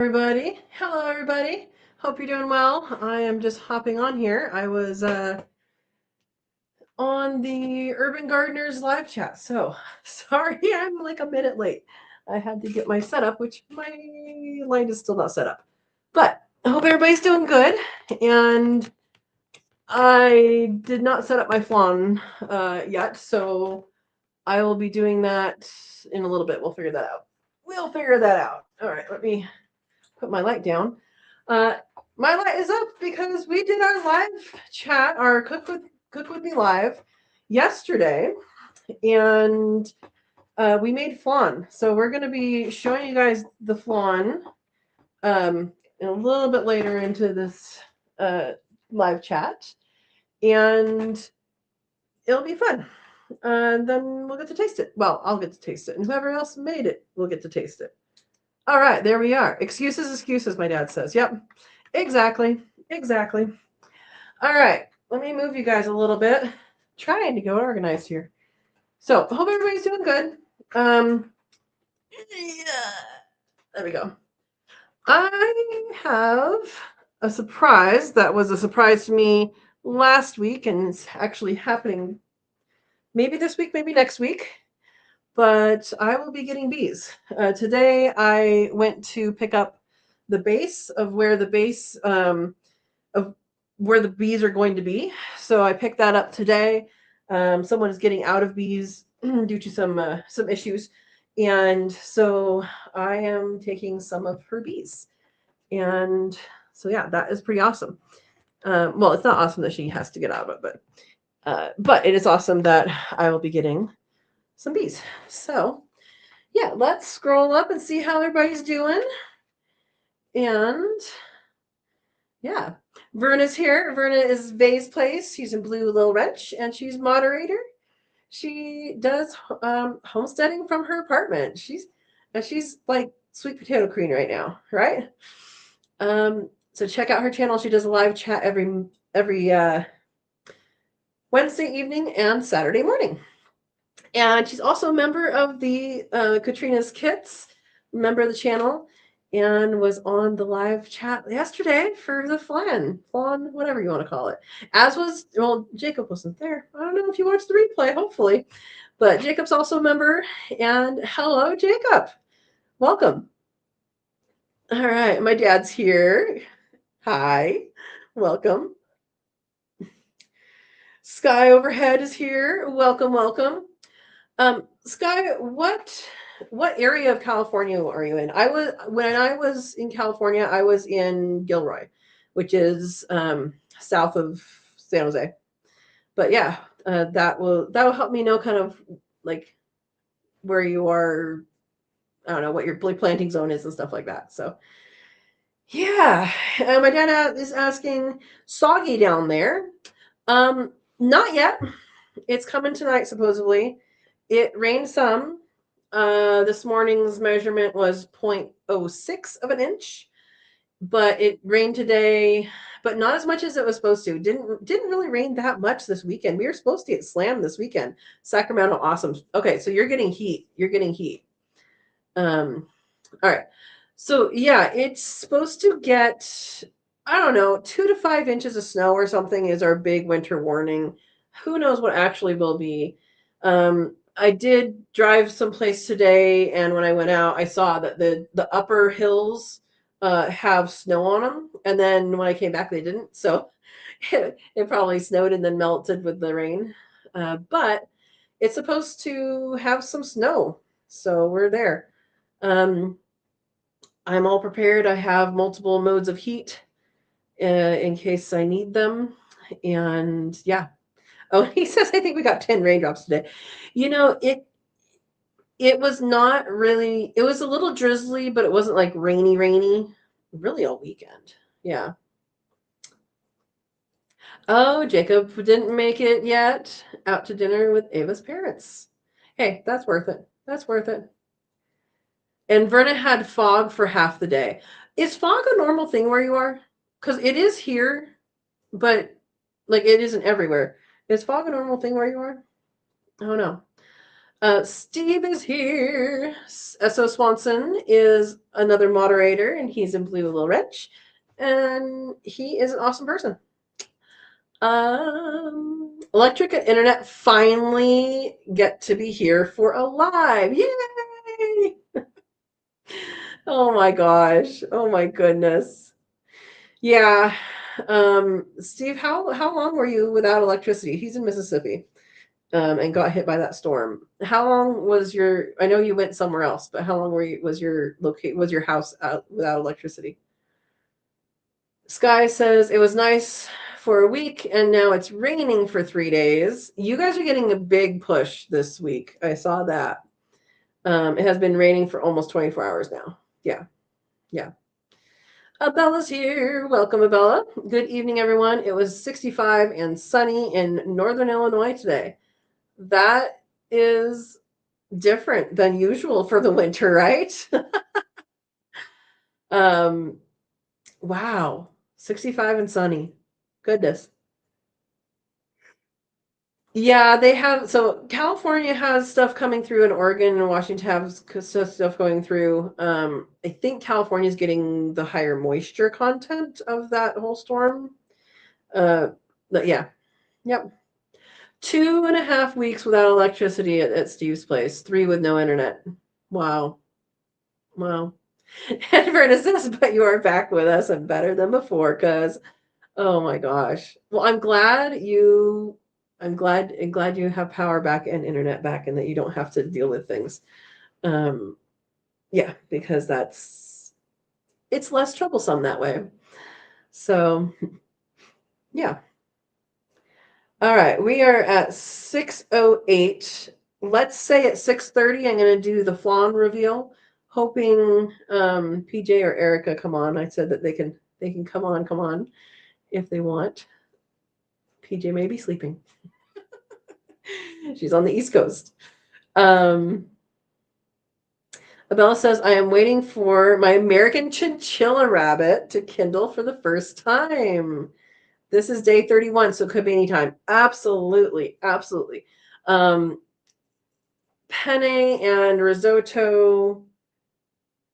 Everybody. Hello, everybody. Hope you're doing well. I am just hopping on here. I was on the Urban Gardeners live chat, so sorry I'm like a minute late. I had to get my setup, which my line is still not set up. But I hope everybody's doing good. And I did not set up my flan yet, so I will be doing that in a little bit. We'll figure that out. We'll figure that out. All right, let me put my light down. Uh, my light is up because we did our live chat, our Cook with Me live yesterday, and we made flan. So we're going to be showing you guys the flan a little bit later into this live chat, and it'll be fun. Then we'll get to taste it. Well, I'll get to taste it, and whoever else made it will get to taste it. All right, there we are. Excuses, my dad says. Yep, exactly. All right, let me move you guys a little bit. Trying to get organized here. So, hope everybody's doing good. Yeah, there we go. I have a surprise that was a surprise to me last week, and it's actually happening maybe this week, maybe next week. But I will be getting bees. Today, I went to pick up the base of where the bees are going to be. So I picked that up today. Someone is getting out of bees due to some issues, and so I am taking some of her bees. And so yeah, that is pretty awesome. Well, it's not awesome that she has to get out of it, but it is awesome that I will be getting some bees. So yeah, let's scroll up and see how everybody's doing. And yeah, Verna's here. Verna is Vay's place. She's in Blue Little Wrench, and she's moderator. She does homesteading from her apartment. She's like sweet potato queen right now, right? So check out her channel. She does a live chat every Wednesday evening and Saturday morning. And she's also a member of the Katrina's Kits, member of the channel, and was on the live chat yesterday for the flan, whatever you want to call it. As was, well, Jacob wasn't there. I don't know if you watched the replay, hopefully. But Jacob's also a member. And hello, Jacob. Welcome. All right, my dad's here. Hi. Welcome. Sky overhead is here. Welcome. Sky, what area of California are you in? When I was in California, I was in Gilroy, which is south of San Jose. But yeah, that will help me know kind of like where you are. I don't know what your planting zone is and stuff like that. So yeah, my dad is asking, soggy down there. Not yet. It's coming tonight supposedly. It rained some. This morning's measurement was 0.06 of an inch, but it rained today, but not as much as it was supposed to. Didn't really rain that much this weekend. We were supposed to get slammed this weekend. Sacramento, awesome. Okay, so you're getting heat. All right. So yeah, it's supposed to get, I don't know, 2 to 5 inches of snow or something is our big winter warning. Who knows what actually will be. I did drive someplace today, and when I went out, I saw that the upper hills have snow on them, and then when I came back, they didn't. So it probably snowed and then melted with the rain. But it's supposed to have some snow, so we're there. Um, I'm all prepared. I have multiple modes of heat in case I need them. And yeah. Oh, he says, I think we got 10 raindrops today. You know, it was not really, it was a little drizzly, but it wasn't like rainy, really all weekend. Yeah. Oh, Jacob didn't make it yet out to dinner with Ava's parents. Hey, that's worth it. That's worth it. And Verna had fog for half the day. Is fog a normal thing where you are? Because it is here, but like it isn't everywhere. Is fog a normal thing where you are? I don't know. Steve is here. S.O. Swanson is another moderator, and he's in Blue Little Wretch, and he is an awesome person. Electric and Internet finally get to be here for a live. Yay! Oh my gosh. Oh my goodness. Yeah. Steve, how long were you without electricity? He's in Mississippi, and got hit by that storm. How long was your? I know you went somewhere else, but how long was your house out without electricity? Sky says it was nice for a week, and now it's raining for 3 days. You guys are getting a big push this week. I saw that. It has been raining for almost 24 hours now. Yeah, yeah. Abella's here. Welcome, Abella. Good evening, everyone. It was 65 and sunny in northern Illinois today. That is different than usual for the winter, right? um, wow. 65 and sunny. Goodness. Yeah, they have. So California has stuff coming through, and Oregon and Washington have stuff going through. I think California is getting the higher moisture content of that whole storm. Uh, but yeah, yep. 2.5 weeks without electricity at Steve's place. 3 with no internet. Wow, wow. And Verna says, "But you are back with us and better than before." Because, oh my gosh. Well, I'm glad you have power back and internet back, and that you don't have to deal with things. Um, yeah, because it's less troublesome that way. So, yeah. All right, we are at 6:08. Let's say at 6:30, I'm going to do the flan reveal, hoping PJ or Erica come on. I said that they can come on if they want. PJ may be sleeping. She's on the East Coast. Abella says, I am waiting for my American chinchilla rabbit to kindle for the first time. This is day 31, so it could be anytime. Absolutely. Absolutely. Penne and risotto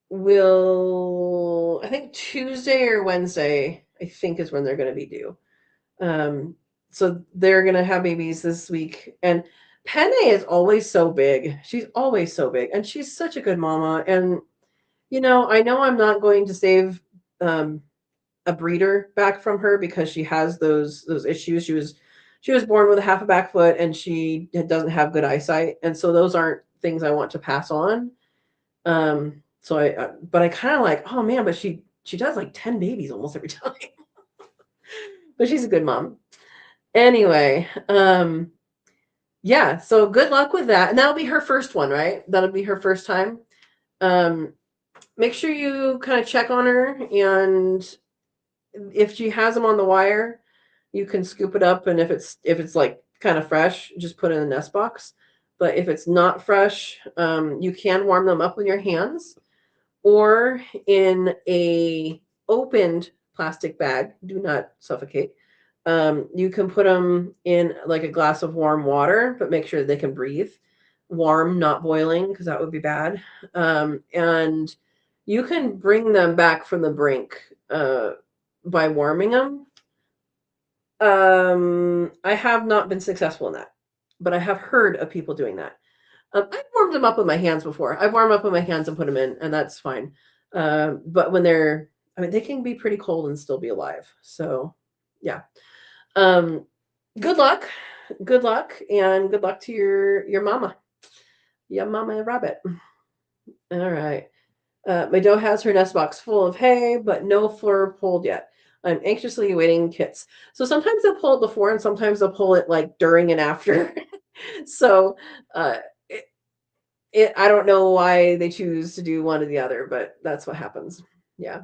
will, I think Tuesday or Wednesday, I think is when they're going to be due. So they're going to have babies this week. And Penne is always so big. She's always so big. And she's such a good mama. And, I know I'm not going to save a breeder back from her because she has those issues. She was born with a half a back foot, and she doesn't have good eyesight, and so those aren't things I want to pass on. So but I kind of like, oh man, but she does like 10 babies almost every time. But she's a good mom. Anyway, yeah, so good luck with that. And that'll be her first one, right? That'll be her first time. Um, Make sure you kind of check on her, and if she has them on the wire, you can scoop it up, and if it's like kind of fresh, just put it in the nest box. But if it's not fresh, you can warm them up with your hands, or in a opened plastic bag. Do not suffocate. You can put them in like a glass of warm water, but make sure they can breathe. Warm, not boiling, because that would be bad. And you can bring them back from the brink by warming them. I have not been successful in that, but I have heard of people doing that. I've warmed them up with my hands before. I've warmed up with my hands and put them in, and that's fine. But they can be pretty cold and still be alive. So, yeah. Um, good luck, and good luck to your mama, mama rabbit. All right. My doe has her nest box full of hay, but no fur pulled yet. I'm anxiously awaiting kits. So sometimes they'll pull it before, and sometimes they'll pull it like during and after. So uh, I don't know why they choose to do one or the other, but that's what happens. Yeah.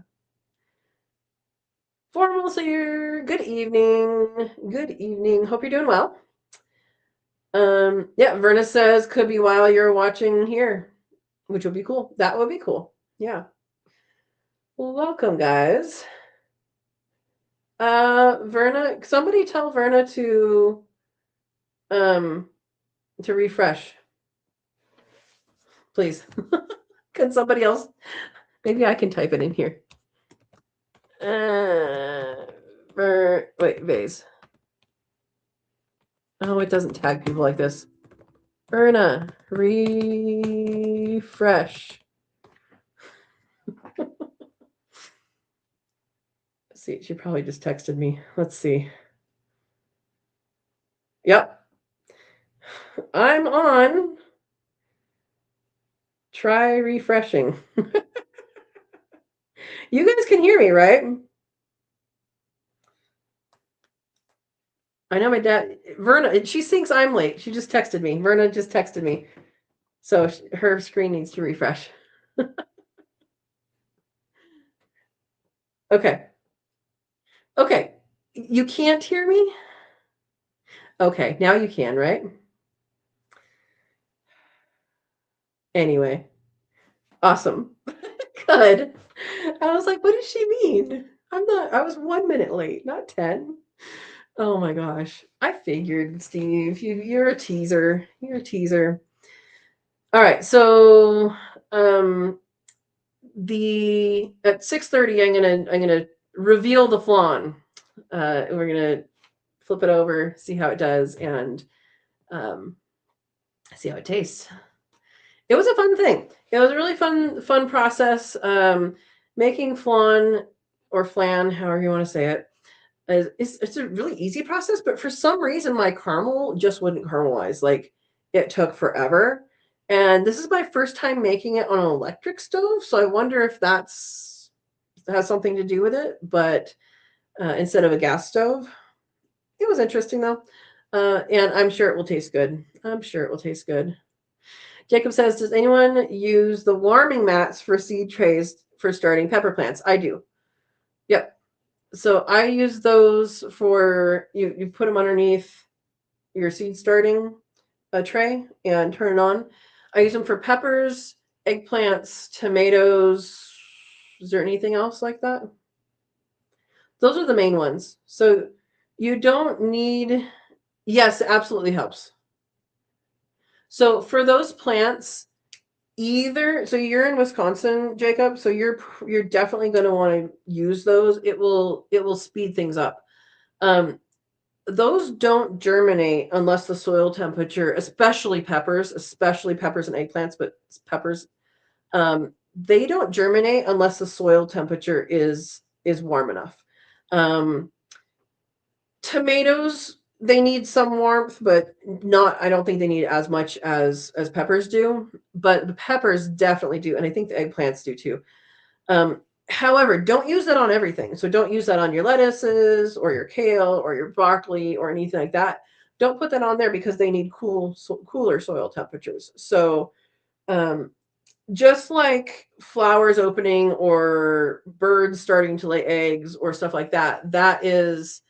Formal's here. Good evening. Good evening. Hope you're doing well. Yeah, Verna says could be while you're watching here, which would be cool. That would be cool. Yeah. Well, welcome, guys. Verna, somebody tell Verna to refresh. Please. Can somebody else? Maybe I can type it in here. Wait, vase. Oh, it doesn't tag people like this. Verna, refresh. Let's see, she probably just texted me. Let's see. Yep. I'm on. Try refreshing. You guys can hear me, right? I know my dad, Verna, she thinks I'm late. She just texted me. Verna just texted me. So her screen needs to refresh. Okay. Okay. You can't hear me? Okay. Now you can, right? Anyway. Awesome. Good. I was like, what does she mean? I was 1 minute late, not 10. Oh my gosh. I figured, Steve, you're a teaser. You're a teaser. All right. So the at 6:30 I'm gonna reveal the flan. We're gonna flip it over, see how it does, and um, see how it tastes. It was a fun thing. It was a really fun process. Making flan or flan, however you want to say it, it's a really easy process. But for some reason, my caramel just wouldn't caramelize. Like it took forever. And this is my first time making it on an electric stove, so I wonder if that's has something to do with it. But instead of a gas stove, it was interesting though, and I'm sure it will taste good. I'm sure it will taste good. Jacob says, does anyone use the warming mats for seed trays for starting pepper plants? I do. Yep. So I use those for you put them underneath your seed starting tray and turn it on. I use them for peppers, eggplants, tomatoes. Is there anything else like that? Those are the main ones. So you don't need, yes, it absolutely helps. So for those plants, either so you're in Wisconsin, Jacob, so you're definitely going to want to use those. It will speed things up. Those don't germinate unless the soil temperature, especially peppers and eggplants, but peppers, they don't germinate unless the soil temperature is warm enough. Um, Tomatoes, they need some warmth, but not, I don't think they need as much as peppers do, but the peppers definitely do, and I think the eggplants do too. However, don't use that on everything. So don't use that on your lettuces or your kale or your broccoli or anything like that. Don't put that on there because they need cooler soil temperatures. So um, just like flowers opening or birds starting to lay eggs or stuff like that, that is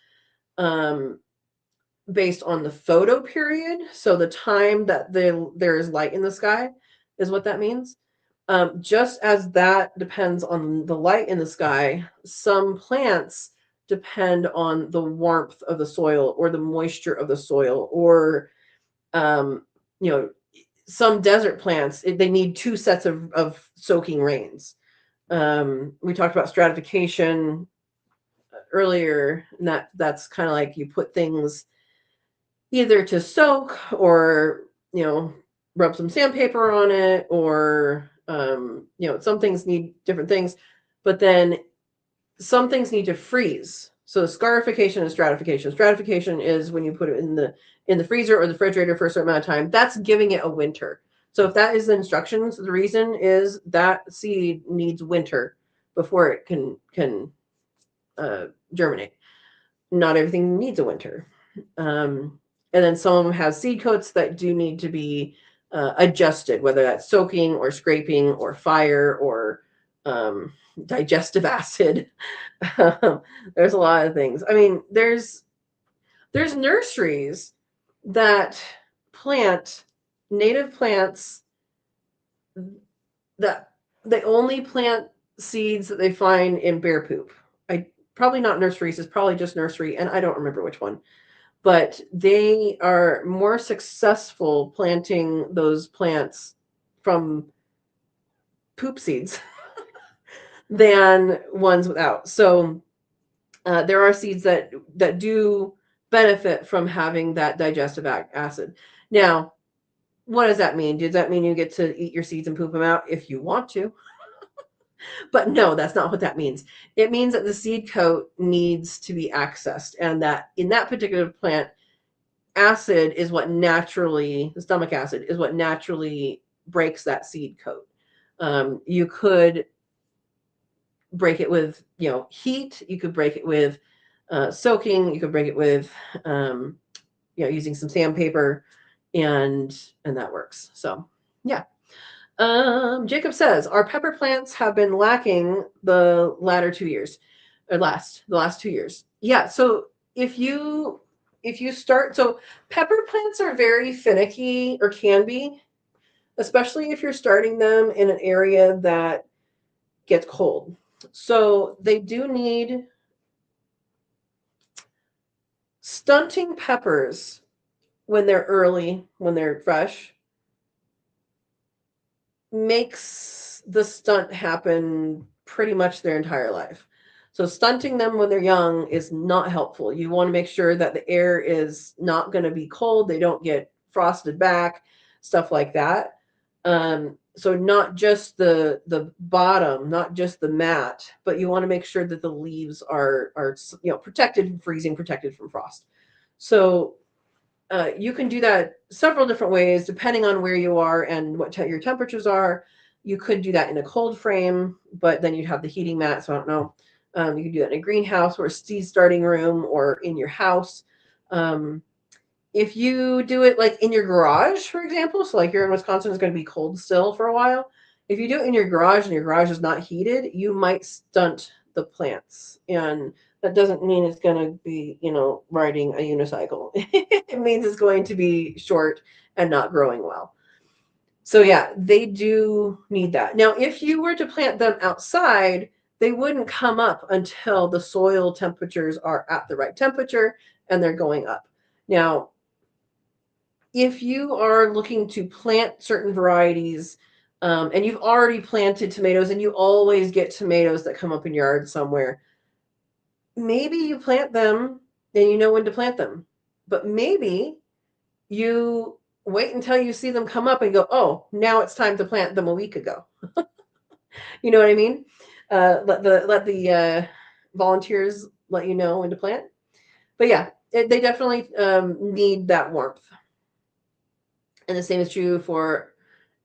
um, based on the photo period. So the time that there is light in the sky is what that means. Just as that depends on the light in the sky, some plants depend on the warmth of the soil or the moisture of the soil, or um, you know, some desert plants they need two sets of soaking rains. We talked about stratification earlier, and that's kind of like you put things either to soak or rub some sandpaper on it, or some things need different things, but then some things need to freeze. So scarification and stratification is when you put it in the freezer or the refrigerator for a certain amount of time. That's giving it a winter. So if that is the instructions, the reason is that seed needs winter before it can germinate. Not everything needs a winter. And then some of them have seed coats that do need to be adjusted, whether that's soaking or scraping or fire or digestive acid. There's a lot of things. I mean, there's nurseries that plant native plants that they only plant seeds that they find in bear poop. I probably not nurseries, it's probably just nursery, and I don't remember which one. But they are more successful planting those plants from poop seeds than ones without. So there are seeds that do benefit from having that digestive acid. Now, what does that mean? Does that mean you get to eat your seeds and poop them out if you want to? But no, that's not what that means. It means that the seed coat needs to be accessed, and that in that particular plant, acid is what naturally, the stomach acid is what naturally breaks that seed coat. You could break it with, heat. You could break it with soaking. You could break it with, using some sandpaper, and that works. So, yeah. Jacob says, our pepper plants have been lacking the latter 2 years, or the last 2 years. Yeah. So if you start, so pepper plants are very finicky, or can be, especially if you're starting them in an area that gets cold. So they do need stunting peppers when they're early, when they're fresh, makes the stunt happen pretty much their entire life. So stunting them when they're young is not helpful. You want to make sure that the air is not going to be cold. They don't get frosted back, stuff like that. So not just the bottom, not just the mat, but you want to make sure that the leaves are protected from freezing, protected from frost. So you can do that several different ways depending on where you are and what your temperatures are. You could do that in a cold frame, but then you'd have the heating mat. So I don't know. You could do that in a greenhouse or a seed starting room or in your house. If you do it like in your garage, for example, so like you're in Wisconsin, it's going to be cold still for a while. If you do it in your garage and your garage is not heated, you might stunt the plants. And that doesn't mean it's going to be, riding a unicycle. It means it's going to be short and not growing well. So yeah, they do need that. Now, if you were to plant them outside, they wouldn't come up until the soil temperatures are at the right temperature and they're going up. Now, if you are looking to plant certain varieties, and you've already planted tomatoes and you always get tomatoes that come up in your yard somewhere, maybe you plant them and you know when to plant them. But maybe you wait until you see them come up and go, oh, now it's time to plant them a week ago. You know what I mean? Let the volunteers let you know when to plant. But yeah, they definitely need that warmth. And the same is true for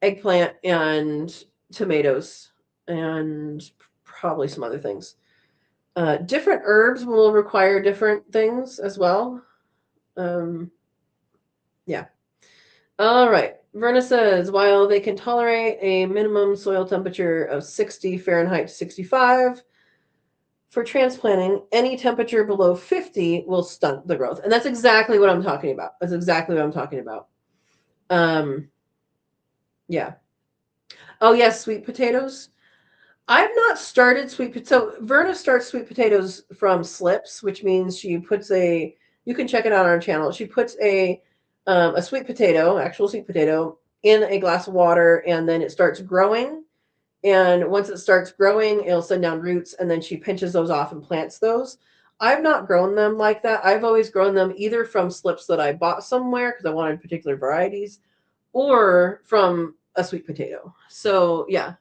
eggplant and tomatoes and probably some other things. Different herbs will require different things as well. Yeah. All right. Verna says, while they can tolerate a minimum soil temperature of 60 Fahrenheit to 65, for transplanting, any temperature below 50 will stunt the growth. And that's exactly what I'm talking about. That's exactly what I'm talking about. Yeah. Oh, yes, sweet potatoes. I've not started sweet potatoes. So Verna starts sweet potatoes from slips, which means she puts you can check it out on our channel. She puts a sweet potato, actual sweet potato, in a glass of water, and then it starts growing. And once it starts growing, it'll send down roots, and then she pinches those off and plants those. I've not grown them like that. I've always grown them either from slips that I bought somewhere because I wanted particular varieties, or from a sweet potato. So yeah.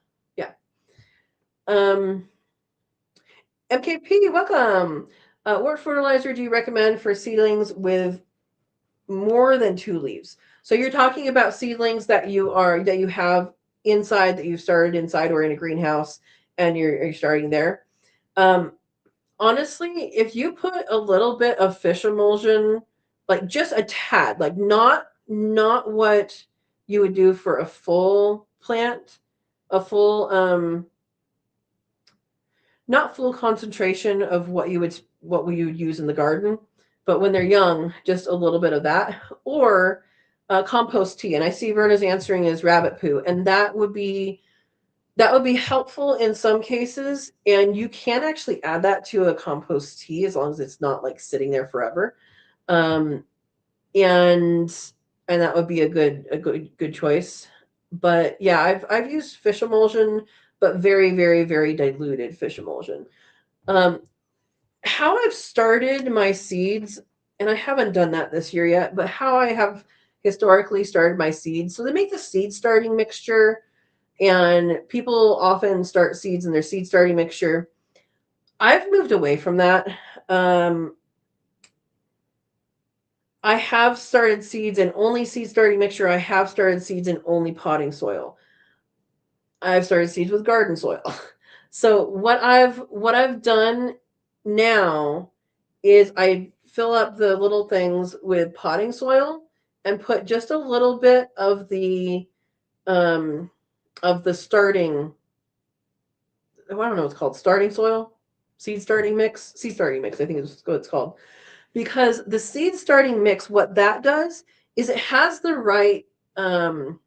MKP, welcome. What fertilizer do you recommend for seedlings with more than 2 leaves? So you're talking about seedlings that you have inside, that you've started inside or in a greenhouse, and you're starting there. Honestly, if you put a little bit of fish emulsion, like just a tad, like not what you would do for a full plant, a full not full concentration of what we would use in the garden, but when they're young, just a little bit of that, or compost tea. And I see Verna's answering is rabbit poo, and that would be helpful in some cases. And you can actually add that to a compost tea as long as it's not like sitting there forever. And that would be a good choice. But yeah, I've used fish emulsion, but very, very, very diluted fish emulsion. Um, how I've started my seeds, and I haven't done that this year yet, but how I have historically started my seeds. So they make the seed starting mixture, and people often start seeds in their seed starting mixture. I've moved away from that. Um, I have started seeds in only seed starting mixture. I have started seeds in only potting soil. I've started seeds with garden soil. So what I've done now is I fill up the little things with potting soil and put just a little bit um of the starting, I don't know what it's called, starting soil, seed starting mix, I think is what it's called. Because the seed starting mix, what that does is it has the right um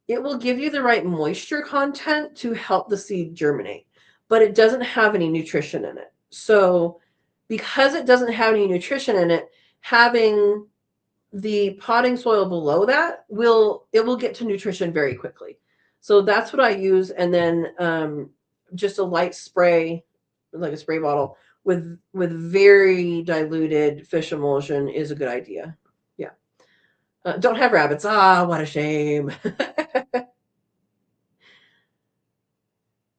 it will give you the right moisture content to help the seed germinate, but it doesn't have any nutrition in it. So, because it doesn't have any nutrition in it, having the potting soil below that will get to nutrition very quickly. So that's what I use, and then just a light spray, like a spray bottle with very diluted fish emulsion is a good idea. Yeah. Don't have rabbits. Ah, what a shame.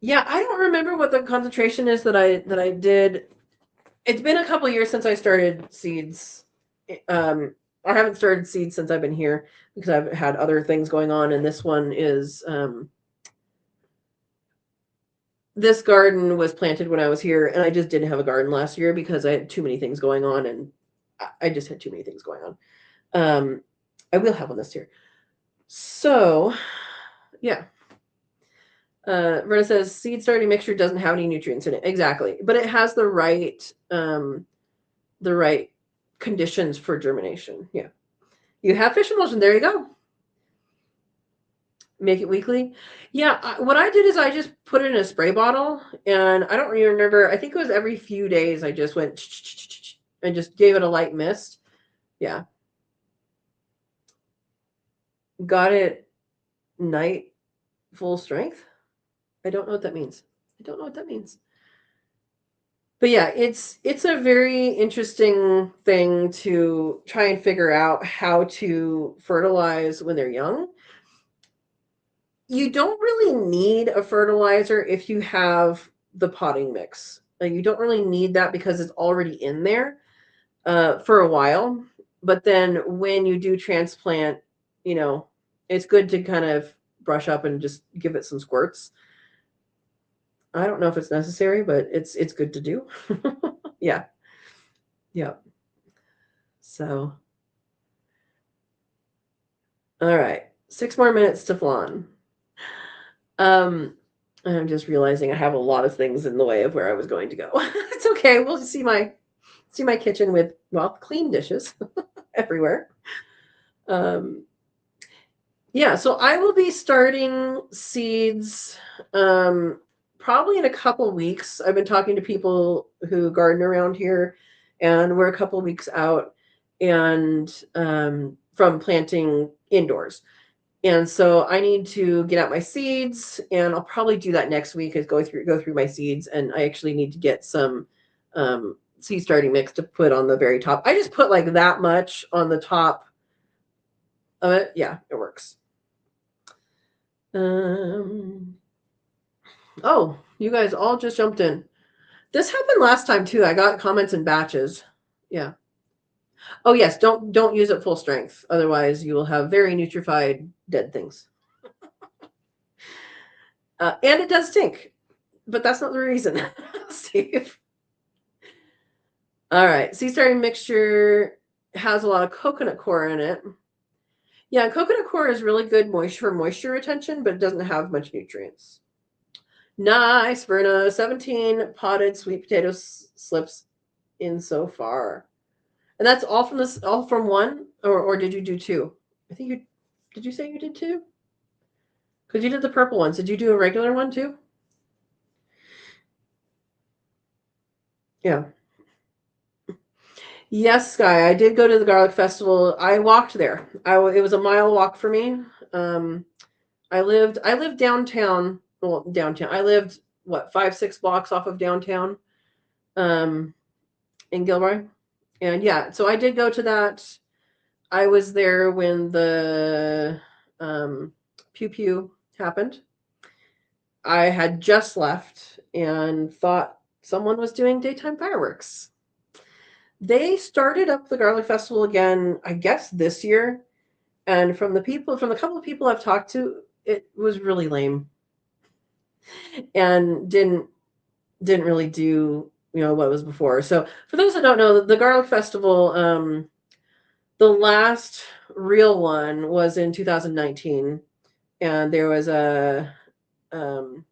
Yeah, I don't remember what the concentration is that I did. It's been a couple years since I started seeds. I haven't started seeds since I've been here because I've had other things going on, and this one is this garden was planted when I was here, and I just didn't have a garden last year because I had too many things going on, and I just had too many things going on. I will have one this year. So, yeah. Rena says seed starting mixture doesn't have any nutrients in it. Exactly, but it has the right conditions for germination. Yeah, you have fish emulsion. There you go. Make it weekly. Yeah, what I did is I just put it in a spray bottle, and I don't really remember. I think it was every few days. I just went and just gave it a light mist. Yeah, got it night full strength. I don't know what that means. I don't know what that means. But yeah, it's a very interesting thing to try and figure out how to fertilize when they're young. You don't really need a fertilizer if you have the potting mix. You don't really need that because it's already in there for a while. But then when you do transplant, you know, it's good to kind of brush up and just give it some squirts. I don't know if it's necessary, but it's good to do. Yeah. Yeah. So, all right. 6 more minutes to flan. Um, I'm just realizing I have a lot of things in the way of where I was going to go. It's okay. We'll see my kitchen with, well, clean dishes everywhere. Um, yeah, so I will be starting seeds probably in a couple weeks. I've been talking to people who garden around here, and we're a couple weeks out and from planting indoors. And so I need to get out my seeds, and I'll probably do that next week is go through my seeds, and I actually need to get some seed starting mix to put on the very top. I just put like that much on the top of it. Yeah, it works. Um, oh, you guys all just jumped in. This happened last time too. I got comments in batches. Yeah. Oh yes, don't use it full strength. Otherwise, you will have very nutrified dead things. And it does stink, but that's not the reason, Steve. All right, seed starting mixture has a lot of coconut coir in it. Yeah, coconut coir is really good moisture retention, but it doesn't have much nutrients. Nice, Verna. 17 potted sweet potato slips in so far. And that's all from this, all from one, or did you do two? I think you did. You say you did two? Because you did the purple ones. Did you do a regular one too? Yeah. Yes, Sky. I did go to the garlic festival. I walked there. It was a mile walk for me. Um, I lived downtown. Well, downtown. I lived what 5, 6 blocks off of downtown, um, in Gilroy, and yeah. So I did go to that. I was there when the pew pew happened. I had just left and thought someone was doing daytime fireworks. They started up the Garlic Festival again, I guess this year. And from the couple of people I've talked to, it was really lame and didn't really do what was before. So for those that don't know, the Garlic Festival, the last real one was in 2019, and there was a um,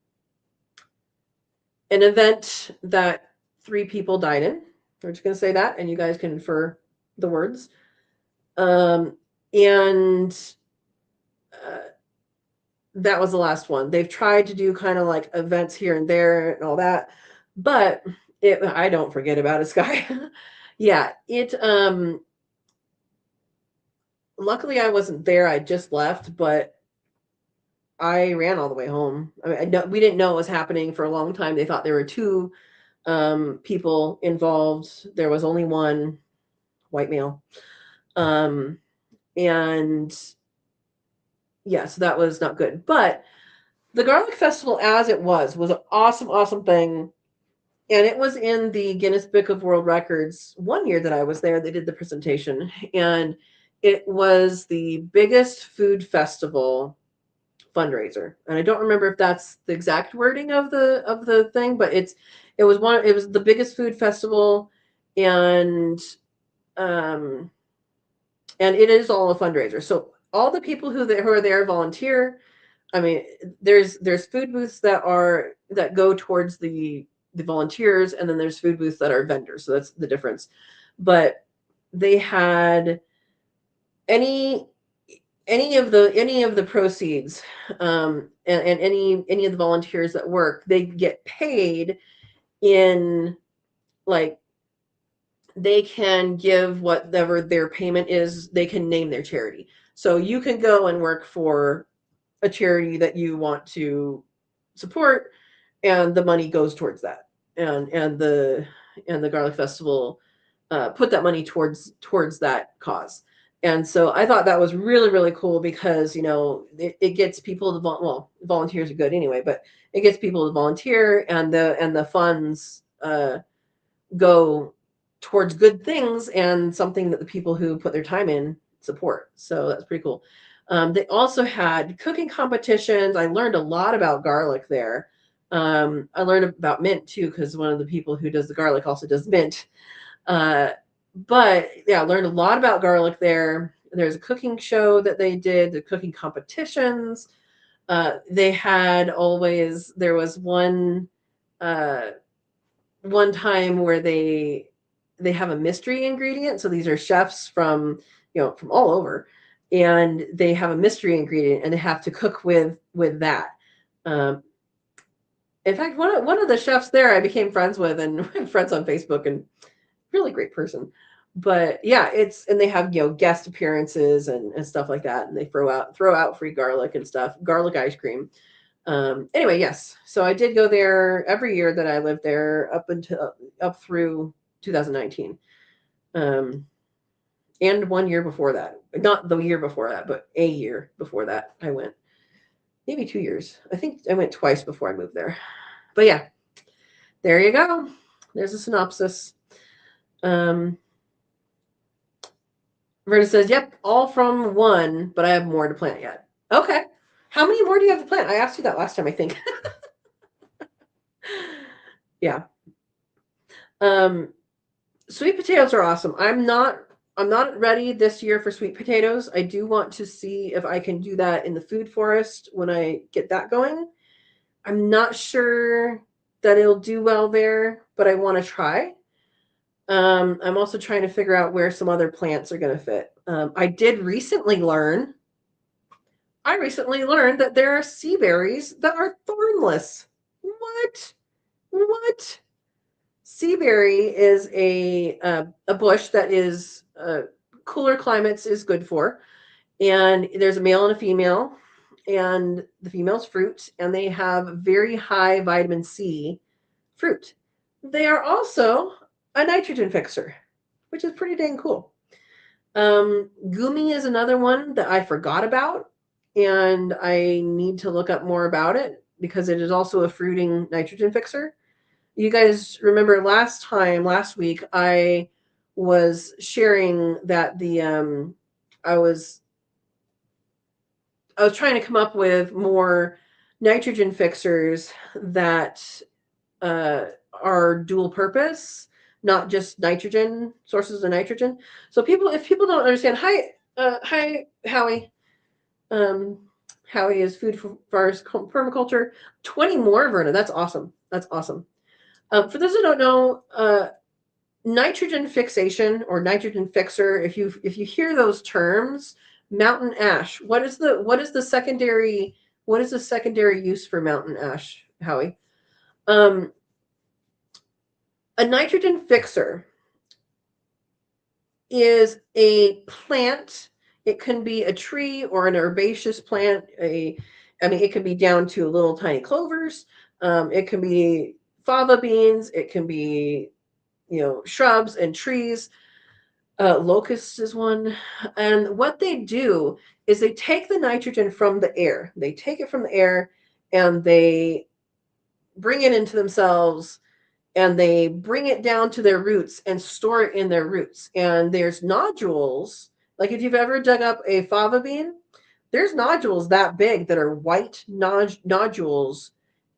an event that 3 people died in. We're just going to say that, and you guys can infer the words. Um, and uh, that was the last one. They've tried to do kind of like events here and there and all that, but I don't forget about it, Sky. Yeah, it luckily I wasn't there. I just left, but I ran all the way home. I mean, we didn't know it was happening for a long time. They thought there were 2 people involved. There was only one white male. Um, and yeah, so that was not good. But the Garlic Festival, as it was an awesome, awesome thing. And it was in the Guinness Book of World Records one year that I was there. They did the presentation, and it was the biggest food festival fundraiser. And I don't remember if that's the exact wording of the thing, but it was the biggest food festival, and um it is all a fundraiser. So all the people who are there volunteer. I mean, there's food booths that go towards the volunteers, and then there's food booths that are vendors. So that's the difference. But they had any any of the proceeds, and any of the volunteers that work, they get paid in, like, they can give whatever their payment is. They can name their charity. So you can go and work for a charity that you want to support, and the money goes towards that. And the Garlic Festival put that money towards that cause. And so I thought that was really, really cool because it gets people to volunteers are good anyway, but it gets people to volunteer, and the funds go towards good things and something that the people who put their time in support. So that's pretty cool. They also had cooking competitions. I learned a lot about garlic there. I learned about mint too, because one of the people who does the garlic also does mint. Uh, but yeah, I learned a lot about garlic there. There's a cooking show that they did, the cooking competitions. There was uh, one time where they have a mystery ingredient. So these are chefs from all over, and they have a mystery ingredient, and they have to cook with that. Um, in fact, one of the chefs there I became friends with, and friends on Facebook, and really great person. But yeah, and they have guest appearances and stuff like that, and they throw out free garlic and stuff, garlic ice cream. Anyway, yes. So I did go there every year that I lived there up through 2019. Um, and one year before that. Not the year before that, but a year before that I went. Maybe 2 years. I think I went twice before I moved there. But yeah, there you go. There's a synopsis. Um, Verna says, "Yep, all from one, but I have more to plant yet." Okay. How many more do you have to plant? I asked you that last time, I think. Yeah. Um, Sweet potatoes are awesome. I'm not ready this year for sweet potatoes. I do want to see if I can do that in the food forest when I get that going. I'm not sure that it'll do well there, but I want to try. I'm also trying to figure out where some other plants are going to fit. I recently learned that there are sea berries that are thornless. What? What? Seaberry is a bush that is cooler climates is good for, and there's a male and a female, and the female's fruit, and they have very high vitamin C fruit. They are also a nitrogen fixer, which is pretty dang cool. Gumi is another one that I forgot about, and I need to look up more about it because it is also a fruiting nitrogen fixer. You guys remember last week, I was sharing that I was trying to come up with more nitrogen fixers that uh, are dual purpose, not just nitrogen sources of nitrogen. So if people don't understand, hi, Howie. Um, Howie is food for forest permaculture. 20 more, Verna. That's awesome. That's awesome. For those who don't know, nitrogen fixation or nitrogen fixer, if you hear those terms, mountain ash. What is the secondary use for mountain ash, Howie? Um, a nitrogen fixer is a plant. It can be a tree or an herbaceous plant. It can be down to little tiny clovers. It can be fava beans. It can be, shrubs and trees. Locust is one. And what they do is they take the nitrogen from the air. They take it from the air and they bring it into themselves, and they bring it down to their roots and store it in their roots. And there's nodules. Like if you've ever dug up a fava bean, there's nodules that big that are white nodules,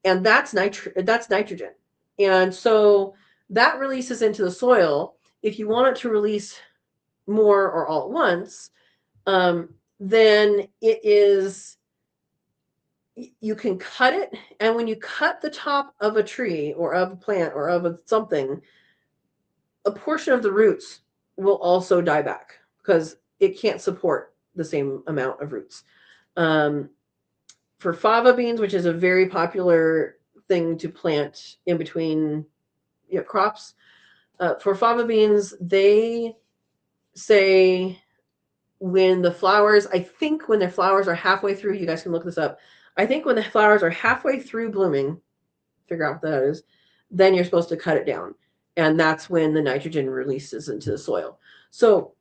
and that's nitrogen. And so that releases into the soil. If you want it to release more or all at once, then you can cut it, and when you cut the top of a tree or of a plant or of something, a portion of the roots will also die back because it can't support the same amount of roots. For fava beans, which is a very popular thing to plant in between crops, for fava beans, they say when the flowers are halfway through, you guys can look this up. I think when the flowers are halfway through blooming, figure out what that is, then you're supposed to cut it down. And that's when the nitrogen releases into the soil. So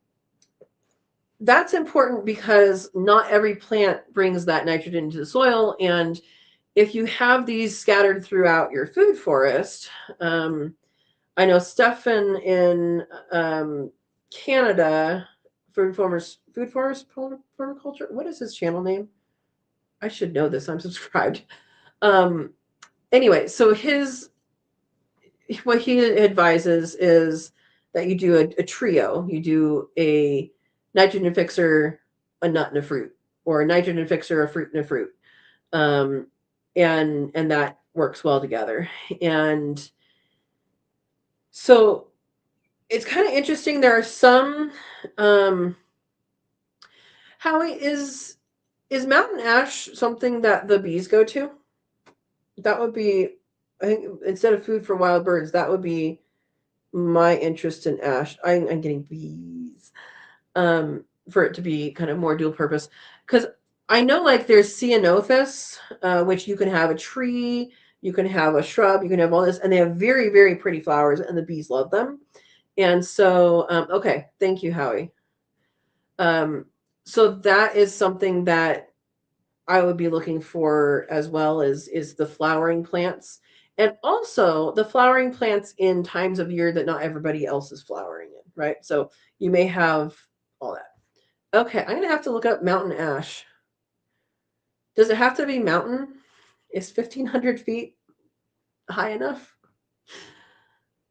that's important because not every plant brings that nitrogen into the soil. And if you have these scattered throughout your food forest, I know Stefan in Canada, food forest permaculture. What is his channel name? I should know this. I'm subscribed. Anyway, so what he advises is that you do a trio. You do a nitrogen fixer, a nut, and a fruit, or a nitrogen fixer, a fruit, and a fruit, and that works well together. And so it's kind of interesting. There are some. Howie, is mountain ash something that the bees go to? That would be, I think, instead of food for wild birds, that would be my interest in ash. I'm getting bees, for it to be kind of more dual purpose. Because I know, like, there's ceanothus, which you can have a tree, you can have a shrub, you can have all this, and they have very, very pretty flowers, and the bees love them. And so, okay, thank you, Howie. So that is something that I would be looking for as well, is the flowering plants, and also the flowering plants in times of year that not everybody else is flowering in, right? So you may have all that. Okay, I'm gonna have to look up mountain ash. Does it have to be mountain? Is 1,500 feet high enough?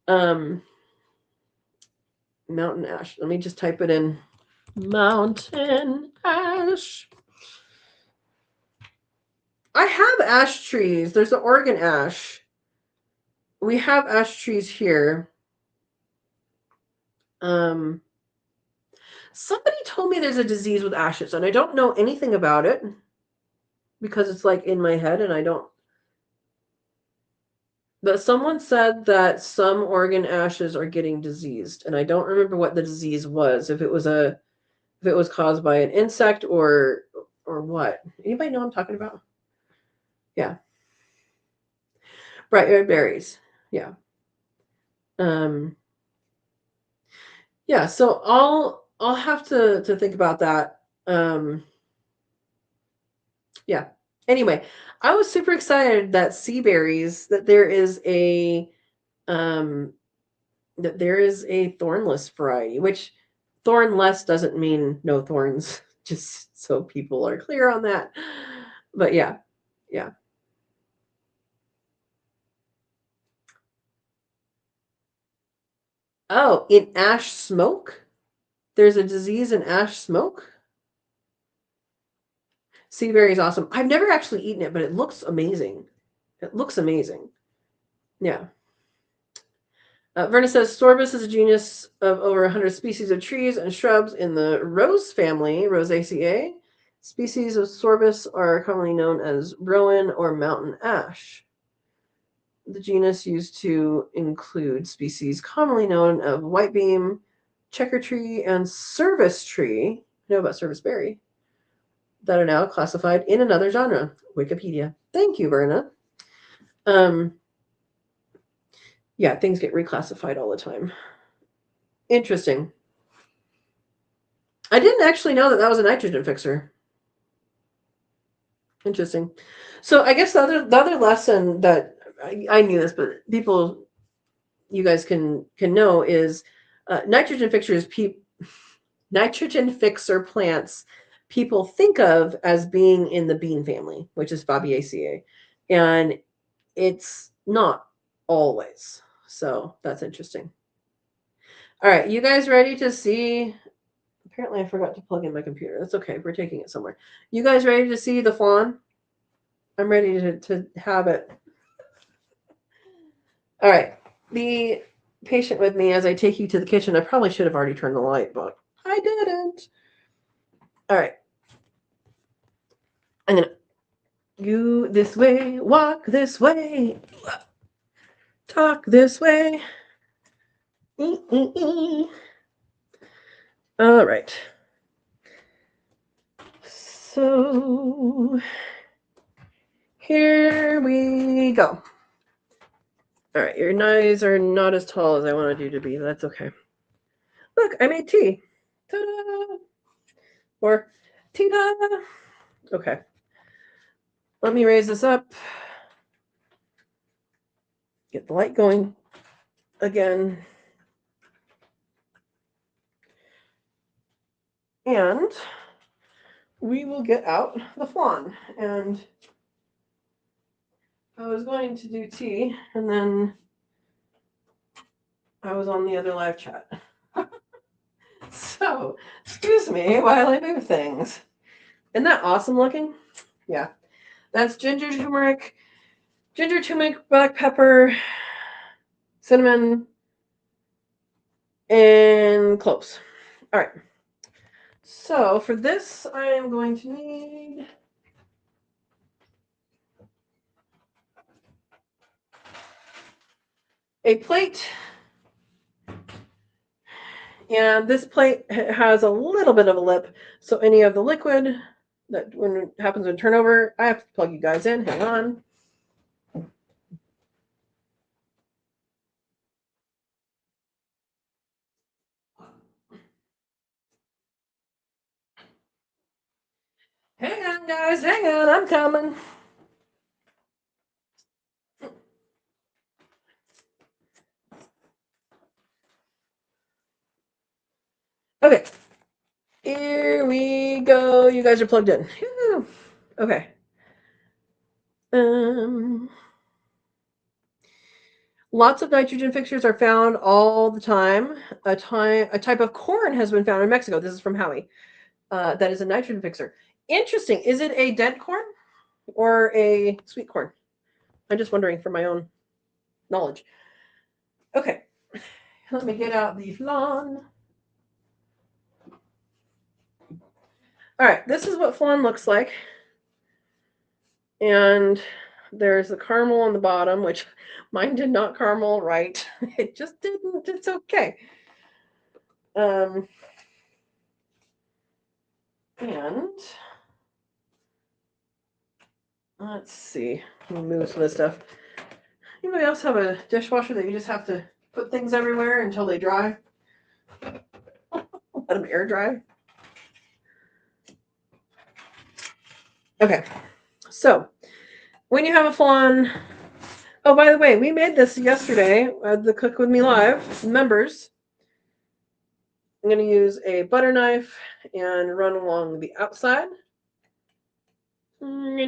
Mountain ash. Let me just type it in. Mountain ash. I have ash trees. There's the Oregon ash. We have ash trees here. Somebody told me there's a disease with ashes, and I don't know anything about it because it's like in my head, and I don't. But someone said that some Oregon ashes are getting diseased, and I don't remember what the disease was. If it was caused by an insect or or what? Anybody know what I'm talking about? Yeah. Bright red berries. Yeah. Um, yeah, so I'll have to think about that. Yeah. Anyway, I was super excited that sea berries that um there is a thornless variety, which thornless doesn't mean no thorns, just so people are clear on that. But yeah. Yeah. Oh, in ash smoke? There's a disease in ash smoke? Sea berry is awesome. I've never actually eaten it, but it looks amazing. It looks amazing. Yeah. Verna says Sorbus is a genus of over 100 species of trees and shrubs in the rose family, Rosaceae. Species of Sorbus are commonly known as rowan or mountain ash. The genus used to include species commonly known of whitebeam, checker tree, and service tree. I know about service berry that are now classified in another genre. Wikipedia. Thank you, Verna. Um, yeah, things get reclassified all the time. Interesting. I didn't actually know that that was a nitrogen fixer. Interesting. So I guess the other lesson that I knew this, but people, you guys can know is nitrogen fixers. Nitrogen fixer plants people think of as being in the bean family, which is Fabaceae, and it's not always. So that's interesting. All right, you guys ready to see? Apparently, I forgot to plug in my computer. That's okay. We're taking it somewhere. You guys ready to see the flan? I'm ready to have it. All right. Be patient with me as I take you to the kitchen. I probably should have already turned the light, but I didn't. All right. I'm going to go this way, walk this way, talk this way. All right. So here we go. All right, your knives are not as tall as I wanted you to be. That's okay. Look, I made tea. Ta-da! Or tea-da! Okay. Let me raise this up. Get the light going again. And we will get out the flan. And I was going to do tea, and then I was on the other live chat. So, excuse me while I move things. Isn't that awesome looking? Yeah. That's ginger, turmeric, black pepper, cinnamon, and cloves. All right. So for this, I am going to need a plate. And this plate has a little bit of a lip, so any of the liquid that when it happens to turn over, I have to plug you guys in. Hang on. Hang on, guys. Hang on. I'm coming. Okay. Here we go. You guys are plugged in. Whew. Okay. Lots of nitrogen fixtures are found all the time. A type of corn has been found in Mexico. This is from Howie. That is a nitrogen fixer. Interesting. Is it a dead corn or a sweet corn? I'm just wondering for my own knowledge. Okay. Let me get out the flan. All right. This is what flan looks like. And there's the caramel on the bottom, which mine did not caramel right. It just didn't. It's okay. And Let's see. Let me move some of this stuff. Anybody else have a dishwasher that you just have to put things everywhere until they dry? Let them air dry. Okay, so when you have a flan, oh, by the way, we made this yesterday at the Cook With Me Live members. I'm going to use a butter knife and run along the outside. And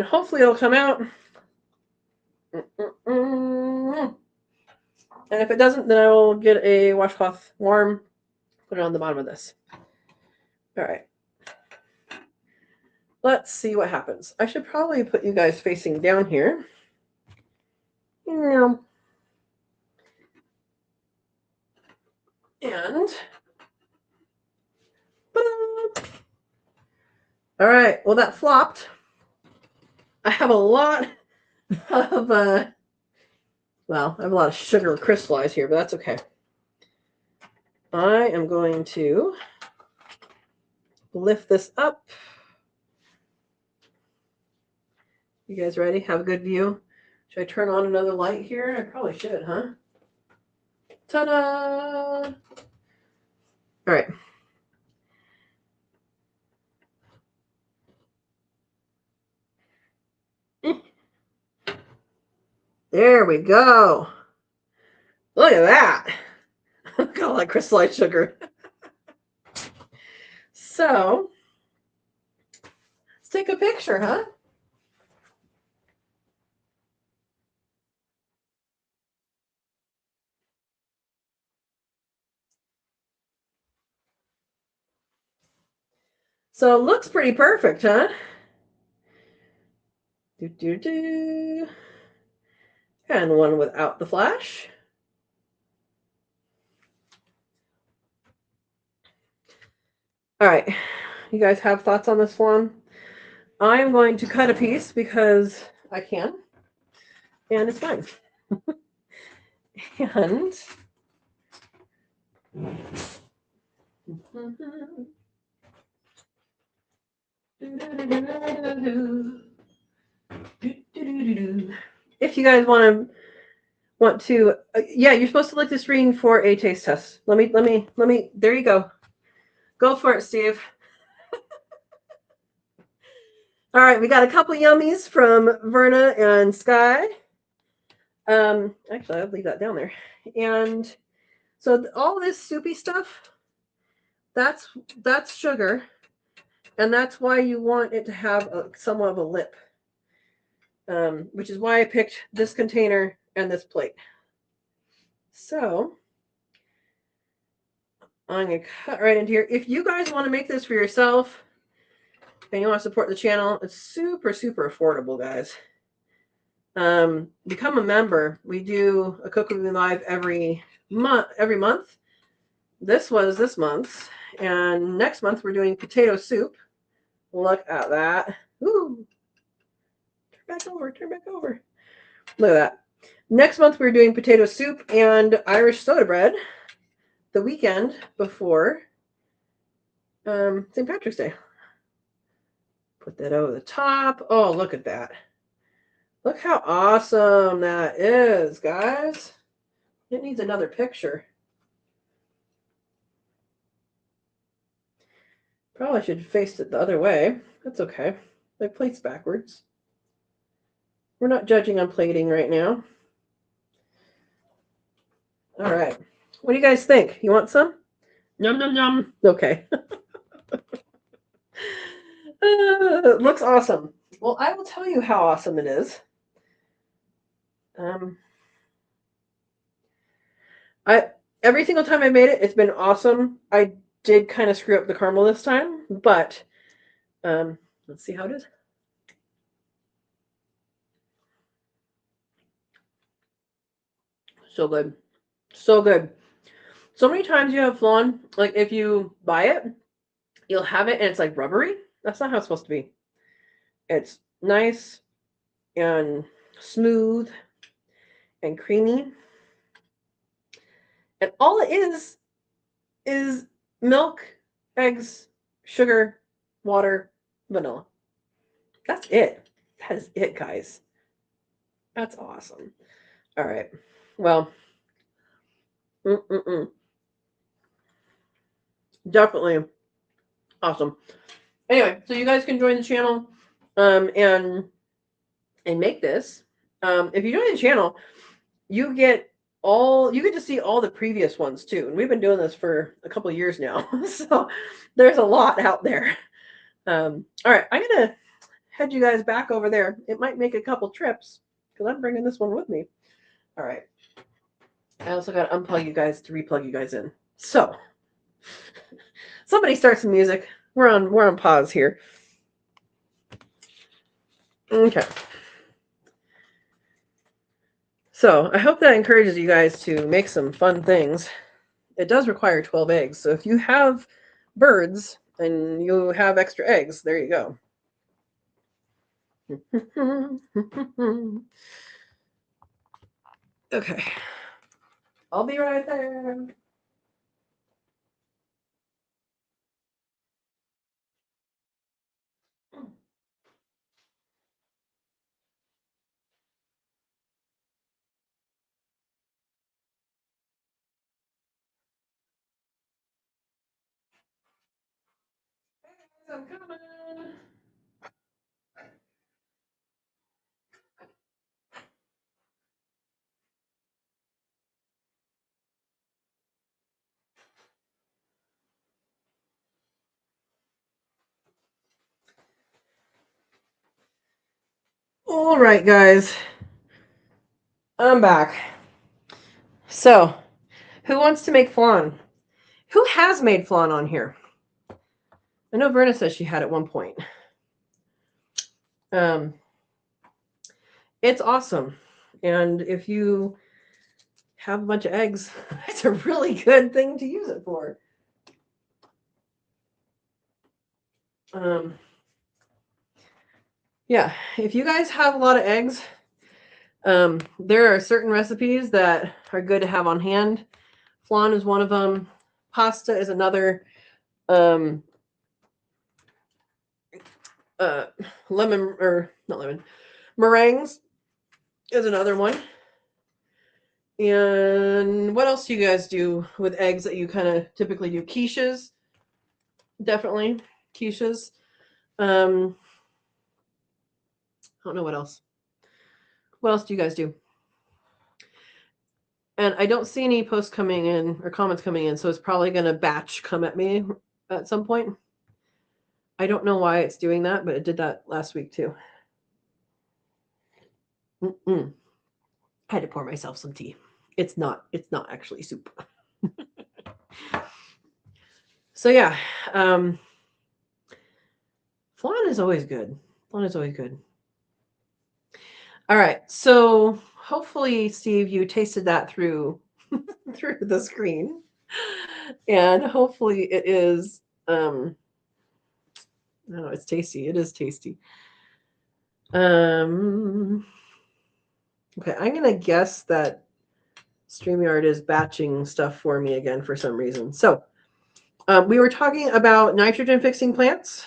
hopefully it'll come out. And if it doesn't, then I will get a washcloth warm, put it on the bottom of this. All right. Let's see what happens. I should probably put you guys facing down here. And all right, well, that flopped. I have a lot of I have a lot of sugar crystallized here, but that's okay. I am going to lift this up. You guys ready? Have a good view. Should I turn on another light here? I probably should, huh? Ta-da! All right. There we go. Look at that. Got all that crystallized sugar. So, let's take a picture, huh? So it looks pretty perfect, huh? And one without the flash. All right. You guys have thoughts on this one? I am going to cut a piece because I can. And it's fine. And if you guys want to, yeah, you're supposed to lick the screen for a taste test. Let me, there you go. Go for it, Steve. All right, we got a couple yummies from Verna and Sky. Actually, I'll leave that down there. And so all this soupy stuff, that's sugar, and that's why you want it to have somewhat of a lip, which is why I picked this container and this plate. So I'm going to cut right into here. If you guys want to make this for yourself and you want to support the channel, it's super, super affordable, guys. Become a member. We do a Cook With Me Live every month. This was this month. And next month we're doing potato soup. Look at that. Ooh. Turn back over. Look at that. Next month we're doing potato soup and Irish soda bread the weekend before St. Patrick's Day. Put that over the top. Oh, look at that. Look how awesome that is, guys. It needs another picture. Probably should have faced it the other way. That's okay. My plate's backwards. We're not judging on plating right now. All right. What do you guys think? You want some? Yum, yum, yum. Okay. Looks awesome. Well, I will tell you how awesome it is. Every single time I made it, it's been awesome. I did kind of screw up the caramel this time, but let's see how it is. So good. So good. So many times you have flan, like if you buy it, you'll have it and it's like rubbery. That's not how it's supposed to be. It's nice and smooth and creamy. And all it is milk, eggs, sugar, water, vanilla. That's it. That is it, guys. That's awesome. All right. Well, mm-mm-mm. Definitely awesome. Anyway, so you guys can join the channel and make this. If you join the channel, you get to see all the previous ones too. And we've been doing this for a couple of years now. So there's a lot out there. All right, I'm gonna head you guys back over there. It might make a couple trips because I'm bringing this one with me. All right. I also got to unplug you guys to replug you guys in. So somebody start some music. We're on pause here. Okay. So I hope that encourages you guys to make some fun things. It does require 12 eggs. So if you have birds and you have extra eggs, there you go. Okay. I'll be right there. I'm coming. All right, guys. I'm back. So, who wants to make flan? Who has made flan on here? I know Verna says she had at one point. It's awesome. And if you have a bunch of eggs, it's a really good thing to use it for. Yeah, if you guys have a lot of eggs, there are certain recipes that are good to have on hand. Flan is one of them. Pasta is another. Lemon or not lemon, meringues is another one. And what else do you guys do with eggs that you kind of typically do? Quiches, definitely quiches. I don't know what else. What else do you guys do? And I don't see any posts coming in or comments coming in, so it's probably going to batch come at me at some point. I don't know why it's doing that, but it did that last week too. I had to pour myself some tea. It's not actually soup. So yeah, flan is always good. Flan is always good. All right, so hopefully, Steve, you tasted that through through the screen, and hopefully it is. No, it's tasty. It is tasty. Okay, I'm gonna guess that StreamYard is batching stuff for me again for some reason. So we were talking about nitrogen fixing plants,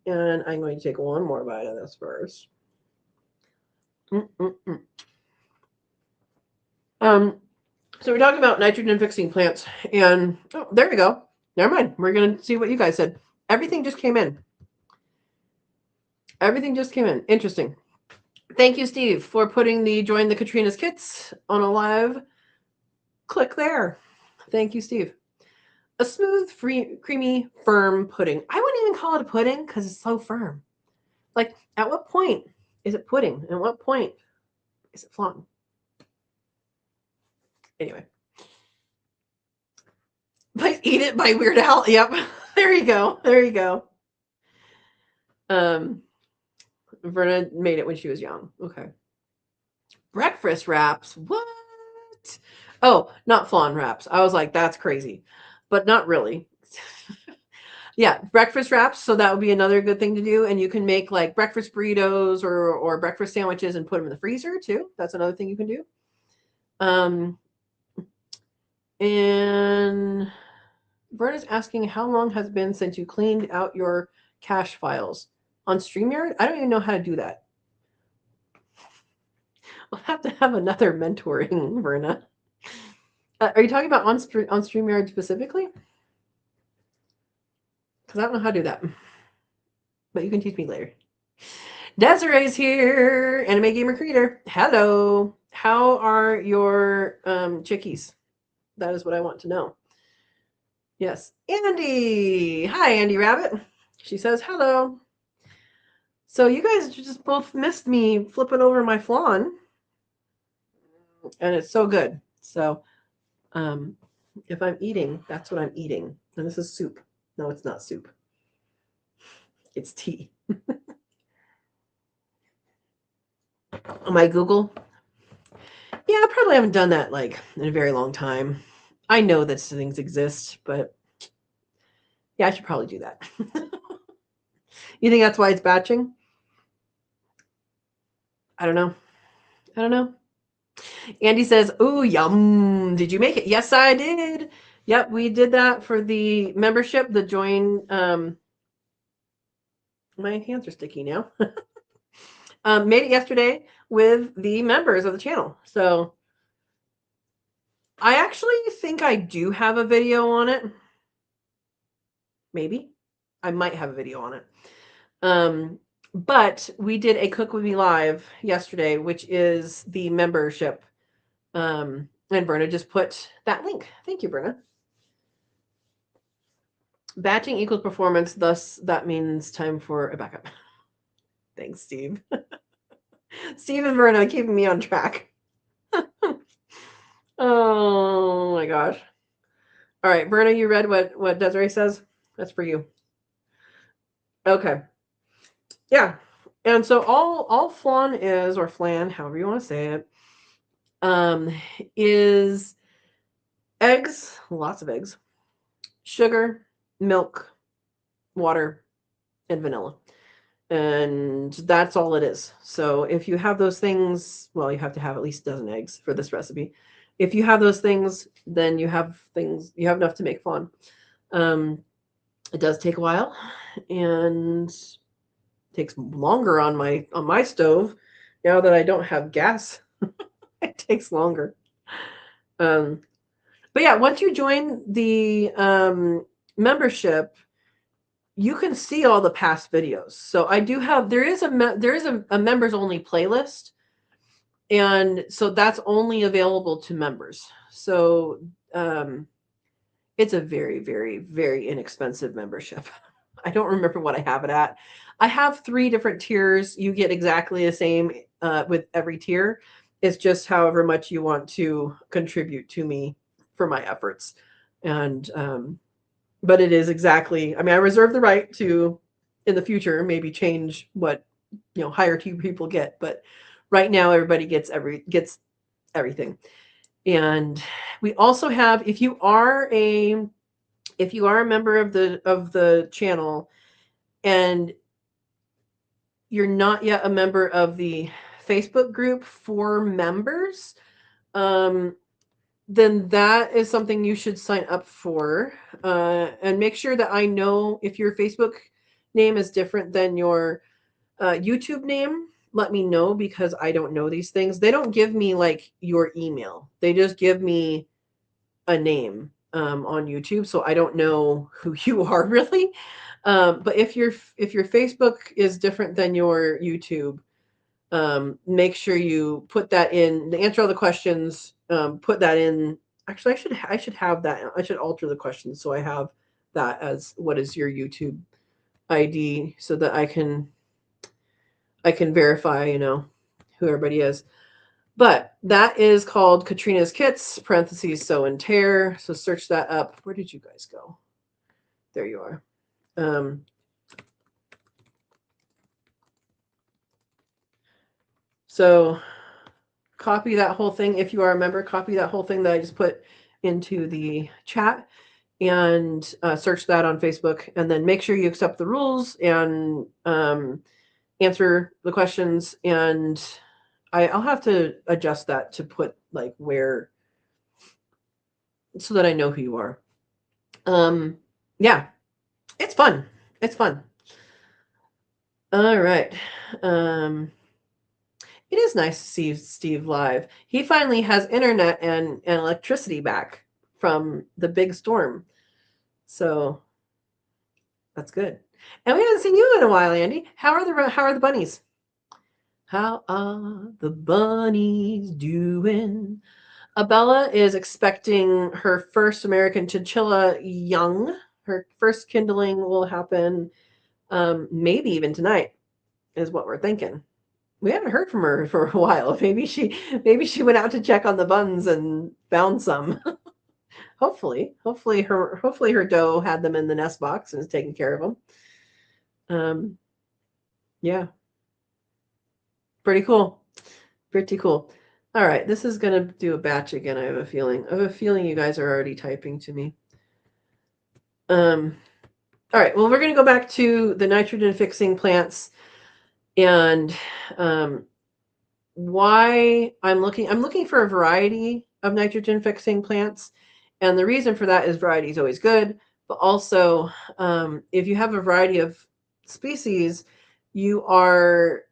and I'm going to take one more bite of this first. So we're talking about nitrogen fixing plants, and oh, there we go. Never mind. We're gonna see what you guys said. Everything just came in. Everything just came in. Interesting. Thank you, Steve, for putting the join the Katrina's kits on a live. Click there. Thank you, Steve. A smooth, creamy, firm pudding. I wouldn't even call it a pudding because it's so firm. Like, at what point is it pudding? And what point is it flan? Anyway. But Eat It by Weird Al. Yep. There you go. There you go. Verna made it when she was young. Okay. Breakfast wraps. What? Oh, not flan wraps. I was like, that's crazy. But not really. Yeah, breakfast wraps. So that would be another good thing to do. And you can make like breakfast burritos or breakfast sandwiches and put them in the freezer too. That's another thing you can do. And Verna's asking, how long has it been since you cleaned out your cache files on StreamYard? I don't even know how to do that. I'll have to have another mentoring, Verna. Are you talking about on StreamYard specifically? Because I don't know how to do that. But you can teach me later. Desiree's here, Anime Gamer Creator. Hello. How are your chickies? That is what I want to know. Yes. Andy. Hi, Andy Rabbit. She says hello. So you guys just both missed me flipping over my flan. And it's so good. So if I'm eating, that's what I'm eating. And this is soup. No, it's not soup. It's tea. My Google. Yeah, I probably haven't done that like in a very long time. I know that things exist, but yeah, I should probably do that. You think that's why it's batching? I don't know. I don't know. Andy says, "Ooh, yum! Did you make it?" Yes, I did. Yep, we did that for the membership. The join. My hands are sticky now. Made it yesterday with the members of the channel. So I actually think I do have a video on it. Maybe I might have a video on it. But we did a Cook With Me live yesterday, which is the membership. And Berna just put that link. Thank you, Berna. Batching equals performance, thus that means time for a backup. Thanks, Steve. Steve and Berna keeping me on track. Oh my gosh. All right, Berna, you read what Desiree says? That's for you. Okay. Yeah. And so all flan is, or flan, however you want to say it, is eggs, lots of eggs, sugar, milk, water, and vanilla. And that's all it is. So if you have those things, well, you have to have at least a dozen eggs for this recipe. If you have those things, then you have enough to make flan. It does take a while and takes longer on my stove. Now that I don't have gas, it takes longer. But yeah, once you join the membership, you can see all the past videos. So I do have there is a members only playlist, and so that's only available to members. So it's a very, very, very inexpensive membership. I don't remember what I have it at. I have 3 different tiers. You get exactly the same with every tier. It's just however much you want to contribute to me for my efforts. And but it is exactly, I mean, I reserve the right to in the future maybe change what higher tier people get, but right now everybody gets everything. And we also have, if you are a member of the channel and you're not yet a member of the Facebook group for members, then that is something you should sign up for. And make sure that I know if your Facebook name is different than your YouTube name. Let me know, because I don't know these things. They don't give me like your email. They just give me a name on YouTube, so I don't know who you are really. But if your Facebook is different than your YouTube, make sure you put that in. To answer all the questions, put that in. Actually, I should have that. I should alter the questions so I have that as what is your YouTube ID, so that I can verify, who everybody is. But that is called Katrina's Kits, parentheses, Sow and Tare. So search that up. Where did you guys go? There you are. So copy that whole thing. If you are a member, copy that whole thing that I just put into the chat and search that on Facebook. And then make sure you accept the rules and answer the questions. And I'll have to adjust that to put like where so that I know who you are. Yeah, it's fun. It's fun. All right. It is nice to see Steve live. He finally has internet and electricity back from the big storm. So that's good. And we haven't seen you in a while, Andy. How are the bunnies? How are the bunnies doing? Abella is expecting her first American chinchilla young. Her first kindling will happen maybe even tonight, is what we're thinking. We haven't heard from her for a while. Maybe she went out to check on the buns and found some. Hopefully her doe had them in the nest box and is taking care of them. Yeah, pretty cool. Pretty cool. All right, this is gonna do a batch again. I have a feeling. I have a feeling you guys are already typing to me. All right. Well, we're gonna go back to the nitrogen fixing plants and why I'm looking for a variety of nitrogen fixing plants, and the reason for that is variety is always good, but also if you have a variety of species, you are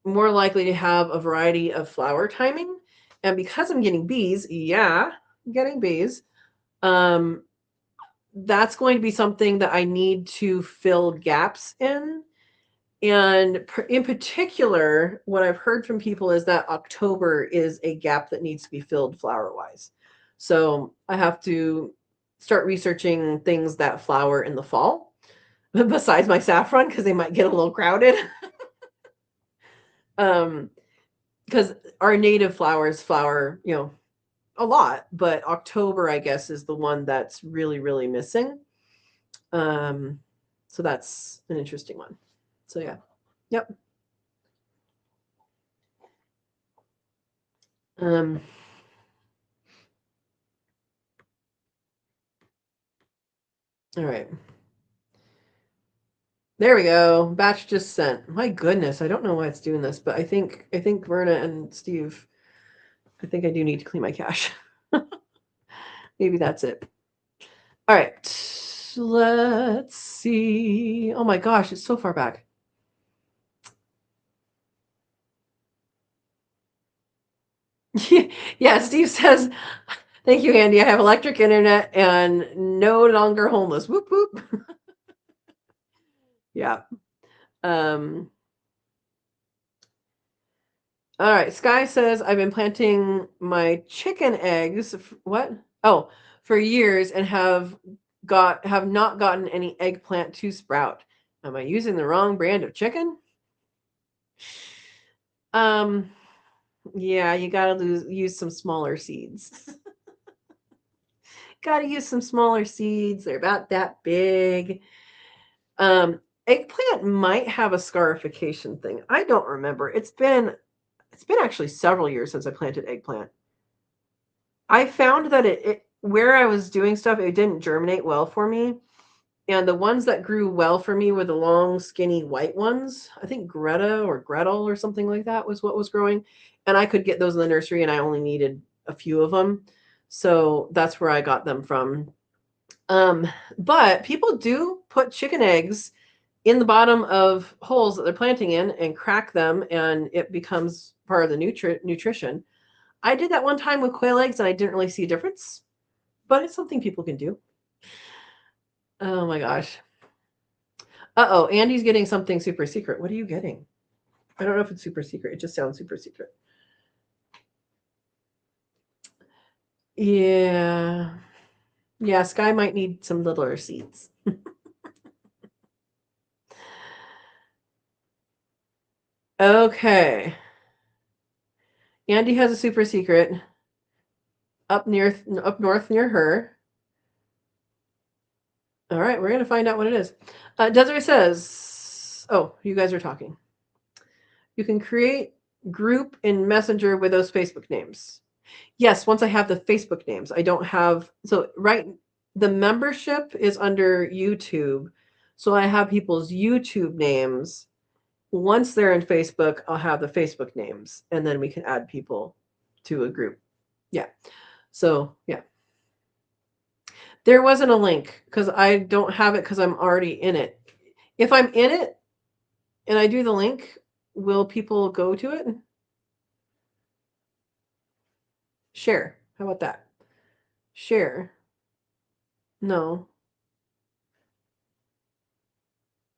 more likely to have a variety of flower timing. And because I'm getting bees, yeah, I'm getting bees, um, that's going to be something that I need to fill gaps in. And in particular, what I've heard from people is that October is a gap that needs to be filled flower wise. So I have to start researching things that flower in the fall besides my saffron because they might get a little crowded. Because our native flowers flower, a lot, but October, I guess, is the one that's really, really missing. So that's an interesting one. So yeah. Yep. Um, all right. There we go. Batch just sent. My goodness, I don't know why it's doing this, but I think Verna and Steve, I think I do need to clean my cache. Maybe that's it. All right. Let's see. Oh my gosh, it's so far back. Yeah, Steve says, thank you, Andy. I have electric internet and no longer homeless. Whoop whoop. Yeah. Um, all right. Sky says I've been planting my chicken eggs. What? Oh, for years and have not gotten any eggplant to sprout. Am I using the wrong brand of chicken? Um, yeah, you gotta use some smaller seeds. Gotta use some smaller seeds. They're about that big. Um, Eggplant might have a scarification thing. I don't remember. It's been actually several years since I planted eggplant. I found that it where I was doing stuff, it didn't germinate well for me. And the ones that grew well for me were the long, skinny white ones. I think Greta or Gretel or something like that was what was growing. And I could get those in the nursery and I only needed a few of them. So that's where I got them from. Um, but people do put chicken eggs in the bottom of holes that they're planting in and crack them and it becomes part of the nutrition. I did that one time with quail eggs and I didn't really see a difference, but it's something people can do. Oh my gosh. Uh-oh, Andy's getting something super secret. What are you getting? I don't know if it's super secret. It just sounds super secret. Yeah. Yeah, Sky might need some littler seeds. Okay. Andy has a super secret up north near her. All right, we're gonna find out what it is. Desiree says, "Oh, you guys are talking. You can create group in Messenger with those Facebook names." Yes, once I have the Facebook names, I don't have so right the membership is under YouTube. So I have people's YouTube names. Once they're in Facebook, I'll have the Facebook names and then we can add people to a group. Yeah. So, yeah. There wasn't a link because I don't have it because I'm already in it. If I'm in it and I do the link, will people go to it? Share. How about that? Share. No.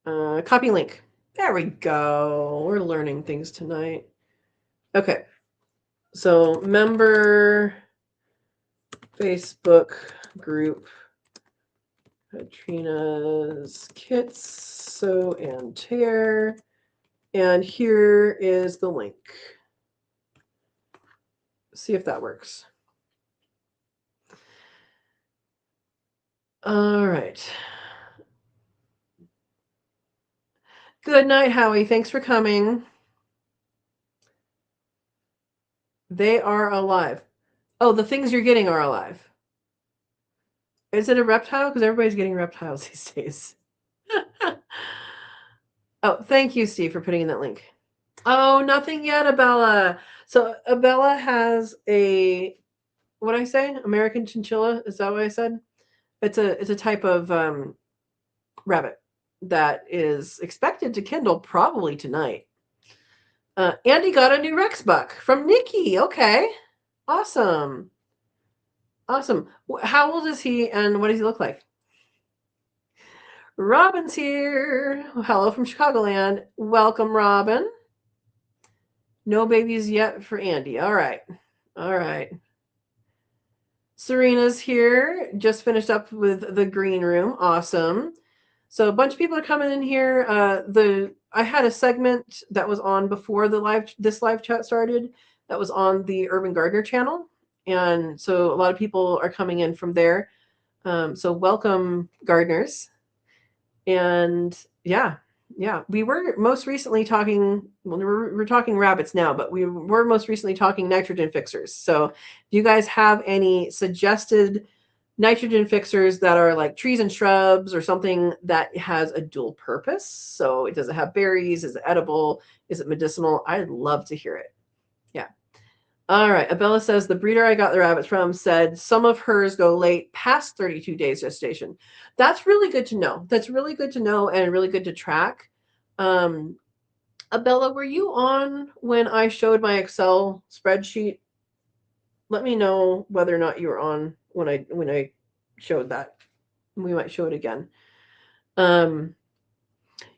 Copy link. There we go. We're learning things tonight. Okay. So member Facebook group Katrina's Kits, Sow and Tare. And here is the link. See if that works. All right. Good night, Howie. Thanks for coming. They are alive. Oh, the things you're getting are alive. Is it a reptile? Because everybody's getting reptiles these days. Oh, thank you, Steve, for putting in that link. Oh, nothing yet, Abella. So Abella has a, what did I say? American chinchilla? Is that what I said? It's a type of rabbit that is expected to kindle probably tonight. Andy got a new Rex buck from Nikki. Okay, awesome, awesome. How old is he, and what does he look like? Robin's here. Hello from Chicagoland. Welcome, Robin. No babies yet for Andy. All right. All right. Serena's here. Just finished up with the green room. Awesome. So a bunch of people are coming in here. I had a segment that was on before this live chat started. That was on the Urban Gardener channel, and so a lot of people are coming in from there. So welcome, gardeners. And yeah, we were most recently talking, well, we're talking rabbits now, but we were most recently talking nitrogen fixers. So if you guys have any suggested nitrogen fixers that are like trees and shrubs or something that has a dual purpose, so it doesn't have berries, is it edible, is it medicinal, I'd love to hear it. Yeah. All right. Abella says the breeder I got the rabbits from said some of hers go late past 32 days gestation. That's really good to know. That's really good to know and really good to track. Abella, were you on when I showed my Excel spreadsheet? Let me know whether or not you were on when I showed that. We might show it again.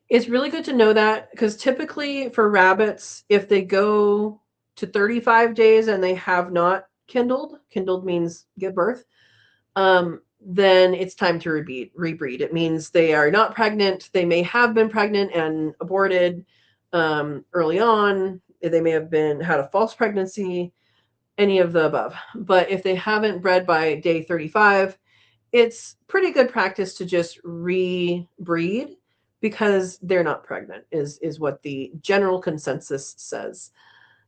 It's really good to know that because typically for rabbits, if they go to 35 days and they have not kindled means give birth, then it's time to rebreed. It means they are not pregnant. They may have been pregnant and aborted early on. They may have had a false pregnancy, any of the above. But if they haven't bred by day 35, it's pretty good practice to just rebreed because they're not pregnant is what the general consensus says.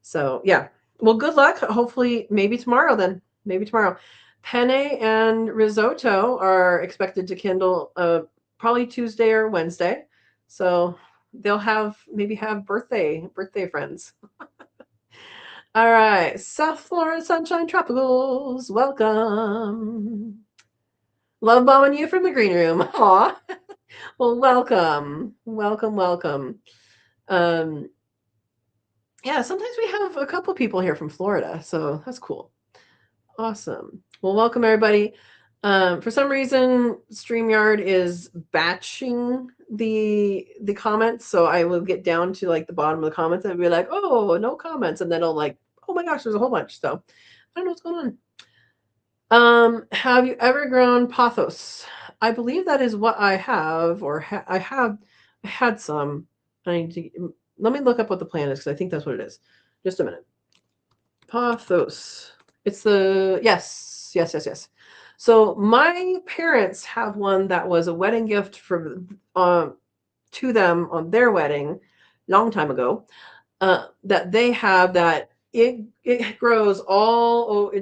So yeah, well, good luck. Hopefully maybe tomorrow then. Maybe tomorrow. Penne and risotto are expected to kindle probably Tuesday or Wednesday. So they'll maybe have birthday friends. All right, South Florida Sunshine Tropicals, welcome. Love bombing you from the green room. Aw. Well, welcome. Welcome, welcome. Yeah, sometimes we have a couple people here from Florida, so that's cool. Awesome. Well, welcome everybody. For some reason, StreamYard is batching the comments, so I will get down to like the bottom of the comments and be like, oh, no comments, and then I'll like, oh my gosh, there's a whole bunch. So I don't know what's going on. Have you ever grown pothos? I believe that is what I have, or I had some. I need to let me look up what the plant is because I think that's what it is. Just a minute. Pothos. It's the yes. So my parents have one that was a wedding gift from to them on their wedding, long time ago. That they have that it grows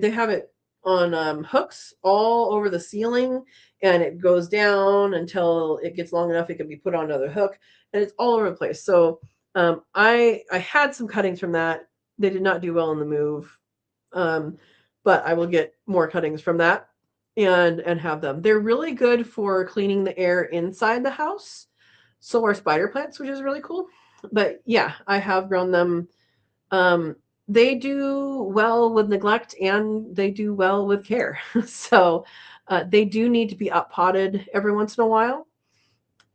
they have it on hooks all over the ceiling, and it goes down until it gets long enough it can be put on another hook, and it's all over the place. So I had some cuttings from that. They did not do well in the move, but I will get more cuttings from that. and have them. They're really good for cleaning the air inside the house. So are spider plants, which is really cool. But yeah, I have grown them. Um, they do well with neglect and they do well with care. So they do need to be up potted every once in a while.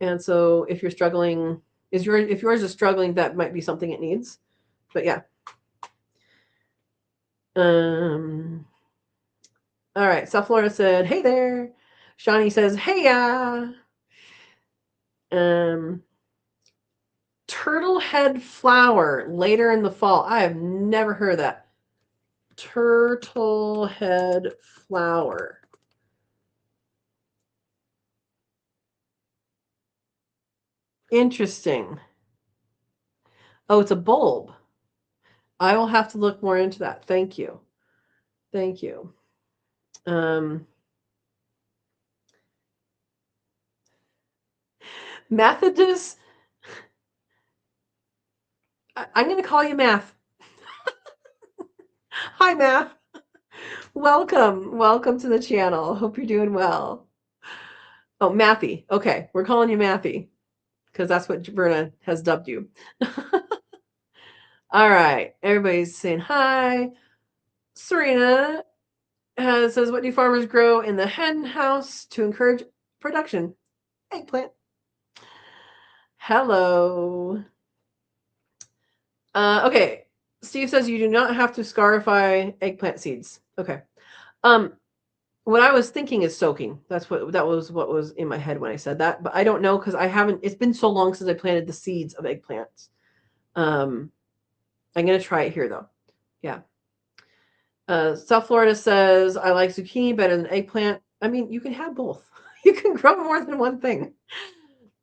And so if you're struggling, if yours is struggling, that might be something it needs. But yeah. Um, all right. South Florida said, "Hey there." Shawnee says, "Hey ya." Um, turtle head flower later in the fall. I have never heard of that. Turtle head flower. Interesting. Oh, it's a bulb. I will have to look more into that. Thank you. Thank you. Um, Methodist. I'm going to call you Math. Hi, Math. Welcome. Welcome to the channel. Hope you're doing well. Oh, Mathy. Okay. We're calling you Mathy because that's what Verna has dubbed you. All right. Everybody's saying hi. Serena says, what do farmers grow in the hen house to encourage production? Eggplant. Hello. Okay. Steve says you do not have to scarify eggplant seeds. Okay. What I was thinking is soaking. That was what was in my head when I said that, but I don't know because I haven't. It's been so long since I planted the seeds of eggplants. I'm gonna try it here though. Yeah. South Florida says I like zucchini better than eggplant. I mean, you can have both. You can grow more than one thing.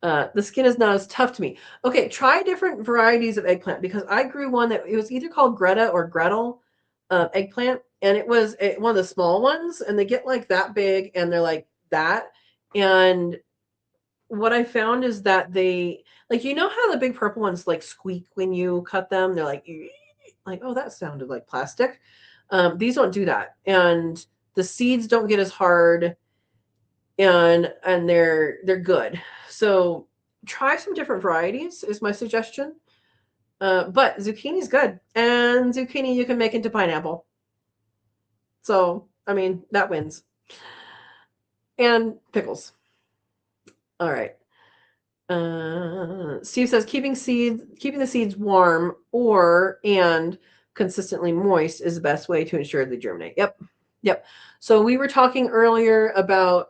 The skin is not as tough to me. Okay, try different varieties of eggplant because I grew one that it was either called Greta or Gretel eggplant, and it was one of the small ones, and they get like that big, and they're like that. And what I found is that they like how the big purple ones like squeak when you cut them. They're like oh that sounded like plastic. These don't do that, and the seeds don't get as hard and they're good. So try some different varieties is my suggestion. But zucchini's good, and zucchini you can make into pineapple. So I mean that wins. And pickles. All right. Steve says keeping the seeds warm and consistently moist is the best way to ensure they germinate. Yep. Yep. So we were talking earlier about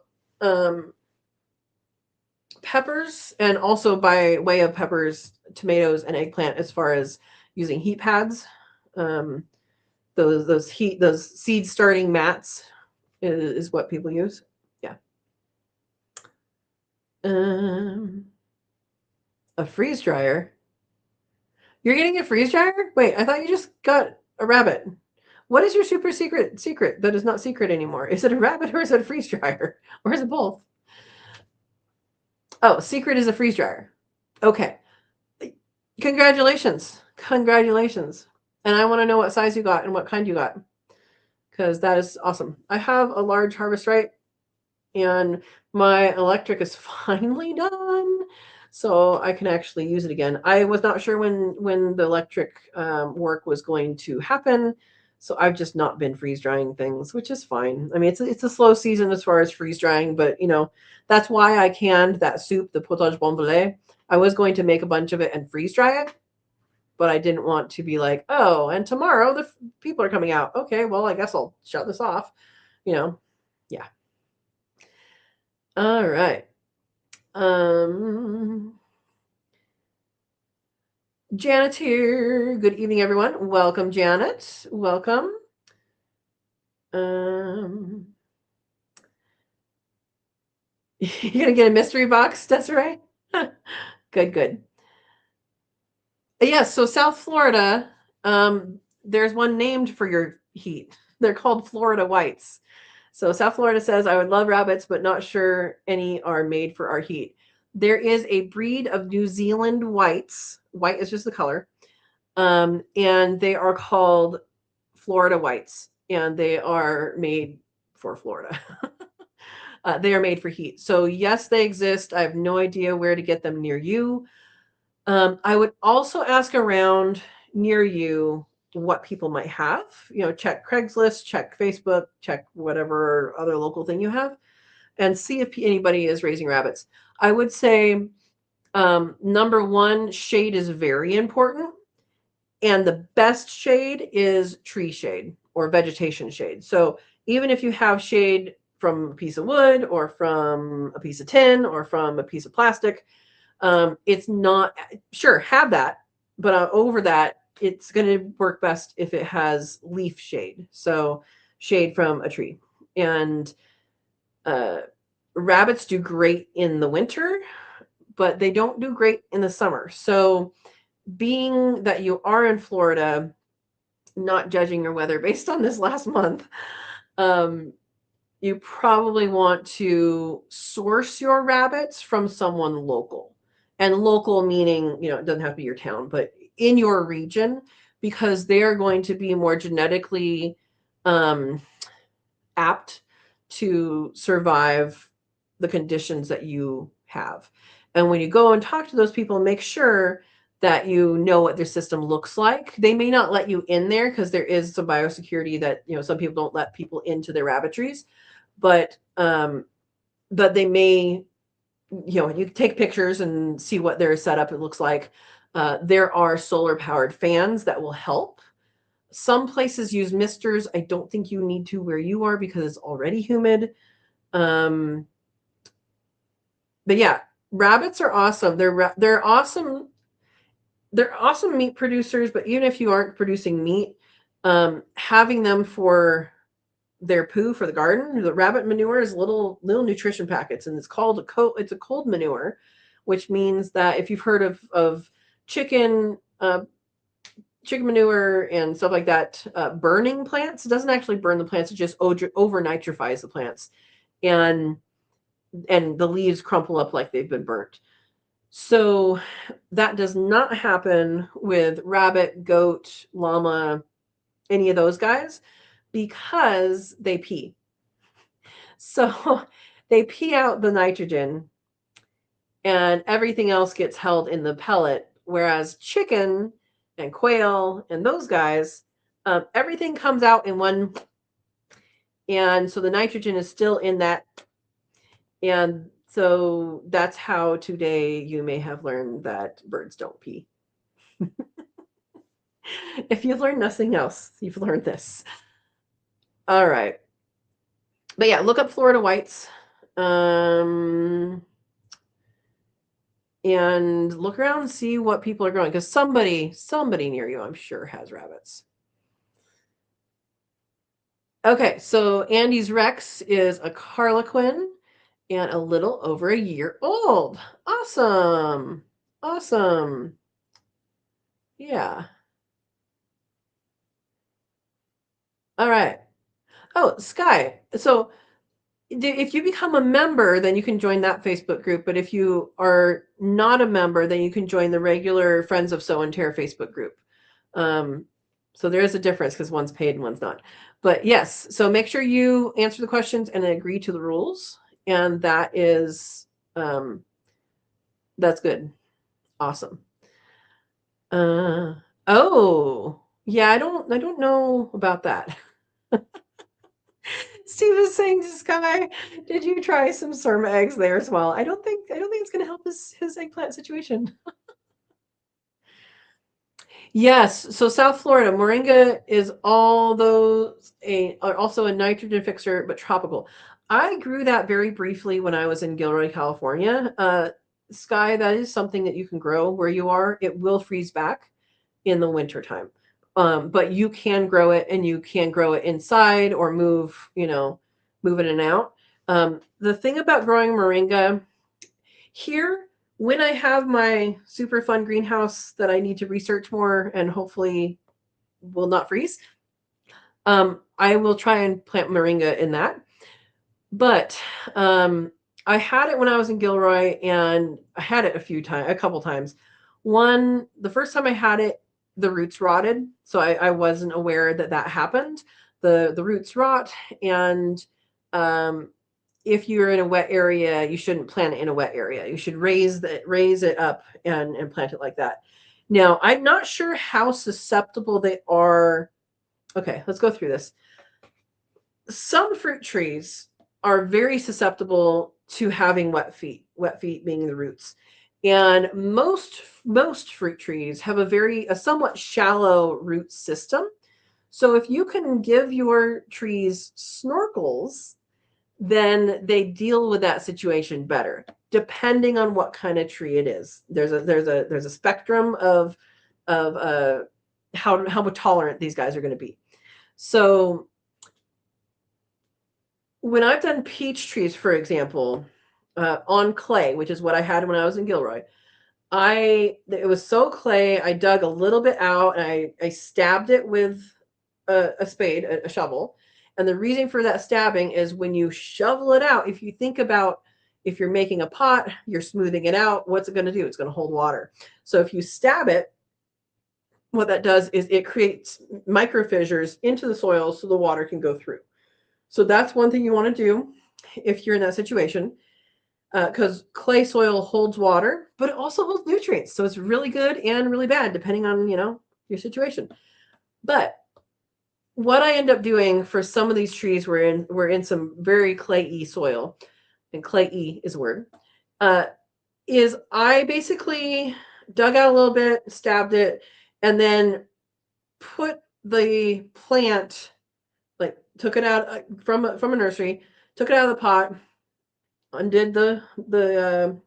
peppers and also by way of peppers, tomatoes, and eggplant as far as using heat pads. Um, those seed starting mats is what people use. Yeah. Um, a freeze dryer. You're getting a freeze dryer? Wait, I thought you just got a rabbit. What is your super secret that is not secret anymore? Is it a rabbit or is it a freeze dryer? Or is it both? Oh, secret is a freeze dryer. Okay. Congratulations. Congratulations. And I want to know what size you got and what kind you got because that is awesome. I have a large harvest right and my electric is finally done. So I can actually use it again. I was not sure when the electric work was going to happen. So I've just not been freeze drying things, which is fine. I mean, it's a slow season as far as freeze drying, but that's why I canned that soup, the potage bonbonne. I was going to make a bunch of it and freeze dry it, but I didn't want to be like, oh, and tomorrow the people are coming out. Okay, well, I guess I'll shut this off. Yeah. All right. Janet's here. Good evening, everyone. Welcome, Janet. Welcome. You're gonna get a mystery box, Desiree? Good. Yes, so South Florida, there's one named for your heat. They're called Florida whites. So South Florida says, I would love rabbits, but not sure any are made for our heat. There is a breed of New Zealand whites. White is just the color. And they are called Florida whites, and they are made for Florida. They are made for heat. So yes, they exist. I have no idea where to get them near you. I would also ask around near you what people might have. Check Craigslist, check Facebook, check whatever other local thing you have, and see if anybody is raising rabbits. I would say number one, shade is very important. And the best shade is tree shade or vegetation shade. So even if you have shade from a piece of wood or from a piece of tin or from a piece of plastic, it's not, sure, have that, but over that, it's going to work best if it has leaf shade. So shade from a tree. And rabbits do great in the winter, but they don't do great in the summer. So being that you are in Florida, not judging your weather based on this last month, you probably want to source your rabbits from someone local. And local meaning, it doesn't have to be your town, but in your region, because they are going to be more genetically apt to survive the conditions that you have. And when you go and talk to those people, make sure that you know what their system looks like. They may not let you in there because there is some biosecurity that, some people don't let people into their rabbitries, but they may, you take pictures and see what their setup it looks like. There are solar powered fans that will help. Some places use misters. I don't think you need to where you are because it's already humid. But yeah, rabbits are awesome. They're awesome. They're awesome meat producers, but even if you aren't producing meat, having them for their poo for the garden, the rabbit manure is little nutrition packets, and it's a cold manure, which means that if you've heard of chicken chicken manure and stuff like that, burning plants, it doesn't actually burn the plants, it just over nitrifies the plants, and the leaves crumple up like they've been burnt. So that does not happen with rabbit, goat, llama, any of those guys, because they pee. So they pee out the nitrogen and everything else gets held in the pellet. Whereas chicken and quail and those guys, everything comes out in one. And so the nitrogen is still in that. And so that's how today you may have learned that birds don't pee. If you've learned nothing else, you've learned this. All right. But yeah, look up Florida whites. And look around and see what people are growing, because somebody near you, I'm sure, has rabbits. Okay, so Andy's Rex is a Harlequin and a little over a year old. Awesome. Awesome. Yeah. All right. Oh, Sky. So if you become a member, then you can join that Facebook group. But if you are not a member, then you can join the regular Friends of Sow and Tare Facebook group. So there is a difference because one's paid and one's not. But yes, so make sure you answer the questions and agree to the rules. And that is, that's good. Awesome. Oh, yeah, I don't know about that. Steve is saying to Sky, did you try some Surma eggs there as well? I don't think it's going to help his eggplant situation. Yes, so South Florida, moringa is all those also a nitrogen fixer, but tropical. I grew that very briefly when I was in Gilroy, California. Sky, that is something that you can grow where you are. It will freeze back in the wintertime. But you can grow it, and you can grow it inside or move it in and out. The thing about growing moringa here, when I have my super fun greenhouse that I need to research more and hopefully will not freeze, I will try and plant moringa in that. But I had it when I was in Gilroy, and I had it a couple times. The first time I had it, the roots rotted, so I wasn't aware that happened. The roots rot, and if you're in a wet area, you shouldn't plant it in a wet area. You should raise it up and plant it like that. Now, I'm not sure how susceptible they are. Okay, let's go through this. Some fruit trees are very susceptible to having wet feet being the roots. And most fruit trees have a somewhat shallow root system. So if you can give your trees snorkels, then they deal with that situation better, depending on what kind of tree it is. There's a spectrum of how tolerant these guys are going to be. So when I've done peach trees, for example, on clay, which is what I had when I was in Gilroy, it was so clay. I dug a little bit out and I stabbed it with a spade, a shovel. And the reason for that stabbing is when you shovel it out, if you think about if you're making a pot, you're smoothing it out, what's it going to do? It's going to hold water. So if you stab it, what that does is it creates micro fissures into the soil so the water can go through. So that's one thing you want to do if you're in that situation, because clay soil holds water, but it also holds nutrients. So it's really good and really bad, depending on, your situation. But what I end up doing for some of these trees, we're in some very clayey soil, and clayey is a word, is I basically dug out a little bit, stabbed it, and then put the plant, like took it out from a nursery, took it out of the pot, undid the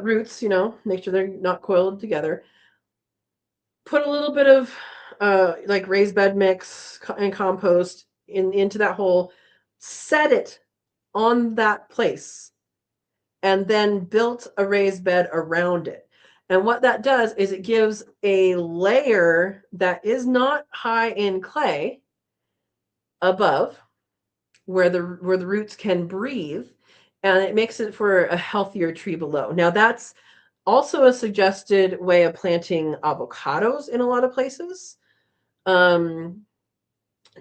roots, make sure they're not coiled together, put a little bit of like raised bed mix and compost into that hole, set it on that place, and then built a raised bed around it. And what that does is it gives a layer that is not high in clay above where the roots can breathe, and it makes it for a healthier tree below. Now that's also a suggested way of planting avocados in a lot of places.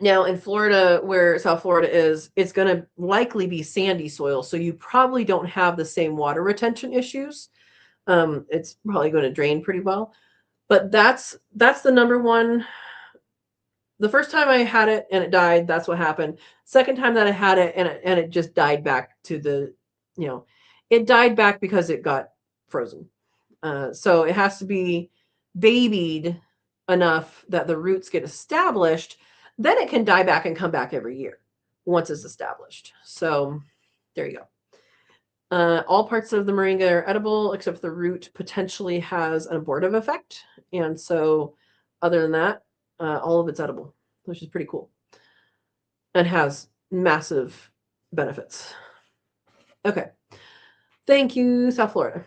Now in Florida, where South Florida is, it's going to likely be sandy soil, so you probably don't have the same water retention issues. It's probably going to drain pretty well. But that's the number one. The first time I had it and it died, that's what happened. Second time that I had it and it just died back to it died back because it got frozen. So it has to be babied enough that the roots get established. Then it can die back and come back every year once it's established. So there you go. All parts of the moringa are edible, except the root potentially has an abortive effect. And so other than that, all of it's edible, which is pretty cool and has massive benefits. Okay. Thank you, South Florida.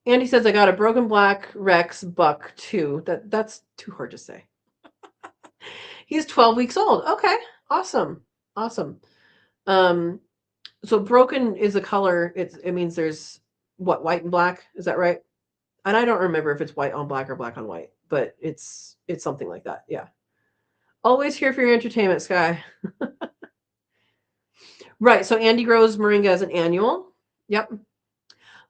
Andy says, I got a broken black Rex buck too. That's too hard to say. He's 12 weeks old. Okay. Awesome. So broken is a color. It means there's white and black. Is that right? And I don't remember if it's white on black or black on white, but it's something like that. Yeah. Always here for your entertainment, Sky. Right. So Andy grows moringa as an annual. Yep.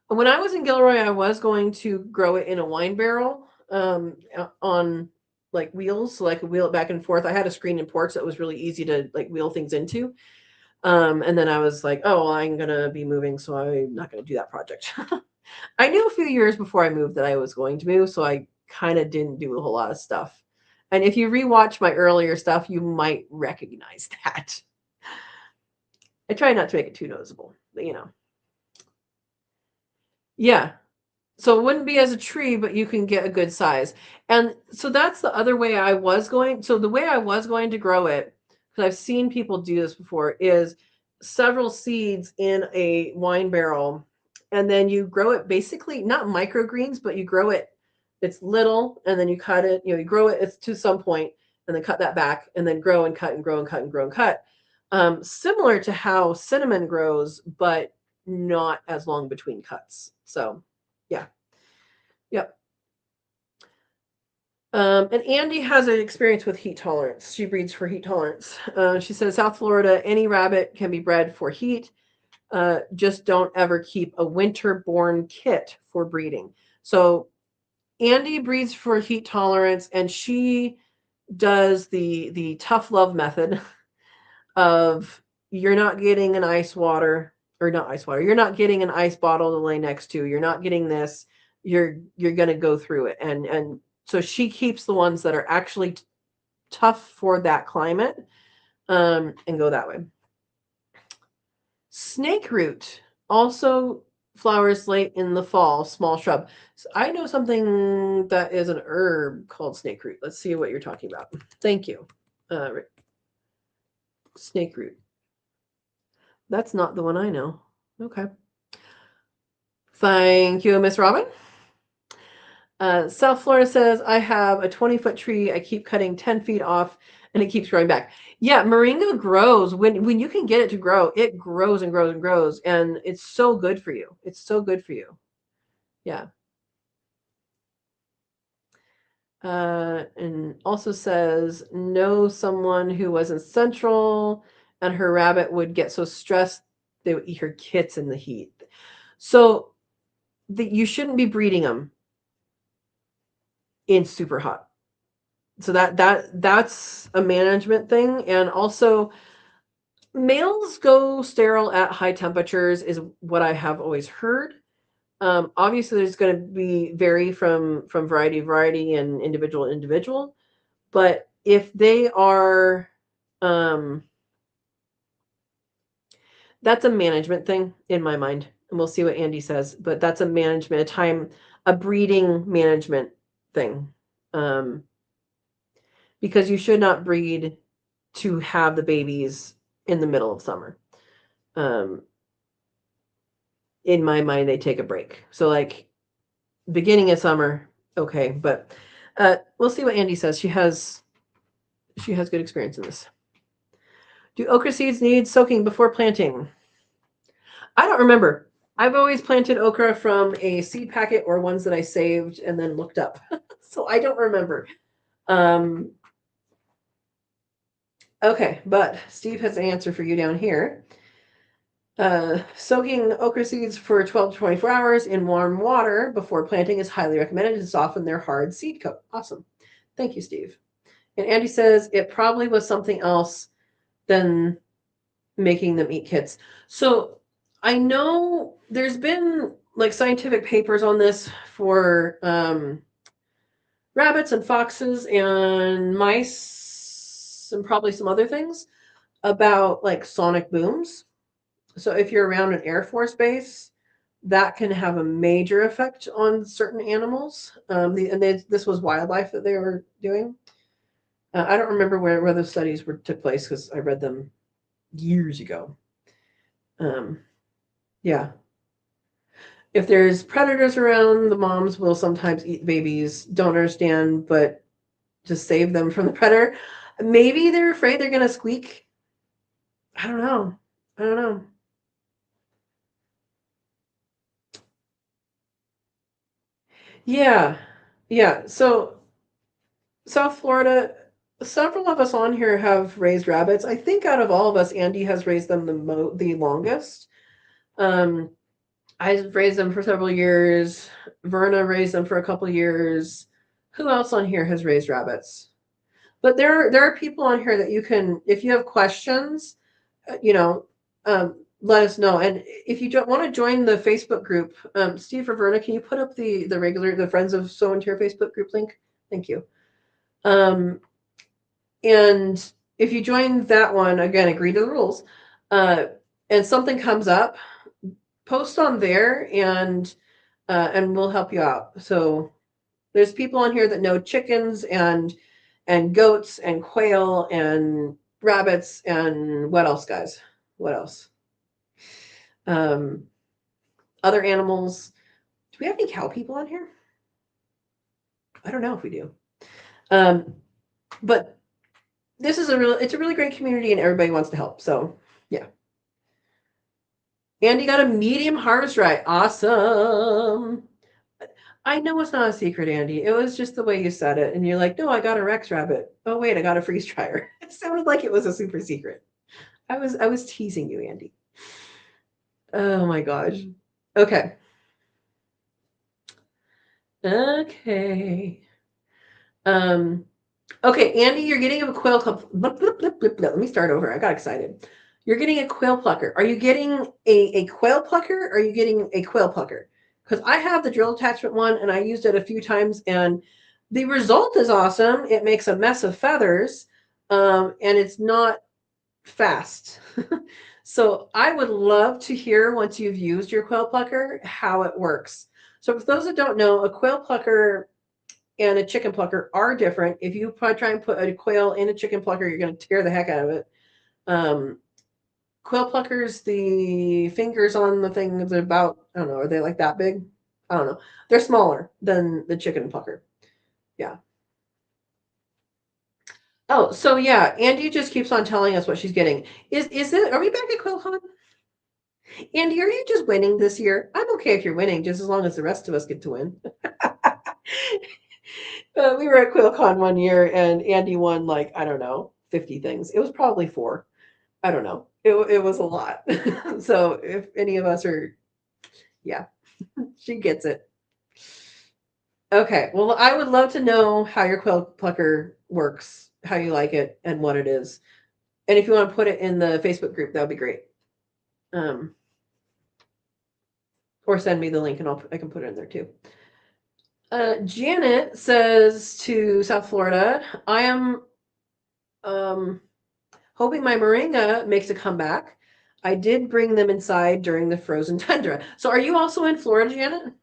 When I was in Gilroy, I was going to grow it in a wine barrel on like wheels, so I could wheel it back and forth. I had a screen and porch that was really easy to like wheel things into. And then I was like, oh, well, I'm going to be moving, so I'm not going to do that project. I knew a few years before I moved that I was going to move, so I kind of didn't do a whole lot of stuff. And if you rewatch my earlier stuff, you might recognize that. I try not to make it too noticeable, but Yeah. So it wouldn't be as a tree, but you can get a good size. And so that's the other way I was going. So the way I was going to grow it, because I've seen people do this before, is several seeds in a wine barrel. And then you grow it basically, not microgreens, but you grow it. It's little, and then you cut it. You grow it it's to some point, and then cut that back, and then grow and cut and grow and cut and grow and cut. Similar to how cinnamon grows, but not as long between cuts. So, yeah. Yep. And Andy has an experience with heat tolerance. She breeds for heat tolerance. She says South Florida, any rabbit can be bred for heat. Just don't ever keep a winter-born kit for breeding. So Andy breeds for heat tolerance, and she does the tough love method of you're not getting an ice water or not ice water. You're not getting an ice bottle to lay next to. You're not getting this. You're going to go through it, and so she keeps the ones that are actually tough for that climate, and go that way. Snake root also flowers late in the fall, small shrub. So I know something that is an herb called snake root. Let's see what you're talking about. Thank you. Snake root. That's not the one I know. Okay. Thank you, Miss Robin. South Florida says, I have a 20-foot tree. I keep cutting 10 feet off and it keeps growing back. Yeah, moringa grows. When you can get it to grow, it grows and grows and grows. And it's so good for you. It's so good for you. Yeah. And also says, know someone who was in Central and her rabbit would get so stressed they would eat her kits in the heat. So you shouldn't be breeding them in super hot. So that's a management thing. And also males go sterile at high temperatures is what I have always heard. Obviously there's going to be vary from variety and individual, but if they are that's a management thing in my mind, and we'll see what Andy says, but that's a breeding management thing. Because you should not breed to have the babies in the middle of summer. In my mind, they take a break. So like beginning of summer, okay, but we'll see what Andy says. She has good experience in this. Do okra seeds need soaking before planting? I don't remember. I've always planted okra from a seed packet or ones that I saved and then looked up. So I don't remember. Okay, but Steve has an answer for you down here. Soaking okra seeds for 12 to 24 hours in warm water before planting is highly recommended to soften their hard seed coat. Awesome. Thank you, Steve. And Andy says it probably was something else than making them eat kits. So I know there's been like scientific papers on this for rabbits and foxes and mice and probably some other things about like sonic booms. So if you're around an Air Force base, that can have a major effect on certain animals. This was wildlife that they were doing. I don't remember where those studies took place because I read them years ago. Yeah. If there's predators around, the moms will sometimes eat babies. Don't understand, but just save them from the predator. Maybe they're afraid they're going to squeak. I don't know. Yeah. Yeah. So South Florida, several of us on here have raised rabbits. I think out of all of us, Andy has raised them the longest. I've raised them for several years. Verna raised them for a couple years. Who else on here has raised rabbits? But there are people on here that you can, if you have questions, let us know. And if you don't want to join the Facebook group, Steve or Verna, can you put up the Friends of Sow and Tare Facebook group link? Thank you. And if you join that one, again, agree to the rules, and something comes up, post on there and we'll help you out. So there's people on here that know chickens and goats and quail and rabbits and what else, guys? What else? Other animals. Do we have any cow people on here? I don't know if we do. But this is it's a really great community and everybody wants to help. So yeah. Andy got a medium harvest right. Awesome. I know it's not a secret, Andy. It was just the way you said it. And you're like, no, I got a Rex rabbit. Oh, wait, I got a freeze dryer. It sounded like it was a super secret. I was teasing you, Andy. Oh my gosh. Okay. Okay. Um, okay, Andy, you're getting a quail club. Blip, blip, blip, blip, blip. Let me start over. I got excited. You're getting a quail plucker. Are you getting a quail plucker? Or are you getting a quail plucker? Because I have the drill attachment one and I used it a few times and the result is awesome. It makes a mess of feathers, and it's not fast. So I would love to hear once you've used your quail plucker how it works. So for those that don't know, a quail plucker and a chicken plucker are different. If you try and put a quail in a chicken plucker, you're going to tear the heck out of it. Um, Quail pluckers, the fingers on the thing is about, I don't know, are they like that big? I don't know. They're smaller than the chicken plucker. Yeah. Oh, so yeah, Andy just keeps on telling us what she's getting. Is it? Are we back at QuailCon? Andy, are you just winning this year? I'm okay if you're winning, just as long as the rest of us get to win. We were at QuailCon one year, and Andy won like I don't know 50 things. It was probably four. I don't know. It was a lot. So if any of us are, yeah, she gets it. Okay. Well, I would love to know how your quill plucker works, how you like it, and what it is. And if you want to put it in the Facebook group, that would be great. Um, or send me the link, and I can put it in there too. Janet says to South Florida, I am um, hoping my moringa makes a comeback. I did bring them inside during the frozen tundra. So are you also in Florida, Janet?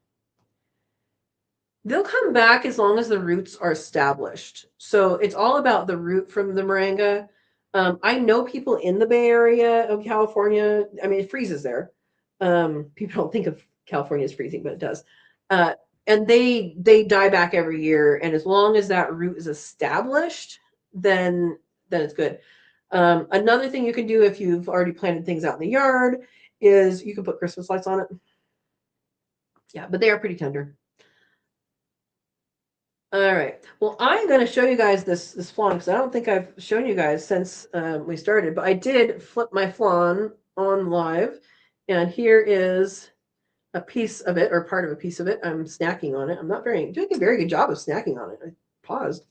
They'll come back as long as the roots are established. So it's all about the root from the moringa. I know people in the Bay Area of California. I mean, it freezes there. People don't think of California as freezing, but it does. Uh, and they die back every year. And as long as that root is established, then it's good. Another thing you can do if you've already planted things out in the yard is you can put Christmas lights on it. Yeah, but they are pretty tender. All right. Well, I'm going to show you guys this flan because I don't think I've shown you guys since we started, but I did flip my flan on live, and here is a piece of it or part of a piece of it. I'm snacking on it. I'm not doing a very good job of snacking on it. I paused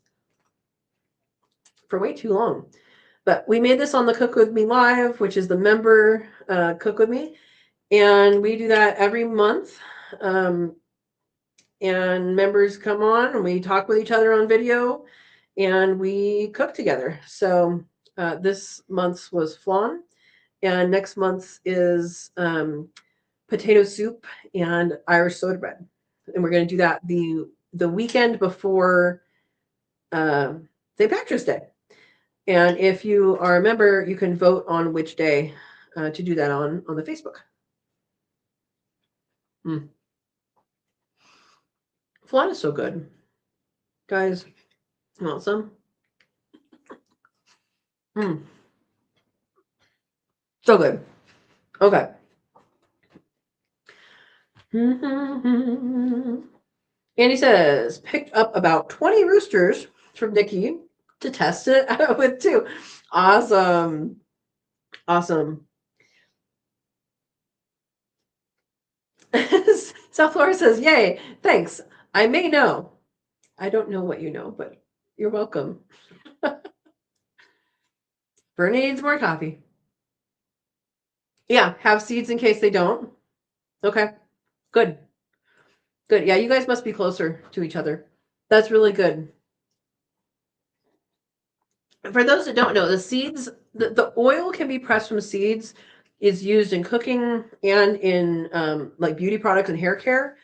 for way too long. But we made this on the Cook With Me Live, which is the member Cook With Me, and we do that every month. Um, and members come on and we talk with each other on video and we cook together. So this month's was flan, and next month's is potato soup and Irish soda bread, and we're going to do that the weekend before St. Patrick's Day. And if you are a member, you can vote on which day to do that on the Facebook. Mm. Flan is so good, guys. You want some? Mm. So good. Okay. Andy says, picked up about 20 roosters from Nikki to test it with too. Awesome. Awesome. South Florida says, yay, thanks. I may know. I don't know what you know, but you're welcome. Bernie needs more coffee. Yeah, have seeds in case they don't. Okay, good. Good. Yeah, you guys must be closer to each other. That's really good. For those that don't know, the seeds, the oil can be pressed from seeds, is used in cooking and in like beauty products and hair care.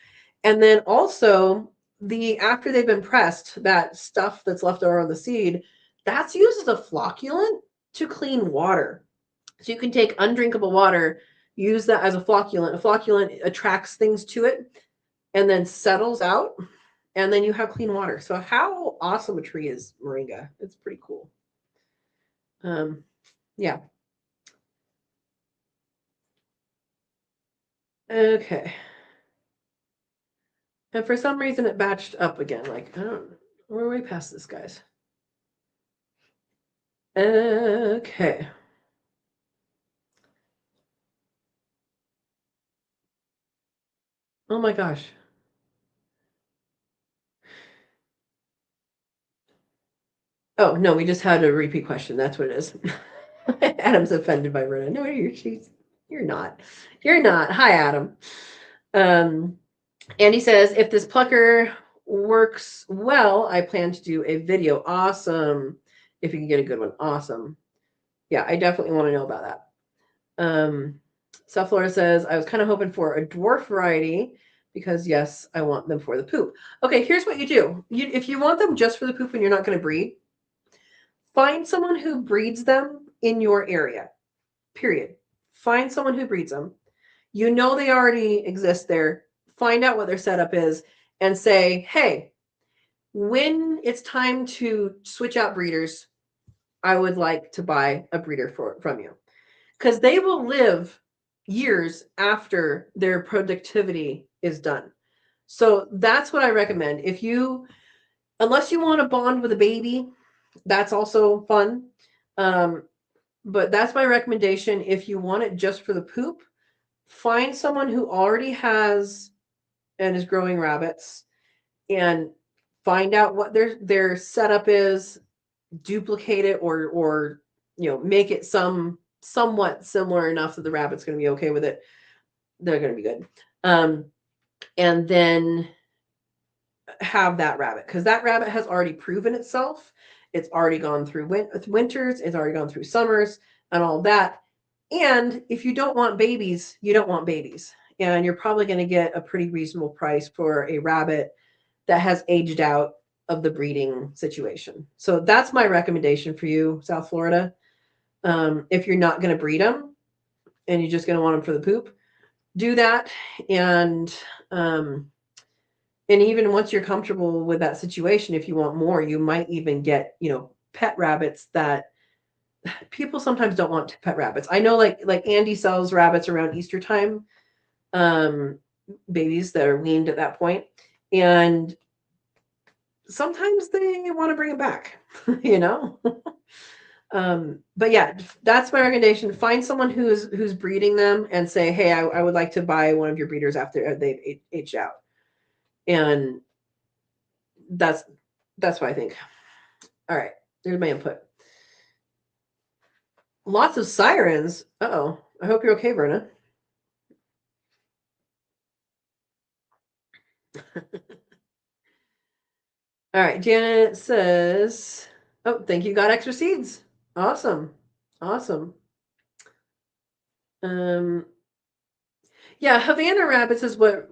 And then also the after they've been pressed, that stuff that's left over on the seed, that's used as a flocculant to clean water. So you can take undrinkable water, use that as a flocculant. A flocculant attracts things to it and then settles out, and then you have clean water. So how awesome a tree is moringa? It's pretty cool. Yeah. Okay. And for some reason it batched up again. Like, I don't, we're way past this, guys. Okay. Oh my gosh. Oh, no, we just had a repeat question. That's what it is. Adam's offended by Rena. No, you're not. You're not. Hi, Adam. Um, Andy says, if this plucker works well, I plan to do a video. Awesome. If you can get a good one. Awesome. Yeah, I definitely want to know about that. South Florida says, I was kind of hoping for a dwarf variety because, yes, I want them for the poop. Okay, here's what you do. If you want them just for the poop and you're not going to breed, find someone who breeds them in your area, period. Find someone who breeds them. You know they already exist there. Find out what their setup is and say, hey, when it's time to switch out breeders, I would like to buy a breeder from you. Because they will live years after their productivity is done. So that's what I recommend. If you, unless you want to bond with a baby, that's also fun. Um, but that's my recommendation. If you want it just for the poop, find someone who already has and is growing rabbits and find out what their setup is, duplicate it or make it somewhat similar enough that the rabbit's going to be okay with it. They're going to be good. And then have that rabbit because that rabbit has already proven itself. It's already gone through winters, it's already gone through summers and all that. And if you don't want babies, you don't want babies. And you're probably going to get a pretty reasonable price for a rabbit that has aged out of the breeding situation. So that's my recommendation for you, South Florida. If you're not going to breed them and you're just going to want them for the poop, do that. And even once you're comfortable with that situation, if you want more, you might even get, pet rabbits that people sometimes don't want pet rabbits. I know like Andy sells rabbits around Easter time, um, babies that are weaned at that point. And sometimes they want to bring it back, you know? But yeah, that's my recommendation. Find someone who's breeding them and say, hey, I would like to buy one of your breeders after they've aged out. And that's what I think. All right, there's my input. Lots of sirens. Uh-oh. I hope you're okay, Verna. All right, Janet says, oh, thank you, got extra seeds. Awesome. Awesome. Um, yeah, Havana rabbits is what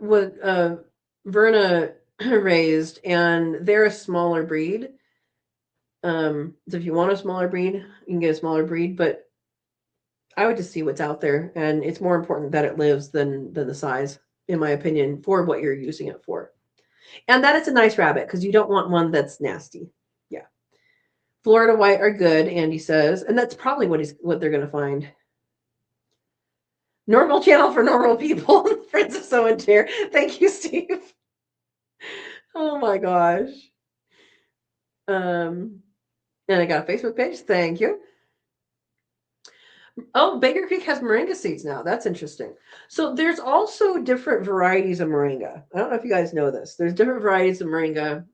Verna raised, and they're a smaller breed. So if you want a smaller breed, you can get a smaller breed, but I would just see what's out there, and it's more important that it lives than the size, in my opinion, for what you're using it for. And that is a nice rabbit because you don't want one that's nasty. Yeah. Florida white are good, Andy says, and that's probably what they're going to find. Normal channel for normal people. Friends of Sow and Tare. Thank you, Steve. Oh my gosh. And I got a Facebook page. Thank you. Oh, Baker Creek has moringa seeds now. That's interesting. So there's also different varieties of moringa. I don't know if you guys know this. There's different varieties of moringa.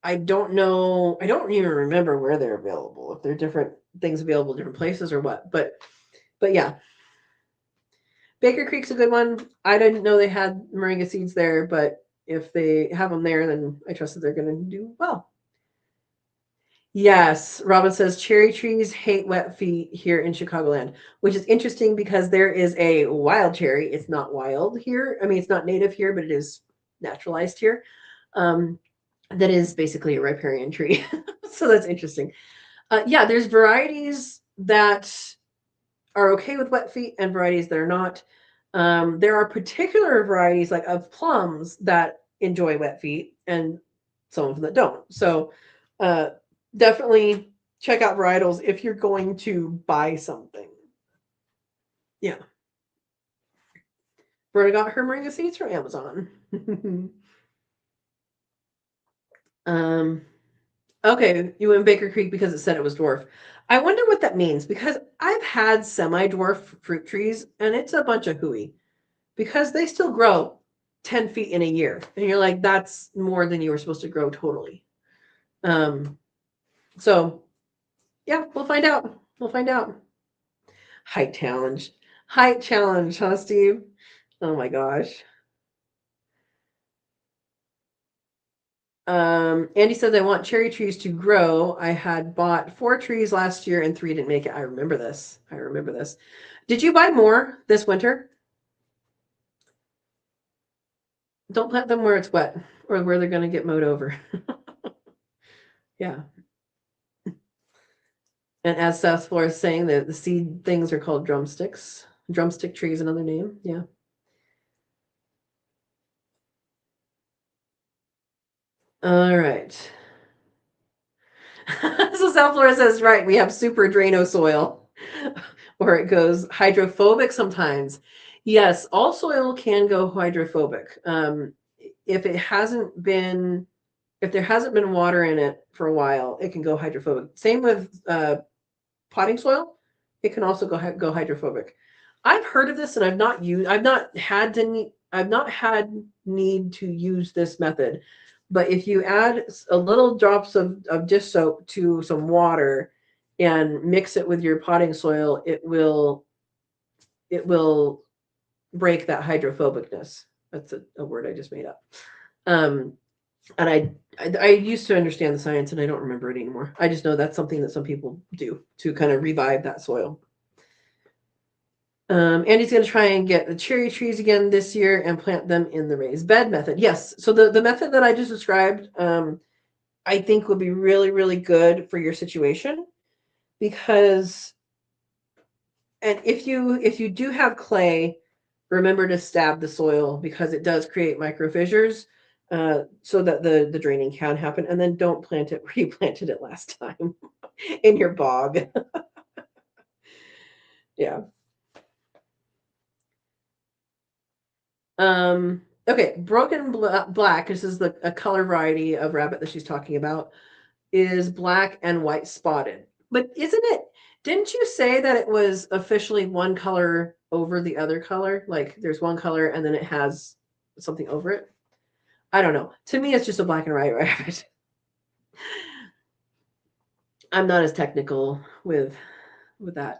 I don't know. I don't even remember where they're available. If they're different things available in different places or what. But yeah, Baker Creek's a good one. I didn't know they had moringa seeds there, but if they have them there, then I trust that they're going to do well. Yes, Robin says cherry trees hate wet feet here in Chicagoland, which is interesting because there is a wild cherry. It's not wild here. I mean, it's not native here, but it is naturalized here. That is basically a riparian tree. So that's interesting. Yeah, there's varieties that are okay with wet feet and varieties that are not. There are particular varieties like of plums that enjoy wet feet and some of them that don't. So uh, definitely check out varietals if you're going to buy something. Yeah. Verna got her moringa seeds from Amazon. Okay, you went Baker Creek because it said it was dwarf. I wonder what that means because I've had semi-dwarf fruit trees and it's a bunch of hooey because they still grow 10 feet in a year. And you're like, that's more than you were supposed to grow totally. Um, so yeah, we'll find out. We'll find out. Height challenge. Height challenge, huh, Steve? Oh my gosh. Andy says I want cherry trees to grow. I had bought 4 trees last year and 3 didn't make it. I remember this. I remember this. Did you buy more this winter? Don't plant them where it's wet or where they're going to get mowed over. Yeah. And as South Florida is saying, the seed things are called drumsticks. Drumstick tree is another name. Yeah. All right. So South Florida says, right, we have super Drano soil, or it goes hydrophobic sometimes. Yes, all soil can go hydrophobic. If it hasn't been, if there hasn't been water in it for a while, it can go hydrophobic. Same with potting soil. It can also go hydrophobic. I've heard of this, and I've not had need to use this method. But if you add a little drops of dish soap to some water and mix it with your potting soil, it will break that hydrophobicness. That's a word I just made up. Um, and I used to understand the science, and I don't remember it anymore. I just know that's something that some people do to kind of revive that soil. Andy's going to try and get the cherry trees again this year and plant them in the raised bed method. Yes. So the method that I just described, I think would be really, really good for your situation because, and if you do have clay, remember to stab the soil because it does create micro fissures, so that the draining can happen. And then don't plant it where you planted it last time in your bog. Yeah. Okay, broken black. This is a color variety of rabbit that she's talking about. Is black and white spotted. But isn't it? Didn't you say that it was officially one color over the other color? Like there's one color and then it has something over it. I don't know. To me, it's just a black and white rabbit. I'm not as technical with that.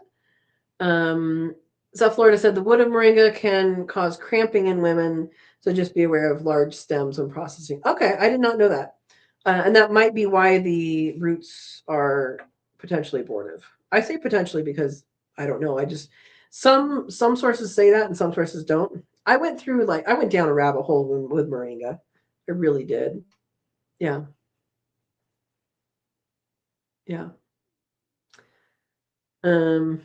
Um, South Florida said the wood of moringa can cause cramping in women, so just be aware of large stems when processing. Okay, I did not know that. And that might be why the roots are potentially abortive. I say potentially because I don't know. I just some sources say that and some sources don't. I went down a rabbit hole with moringa. I really did. Yeah, yeah. Um,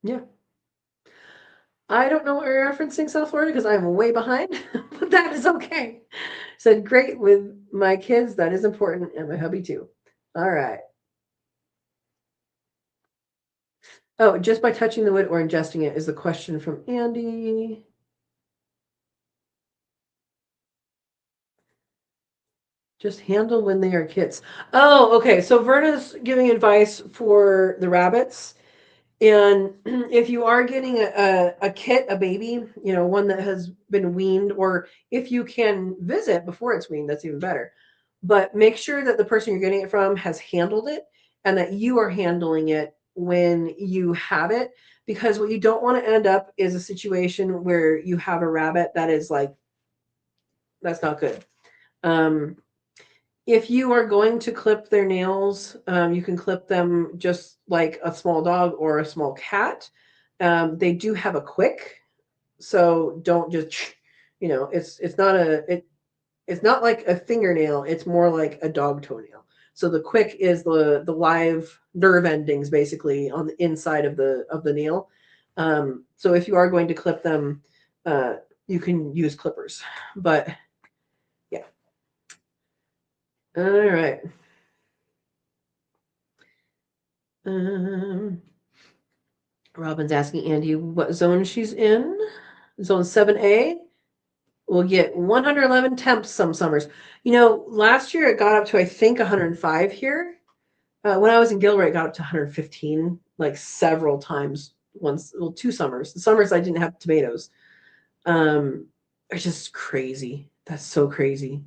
yeah. I don't know what you're referencing, South Florida, because I'm way behind, but that is okay. Said great with my kids. That is important, and my hubby too. All right. Oh, just by touching the wood or ingesting it is the question from Andy. Just handle when they are kits. Oh, okay. So Verna's giving advice for the rabbits. And if you are getting a kit, a baby, one that has been weaned, or if you can visit before it's weaned, that's even better. But make sure that the person you're getting it from has handled it and that you are handling it when you have it. Because what you don't want to end up is a situation where you have a rabbit that is like, that's not good. Um, if you are going to clip their nails, you can clip them just like a small dog or a small cat. They do have a quick, so don't just, it's not like a fingernail. It's more like a dog toenail. So the quick is the live nerve endings basically on the inside of the nail. So if you are going to clip them, you can use clippers. But yeah. All right. Um, Robin's asking Andy what zone she's in. Zone 7A will get 111 temps some summers. You know, last year it got up to, I think, 105 here. When I was in Gilroy, it got up to 115, like several times. Once, well, 2 summers. The summers I didn't have tomatoes. It's just crazy. That's so crazy.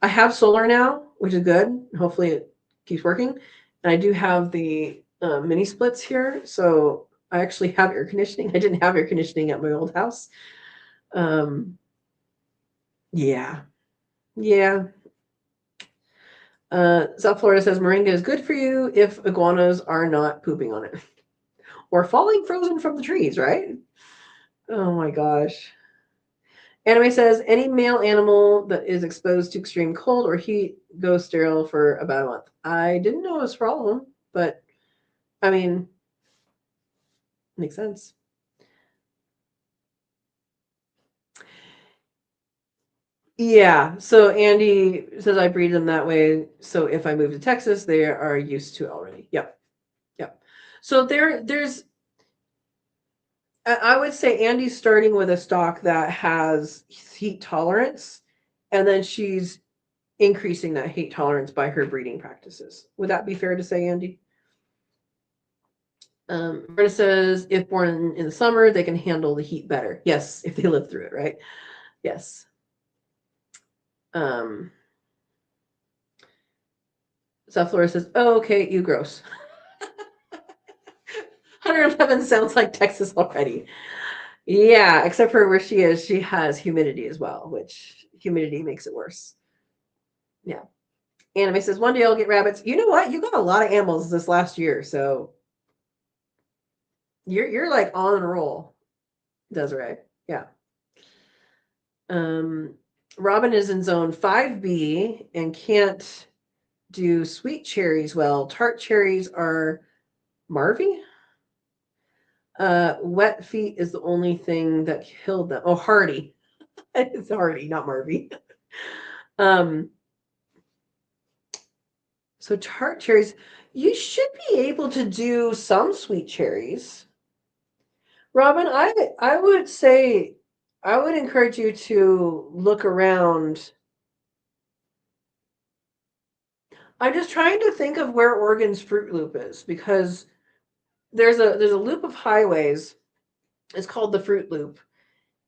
I have solar now, which is good. Hopefully it keeps working. And I do have the mini splits here, so I actually have air conditioning. I didn't have air conditioning at my old house. Yeah, yeah. South Florida says moringa is good for you if iguanas are not pooping on it or falling frozen from the trees, right? Oh my gosh. Anime says any male animal that is exposed to extreme cold or heat goes sterile for about a month. I didn't know it was a problem, but I mean, makes sense. Yeah. So Andy says I breed them that way. So if I move to Texas, they are used to it already. Yep. Yep. So there's I would say Andy's starting with a stock that has heat tolerance, and then she's increasing that heat tolerance by her breeding practices. Would that be fair to say, Andy? Marta says if born in the summer, they can handle the heat better. Yes, if they live through it, right? Yes. Um, South Florida says, "Oh, okay, you gross." 111 sounds like Texas already. Yeah, except for where she is, she has humidity as well, which humidity makes it worse. Yeah. Anime says, one day I'll get rabbits. You know what? You got a lot of animals this last year, so you're like on a roll, Desiree. Yeah. Um, Robin is in zone 5B and can't do sweet cherries well. Tart cherries are Marvy. Wet feet is the only thing that killed them. Oh, Hardy. It's Hardy, not Marvy. Um, so tart cherries, you should be able to do some sweet cherries. Robin, I would say I would encourage you to look around. I'm just trying to think of where Oregon's Fruit Loop is because there's a loop of highways. It's called the Fruit Loop,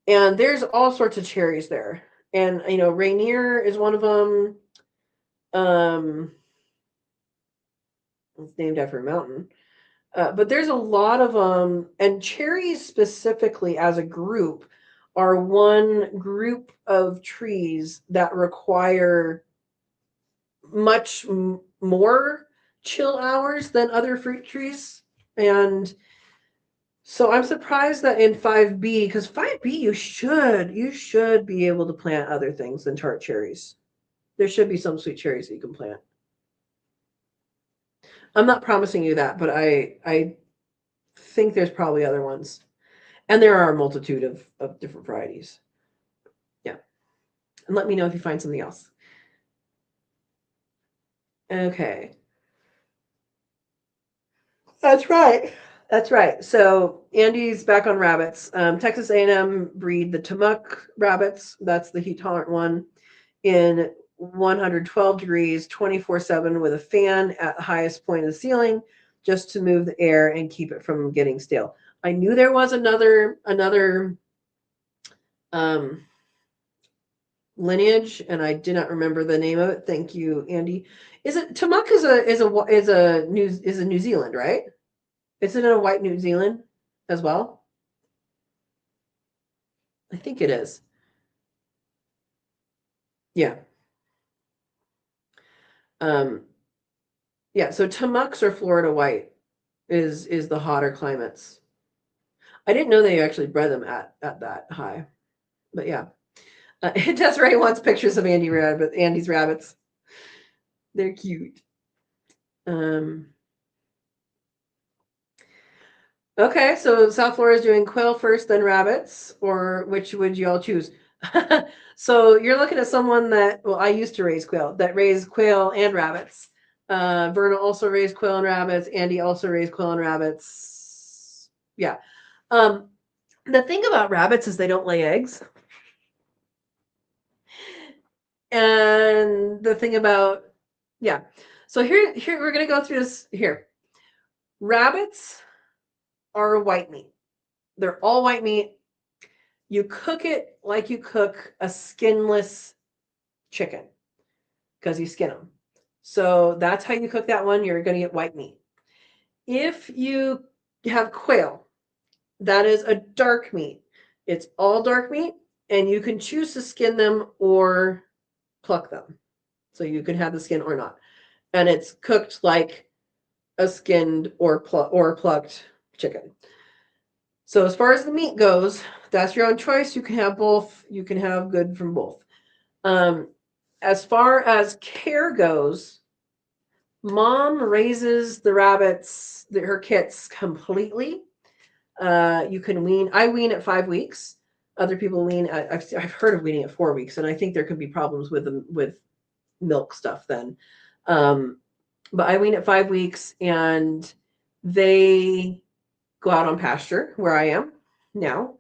and there's all sorts of cherries there. And you know, Rainier is one of them. Um, it's named after a mountain. But there's a lot of them, and cherries specifically as a group are one group of trees that require much more chill hours than other fruit trees. And so I'm surprised that in 5B, because 5B you should be able to plant other things than tart cherries. There should be some sweet cherries that you can plant. I'm not promising you that, but I think there's probably other ones. And there are a multitude of different varieties. Yeah. And let me know if you find something else. Okay. That's right. That's right. So Andy's back on rabbits. Texas A&M breed the Timuc rabbits. That's the heat tolerant one in 112 degrees, 24/7 with a fan at the highest point of the ceiling, just to move the air and keep it from getting stale. I knew there was another um, lineage, and I did not remember the name of it. Thank you, Andy. Is it Timuc is a New Zealand, right? Is it in a white New Zealand as well? I think it is. Yeah. Um, yeah, so Timucs or Florida white is the hotter climates. I didn't know they actually bred them at that high. But yeah. Desiree wants pictures of Andy's rabbits. They're cute. Um, okay, so South Florida is doing quail first, then rabbits, or which would you all choose? So you're looking at someone that, well, I used to raise quail, that raised quail and rabbits. Verna also raised quail and rabbits. Andy also raised quail and rabbits. Yeah. The thing about rabbits is they don't lay eggs. And the thing about, yeah. So here we're gonna go through this here. Rabbits are white meat. They're all white meat. You cook it like you cook a skinless chicken because you skin them. So that's how you cook that one. You're going to get white meat. If you have quail, that is a dark meat. It's all dark meat, and you can choose to skin them or pluck them. So you can have the skin or not. And it's cooked like a skinned or plucked chicken. So as far as the meat goes, that's your own choice. You can have both. You can have good from both. Um, as far as care goes, mom raises the rabbits, her kits completely. You can wean. I wean at 5 weeks. Other people wean. I've heard of weaning at 4 weeks, and I think there could be problems with them with milk stuff then. Um, but I wean at 5 weeks, and they go out on pasture where I am now.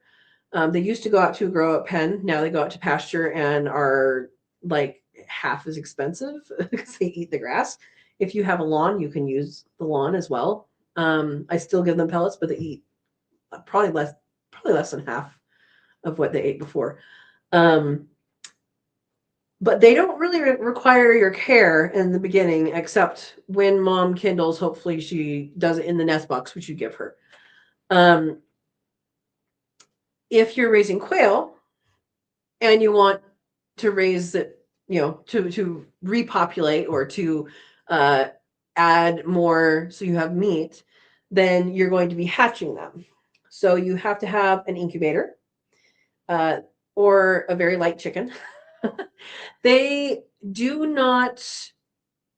They used to go out to a grow up pen. Now they go out to pasture and are like half as expensive because they eat the grass. If you have a lawn, you can use the lawn as well. I still give them pellets, but they eat probably less than half of what they ate before. Um, but they don't really require your care in the beginning, except when mom kindles. Hopefully, she does it in the nest box, which you give her. Um, if you're raising quail and you want to raise it, to repopulate or to uh, add more so you have meat, then you're going to be hatching them. So you have to have an incubator uh, or a very light chicken. They do not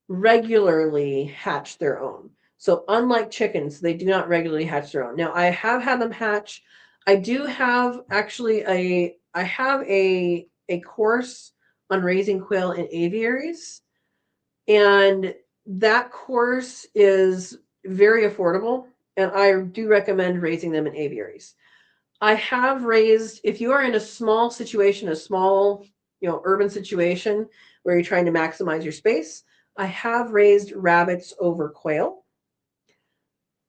regularly hatch their own. So unlike chickens, they do not regularly hatch their own. Now I have had them hatch. I do have actually a course on raising quail in aviaries, and that course is very affordable, and I do recommend raising them in aviaries. I have raised, if you are in a small situation, a small, urban situation where you're trying to maximize your space, I have raised rabbits over quail.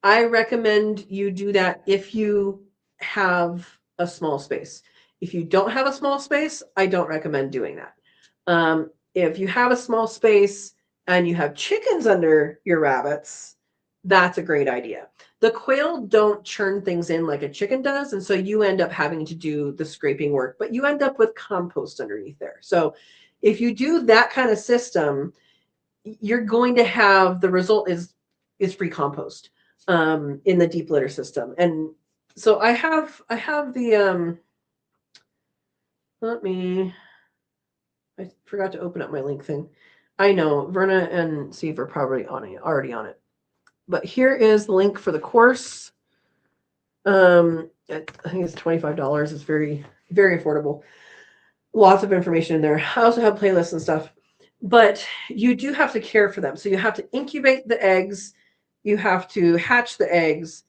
I recommend you do that if you have a small space. If you don't have a small space, I don't recommend doing that. If you have a small space and you have chickens under your rabbits, that's a great idea. The quail don't churn things in like a chicken does, and so you end up having to do the scraping work, but you end up with compost underneath there. So if you do that kind of system, you're going to have the result is free compost in the deep litter system. And so I have the let me I forgot to open up my link thing. I know Verna and Steve are probably already on it. But here is the link for the course. I think it's $25. It's very, very affordable. Lots of information in there. I also have playlists and stuff. But you do have to care for them. So you have to incubate the eggs, you have to hatch the eggs,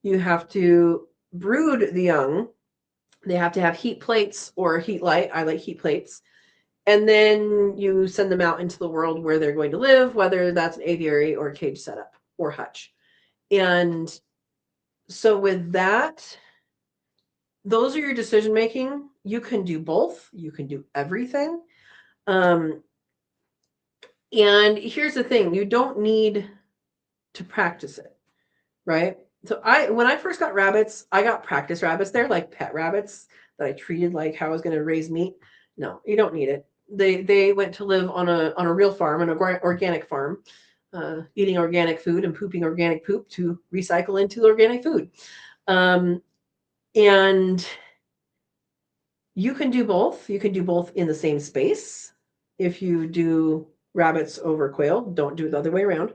you have to brood the young. They have to have heat plates or heat light. I like heat plates. And then you send them out into the world where they're going to live, whether that's an aviary or cage setup or hutch. And so with that, those are your decision making. You can do both. You can do everything. Um, and here's the thing: you don't need to practice it, right? So when I first got rabbits, I got practice rabbits. They're like pet rabbits that I treated like how I was going to raise meat. No, you don't need it. They went to live on a real farm, an organic farm, eating organic food and pooping organic poop to recycle into organic food. And you can do both. You can do both in the same space. If you do rabbits over quail, don't do it the other way around.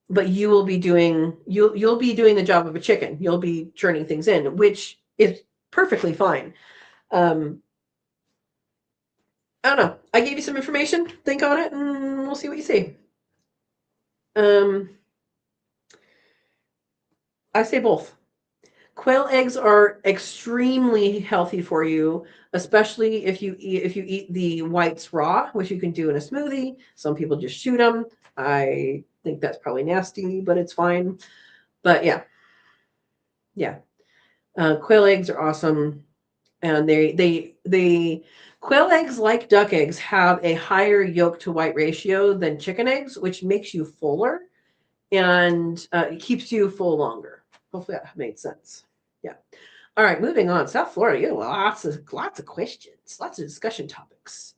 But you'll be doing the job of a chicken. You'll be churning things in, which is perfectly fine. I don't know. I gave you some information. Think on it, and we'll see what you see. I say both. Quail eggs are extremely healthy for you, especially if you eat the whites raw, which you can do in a smoothie. Some people just shoot them. I think that's probably nasty, but it's fine. But yeah. Quail eggs are awesome, and they quail eggs, like duck eggs, have a higher yolk to white ratio than chicken eggs, which makes you fuller and it keeps you full longer. Hopefully that made sense. Yeah. All right, moving on. South Florida, you have lots of questions, lots of discussion topics.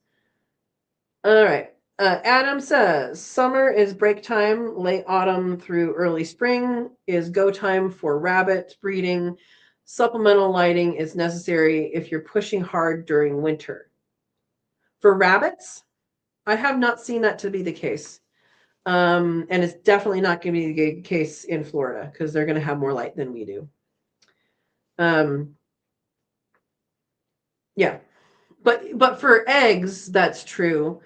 All right. Adam says summer is break time, late autumn through early spring is go time for rabbit breeding. Supplemental lighting is necessary if you're pushing hard during winter. For rabbits, I have not seen that to be the case. And it's definitely not going to be the case in Florida because they're going to have more light than we do. Yeah, but for eggs, that's true.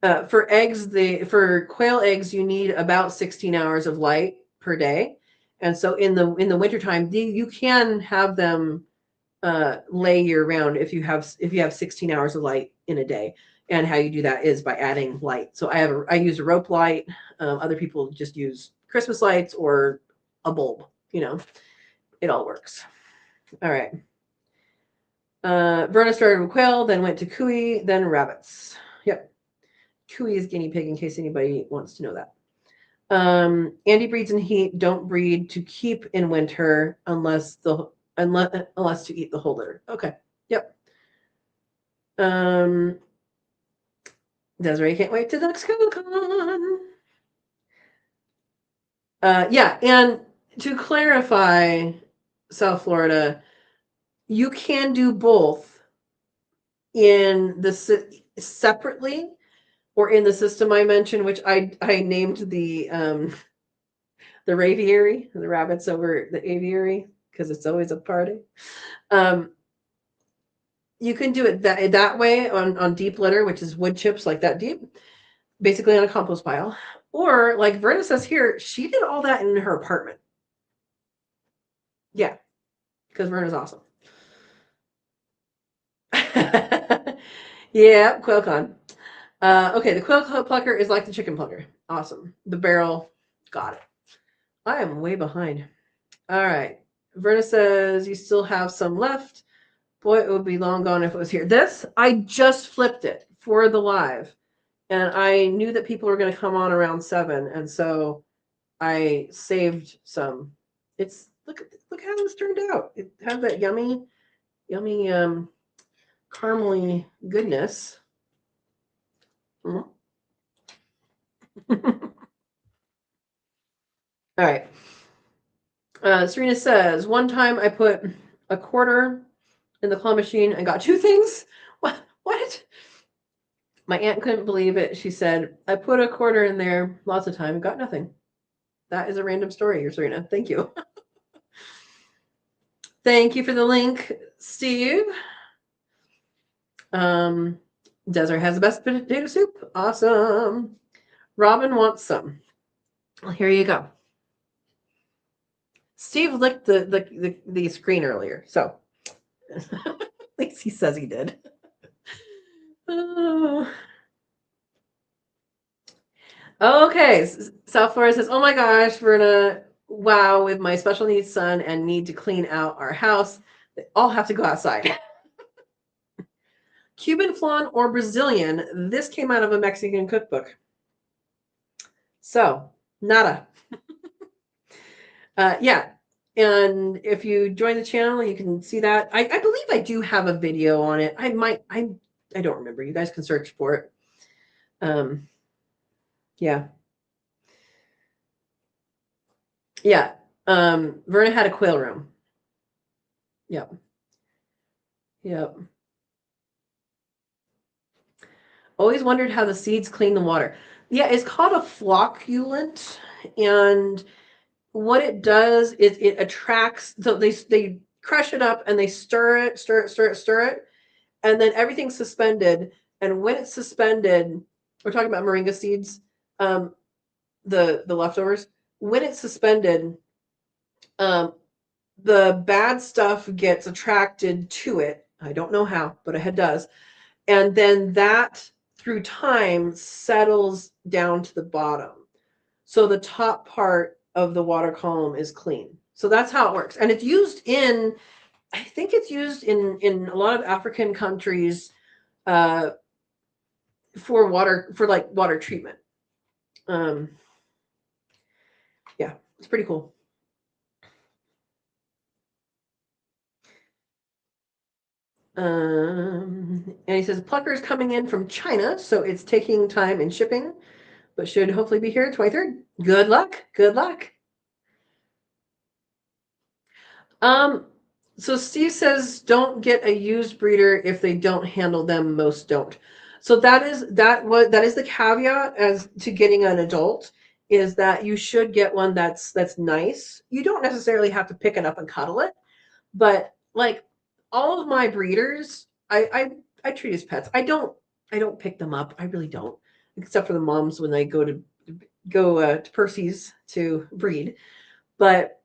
For eggs, for quail eggs, you need about 16 hours of light per day, and so in the wintertime, you can have them lay year round if you have 16 hours of light in a day. And how you do that is by adding light. So I use a rope light. Other people just use Christmas lights or a bulb. It all works. All right. Verna started with quail, then went to cuy, then rabbits. Yep. Cuy is guinea pig, in case anybody wants to know that. Andy breeds in heat. Don't breed to keep in winter unless to eat the whole litter. Okay. Yep. Desiree can't wait to the next Con. Yeah, and to clarify, South Florida, you can do both in the separately or in the system I mentioned, which I named the raviary, the rabbits over the aviary, because it's always a party. You can do it that way on deep litter, which is wood chips like that deep, basically on a compost pile. Or like Verna says here, she did all that in her apartment. Yeah, because Verna's awesome. Yeah, QuailCon. Okay, the quail plucker is like the chicken plucker. Awesome. The barrel, got it. I am way behind. All right. Verna says you still have some left. Boy, it would be long gone if it was here. This, I just flipped it for the live. And I knew that people were going to come on around 7. And so I saved some. It's look how this turned out. It had that yummy caramely goodness. Mm-hmm. All right. Serena says, one time I put a quarter in the claw machine and got 2 things. What? My aunt couldn't believe it. She said, I put a quarter in there lots of time and got nothing. That is a random story, Serena. Thank you. Thank you for the link, Steve. Desert has the best potato soup. Awesome. Robin wants some. Well, here you go. Steve licked the screen earlier, so at least he says he did. Oh. Okay, South Florida says, "Oh my gosh, Verna! Wow, with my special needs son and need to clean out our house, they all have to go outside." Cuban flan or Brazilian? This came out of a Mexican cookbook. So, nada. Yeah. And if you join the channel, you can see that. I believe I do have a video on it. I don't remember. You guys can search for it. Yeah. Yeah. Verna had a quail room. Yep. Yep. Always wondered how the seeds clean the water. Yeah, it's called a flocculant, and what it does is it attracts. So they crush it up and they stir it, and then everything's suspended. And when it's suspended, we're talking about moringa seeds, the leftovers. When it's suspended, the bad stuff gets attracted to it. I don't know how, but it does. And then that through time settles down to the bottom. So the top part of the water column is clean. So that's how it works. And it's used in, I think it's used in a lot of African countries uh, for water, for like water treatment. Um, yeah, it's pretty cool. And he says Plucker is coming in from China, so it's taking time in shipping, but should hopefully be here 23rd. Good luck. Good luck. Um, so Steve says don't get a used breeder if they don't handle them. Most don't. So that is the caveat as to getting an adult, is that you should get one that's nice. You don't necessarily have to pick it up and cuddle it, but like all of my breeders, I treat as pets. I don't pick them up. I really don't, except for the moms when they to Percy's to breed. But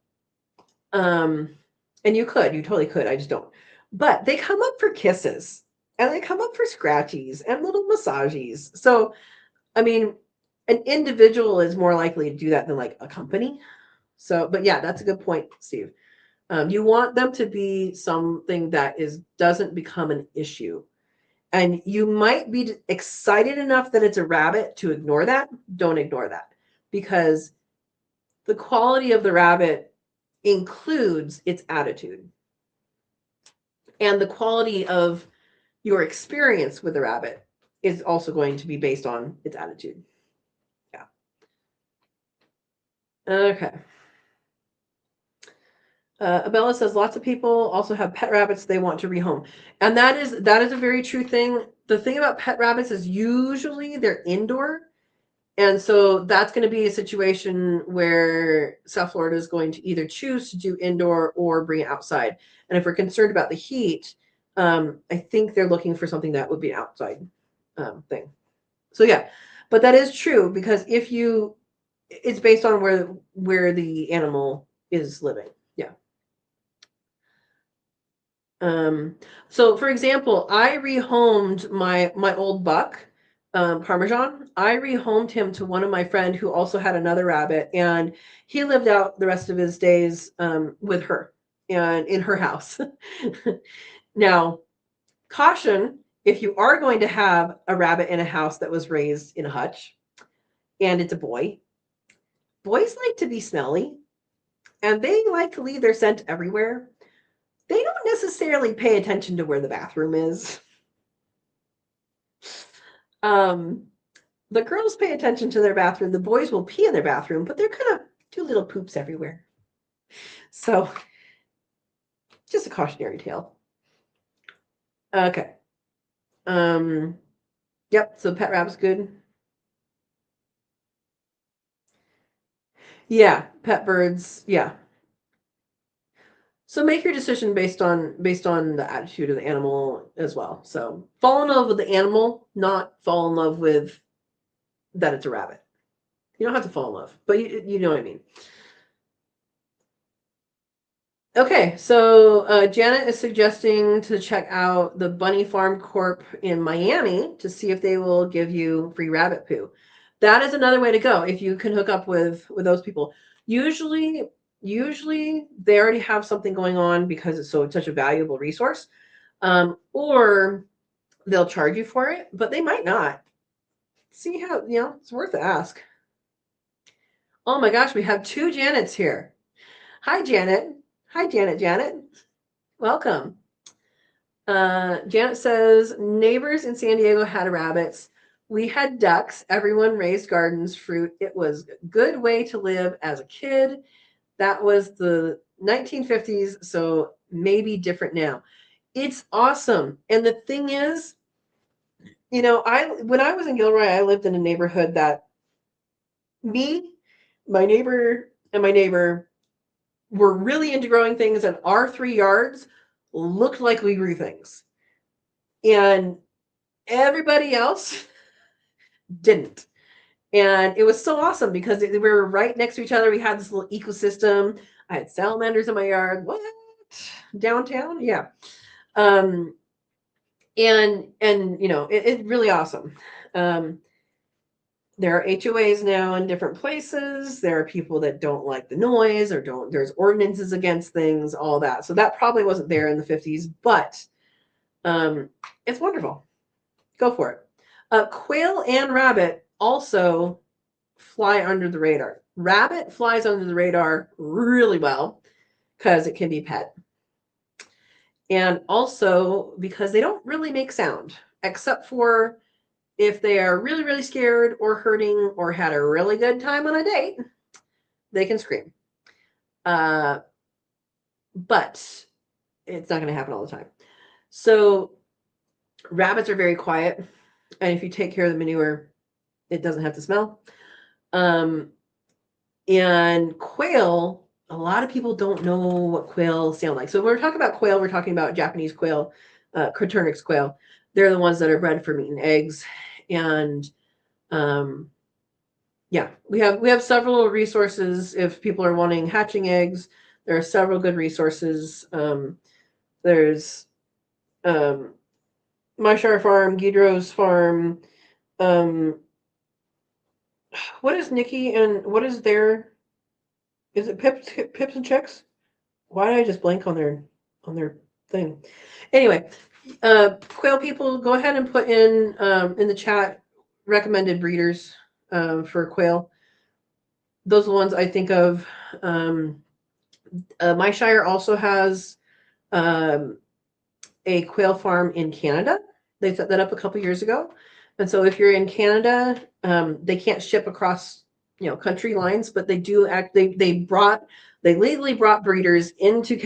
um, and you totally could. I just don't. But they come up for kisses and they come up for scratchies and little massages. So, I mean, an individual is more likely to do that than like a company. So, but yeah, that's a good point, Steve. You want them to be something that doesn't become an issue. And you might be excited enough that it's a rabbit to ignore that. Don't ignore that, because the quality of the rabbit includes its attitude. And the quality of your experience with the rabbit is also going to be based on its attitude. Yeah. Okay. Abella says lots of people also have pet rabbits they want to rehome, and that is a very true thing. The thing about pet rabbits is usually they're indoor, and so that's going to be a situation where South Florida is going to either choose to do indoor or bring it outside. And if we're concerned about the heat, I think they're looking for something that would be an outside thing. So yeah, but that is true, because it's based on where the animal is living. Yeah. So for example, I rehomed my old buck, Parmesan. I rehomed him to one of my friend who also had another rabbit, and he lived out the rest of his days with her and in her house. Now, caution, if you are going to have a rabbit in a house that was raised in a hutch and it's a boy, boys like to be smelly and they like to leave their scent everywhere. They don't necessarily pay attention to where the bathroom is. Um, the girls pay attention to their bathroom. The boys will pee in their bathroom, but they're gonna do little poops everywhere. So, just a cautionary tale. Okay. Um, yep. So pet rabbit's good. Yeah, pet birds. Yeah. So make your decision based on the attitude of the animal as well. So fall in love with the animal, not fall in love with that it's a rabbit. You don't have to fall in love, but you know what I mean. Okay, so Janet is suggesting to check out the Bunny Farm Corp in Miami to see if they will give you free rabbit poo. That is another way to go if you can hook up with those people. Usually they already have something going on because it's such a valuable resource, or they'll charge you for it, but they might not. See how it's worth the ask. Oh my gosh, we have two Janets here. Hi, Janet. Hi, Janet. Janet, welcome. Janet says neighbors in San Diego had rabbits. We had ducks. Everyone raised gardens, fruit. It was a good way to live as a kid. That was the 1950s, so maybe different now. It's awesome. And the thing is, I when I was in Gilroy, I lived in a neighborhood that me, my neighbor, and my neighbor were really into growing things, and our 3 yards looked like we grew things. And everybody else didn't. And it was so awesome because we were right next to each other. We had this little ecosystem. I had salamanders in my yard. What? Downtown? Yeah. Um, and it's really awesome. Um, there are HOAs now in different places. There are people that don't like the noise or don't, there's ordinances against things, all that. So that probably wasn't there in the 50s, but it's wonderful. Go for it. Quail and rabbit also fly under the radar. Rabbit flies under the radar really well because it can be pet. And also because they don't really make sound, except for if they are really, really scared or hurting or had a really good time on a date, they can scream. But it's not going to happen all the time. So rabbits are very quiet. And if you take care of the manure, it doesn't have to smell. And quail, a lot of people don't know what quail sound like. So when we're talking about quail, we're talking about Japanese quail, Craturnix quail. They're the ones that are bred for eating eggs. And yeah, we have several resources if people are wanting hatching eggs. There are several good resources. There's Myshire Farm, Guidro's Farm. What is Nikki and what is their? Is it Pips and Chicks? Why did I just blank on their thing? Anyway, quail people, go ahead and put in the chat recommended breeders for quail. Those are the ones I think of. My shire also has a quail farm in Canada. They set that up a couple years ago, and so if you're in Canada, they can't ship across country lines, but they do act. They legally brought breeders into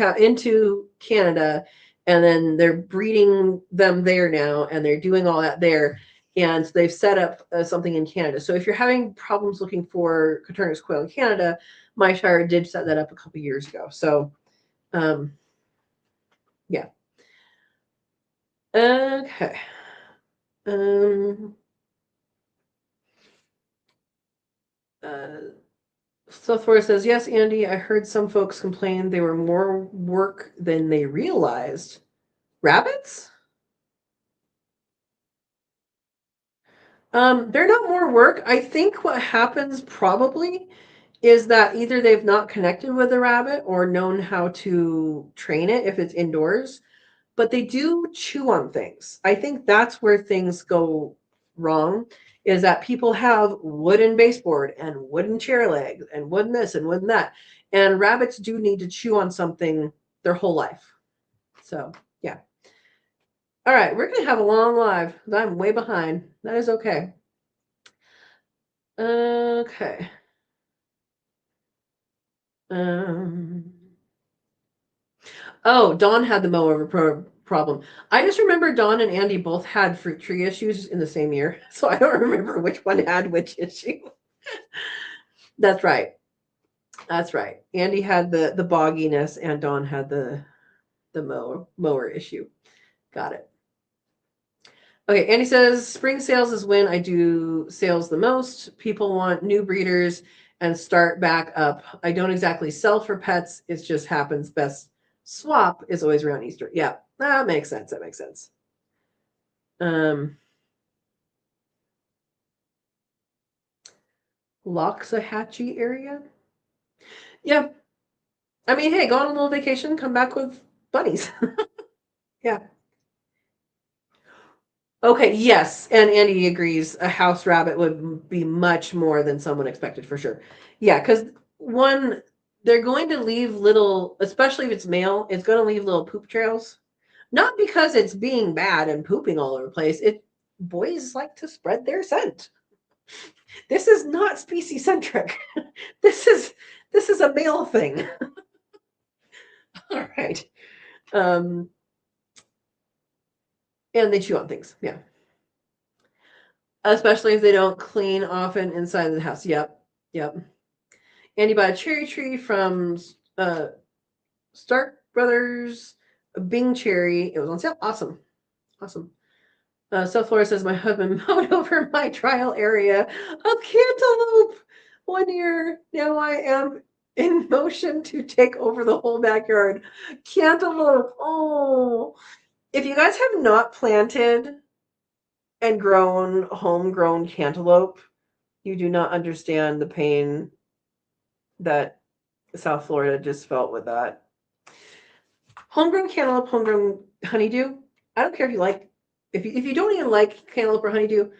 Canada, and then they're breeding them there now, and they're doing all that there. And they've set up something in Canada. So if you're having problems looking for Craturnix quail in Canada, my shire did set that up a couple years ago. So, yeah. Okay. So Thor says, yes, Andy, I heard some folks complain they were more work than they realized. Rabbits? They're not more work. I think what happens probably is that either they've not connected with the rabbit or known how to train it if it's indoors, but they do chew on things. I think that's where things go wrong, is that people have wooden baseboard and wooden chair legs and wooden this and wooden that. And rabbits do need to chew on something their whole life. So, yeah. All right, we're going to have a long live. I'm way behind. That is okay. Okay. Oh, Dawn had the mower problem. I just remember Dawn and Andy both had fruit tree issues in the same year, so I don't remember which one had which issue. That's right. That's right. Andy had the bogginess, and Dawn had the mower issue. Got it. Okay, Andy says spring sales is when I do sales the most. People want new breeders and start back up. I don't exactly sell for pets. It just happens best. Swap is always around Easter. Yeah, that makes sense. That makes sense. Loxahatchee area. Yeah. I mean, hey, go on a little vacation, come back with bunnies. Yeah. Okay, yes, and Andy agrees. A house rabbit would be much more than someone expected for sure. Yeah, because one, they're going to leave little, especially if it's male, it's going to leave little poop trails. Not because it's being bad and pooping all over the place. Boys like to spread their scent. This is not species centric. This is a male thing. All right. And they chew on things. Yeah. Especially if they don't clean often inside the house. Yep. Yep. Andy bought a cherry tree from Stark Brothers, a Bing cherry. It was on sale. Awesome. Awesome. South Florida says, my husband mowed over my trial area of cantaloupe 1 year. Now I am in motion to take over the whole backyard. Cantaloupe. Oh, if you guys have not planted and grown homegrown cantaloupe, you do not understand the pain that South Florida just felt with that. Homegrown cantaloupe, homegrown honeydew. I don't care if you like, if you don't even like cantaloupe or honeydew,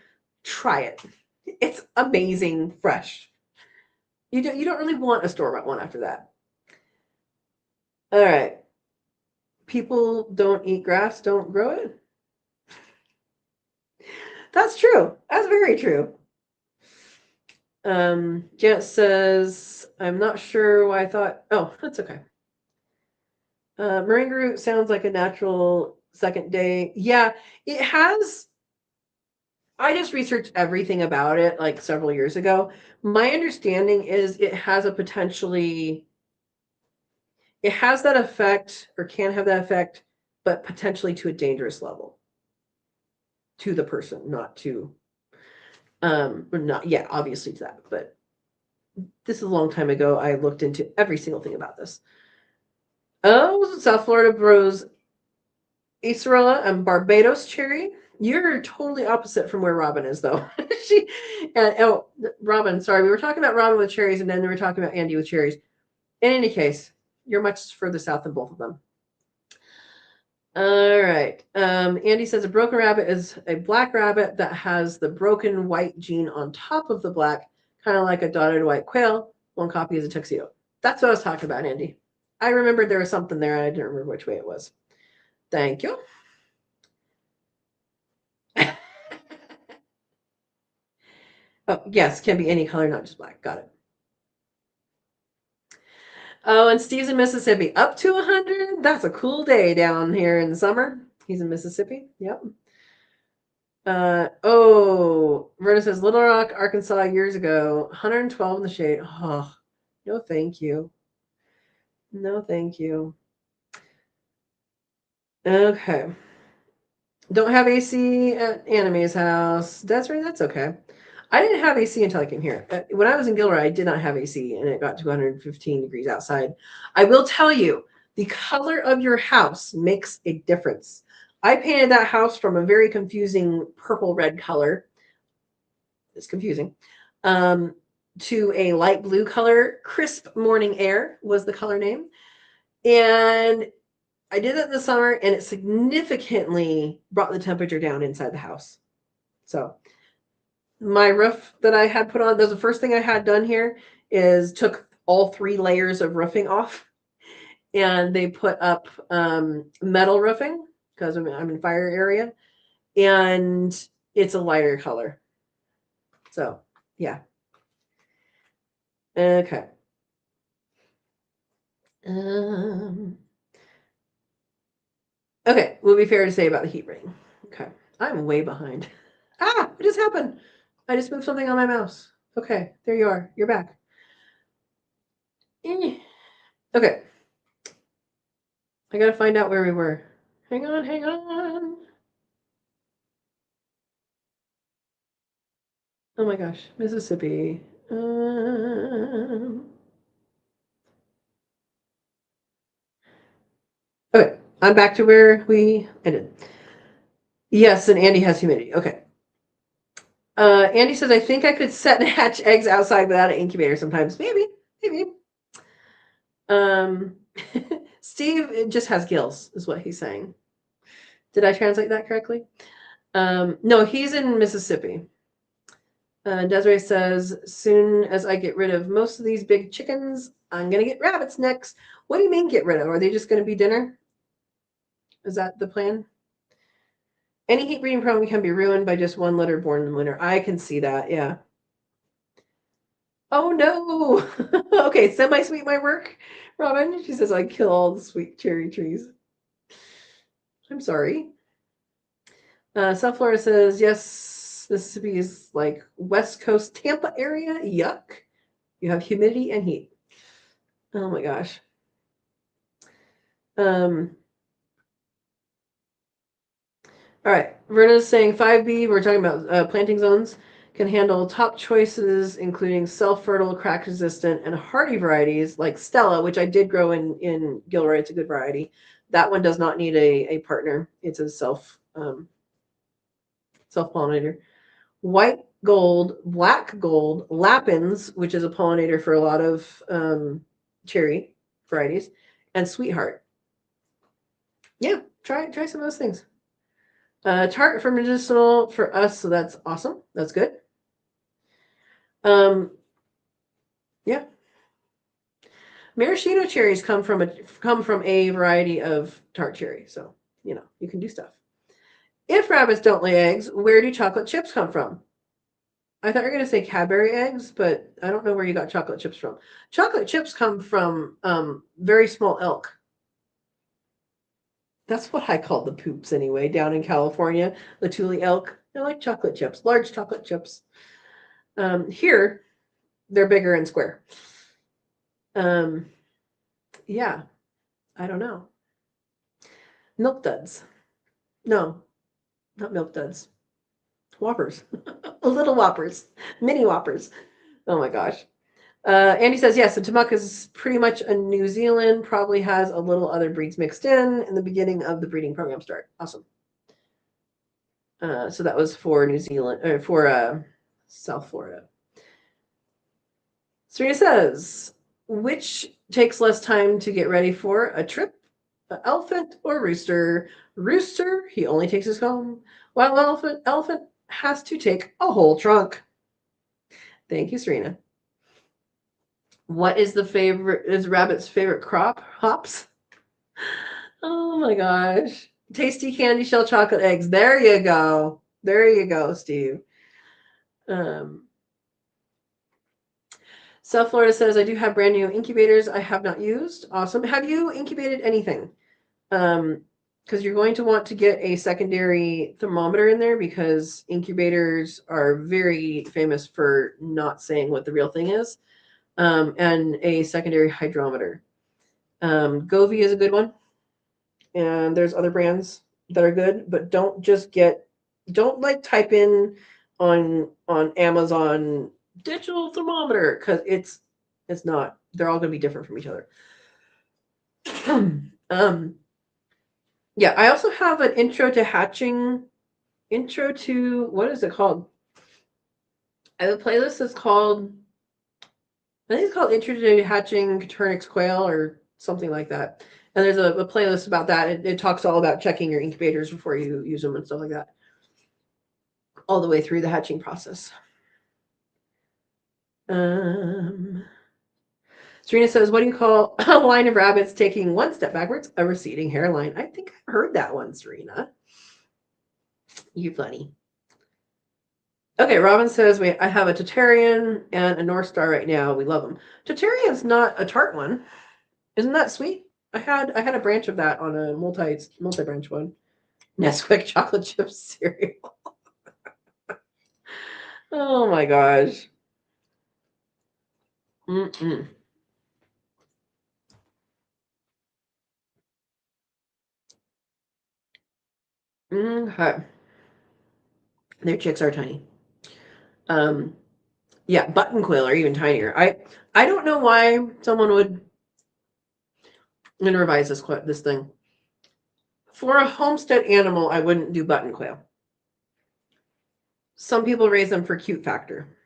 try it. It's amazing, fresh. You don't really want a store-bought one after that. All right. People don't eat grass, don't grow it. That's true. That's very true. Janet says, I'm not sure why I thought. Oh, that's okay. Moringa root sounds like a natural second day. Yeah, it has. I just researched everything about it like several years ago. My understanding is it has a potentially, it has that effect or can have that effect, but potentially to a dangerous level to the person, not to, or not, yeah, obviously to that. But this is a long time ago. I looked into every single thing about this. Oh, South Florida grows Acerella and Barbados cherry. You're totally opposite from where Robin is, though. she and oh, Robin. Sorry, we were talking about Robin with cherries, and then we were talking about Andy with cherries. In any case, you're much further south than both of them. All right. Andy says a broken rabbit is a black rabbit that has the broken white gene on top of the black, kind of like a dotted white quail. One copy is a tuxedo. That's what I was talking about, Andy. I remembered there was something there. I didn't remember which way it was. Thank you. Oh, yes, can be any color, not just black. Got it. Oh, and Steve's in Mississippi. Up to 100? That's a cool day down here in the summer. He's in Mississippi. Yep. Verna says Little Rock, Arkansas years ago, 112 in the shade. Oh, no, thank you. No, thank you. Okay. Don't have AC at Anime's house. That's right. That's okay. I didn't have AC until I came here. When I was in Gilroy, I did not have AC, and it got to 115 degrees outside. I will tell you, the color of your house makes a difference. I painted that house from a very confusing purple-red color. It's confusing. To a light blue color. Crisp Morning Air was the color name. And I did it in the summer, and it significantly brought the temperature down inside the house. So my roof that I had put on, that was the first thing I had done here, is took all 3 layers of roofing off, and they put up metal roofing because I'm in fire area, and it's a lighter color. So yeah. Okay. Okay, will be fair to say about the heat ring. Okay, I'm way behind. Ah, what just happened? I just moved something on my mouse. Okay, there you are. You're back. Okay. I gotta find out where we were. Hang on, hang on. Oh my gosh, Mississippi. Okay, I'm back to where we ended. Yes, and Andy has humidity. Okay. Andy says, I think I could set and hatch eggs outside without an incubator sometimes. Maybe, maybe. Steve just has gills, is what he's saying. Did I translate that correctly? No, he's in Mississippi. Desiree says, soon as I get rid of most of these big chickens, I'm going to get rabbits next. What do you mean get rid of? Are they just going to be dinner? Is that the plan? Any heat breeding problem can be ruined by just one litter born in the winter. I can see that, yeah. Oh no! Okay, semi-sweet might work, Robin. She says I kill all the sweet cherry trees. I'm sorry. South Florida says, yes, Mississippi is like West Coast Tampa area. Yuck. You have humidity and heat. Oh my gosh. All right. Verna's saying 5B. We're talking about planting zones. Can handle top choices, including self-fertile, crack-resistant, and hardy varieties like Stella, which I did grow in Gilroy. It's a good variety. That one does not need a partner. It's a self-pollinator. White gold, black gold, Lapins, which is a pollinator for a lot of cherry varieties, and Sweetheart. Yeah, try some of those things. Tart for medicinal for us, so that's awesome. That's good. Yeah. Maraschino cherries come from a variety of tart cherry, so you can do stuff. If rabbits don't lay eggs, where do chocolate chips come from? I thought you were going to say Cadbury eggs, but I don't know where you got chocolate chips from. Chocolate chips come from very small elk. That's what I call the poops anyway, down in California. The Thule elk. They're like chocolate chips, large chocolate chips. Here, they're bigger and square. Yeah, I don't know. Milk duds. No, not milk duds. Whoppers. Little Whoppers. Mini Whoppers. Oh my gosh. Andy says, yes, the Timucua is pretty much a New Zealand, probably has a little other breeds mixed in the beginning of the breeding program start. Awesome. So that was for New Zealand, or for South Florida. Serena says, which takes less time to get ready for a trip, an elephant or rooster? Rooster, he only takes us home, while elephant has to take a whole trunk. Thank you, Serena. What is rabbit's favorite crop? Hops? Oh my gosh. Tasty candy shell chocolate eggs. There you go. There you go, Steve. South Florida says, I do have brand new incubators I have not used. Awesome. Have you incubated anything? Because you're going to want to get a secondary thermometer in there because incubators are very famous for not saying what the real thing is. And a secondary hydrometer. Govee is a good one. And there's other brands that are good, but don't like type in on Amazon digital thermometer because it's not. They're all going to be different from each other. Yeah, I also have an intro to what is it called? I have a playlist that's called, I think it's called Intro to Hatching Caternix Quail or something like that. And there's a playlist about that. It talks all about checking your incubators before you use them and stuff like that. All the way through the hatching process. Serena says, what do you call a line of rabbits taking one step backwards? A receding hairline. I think I've heard that one, Serena. You funny. Okay, Robin says, wait, I have a Tatarian and a North Star right now. We love them. Tatarian's not a tart one. Isn't that sweet? I had a branch of that on a multi-branch one. Nesquik chocolate chip cereal. Oh my gosh. Mm-mm. Okay. Their chicks are tiny. Yeah, button quail are even tinier. I don't know why someone would. I'm gonna revise this thing. For a homestead animal, I wouldn't do button quail. Some people raise them for cute factor.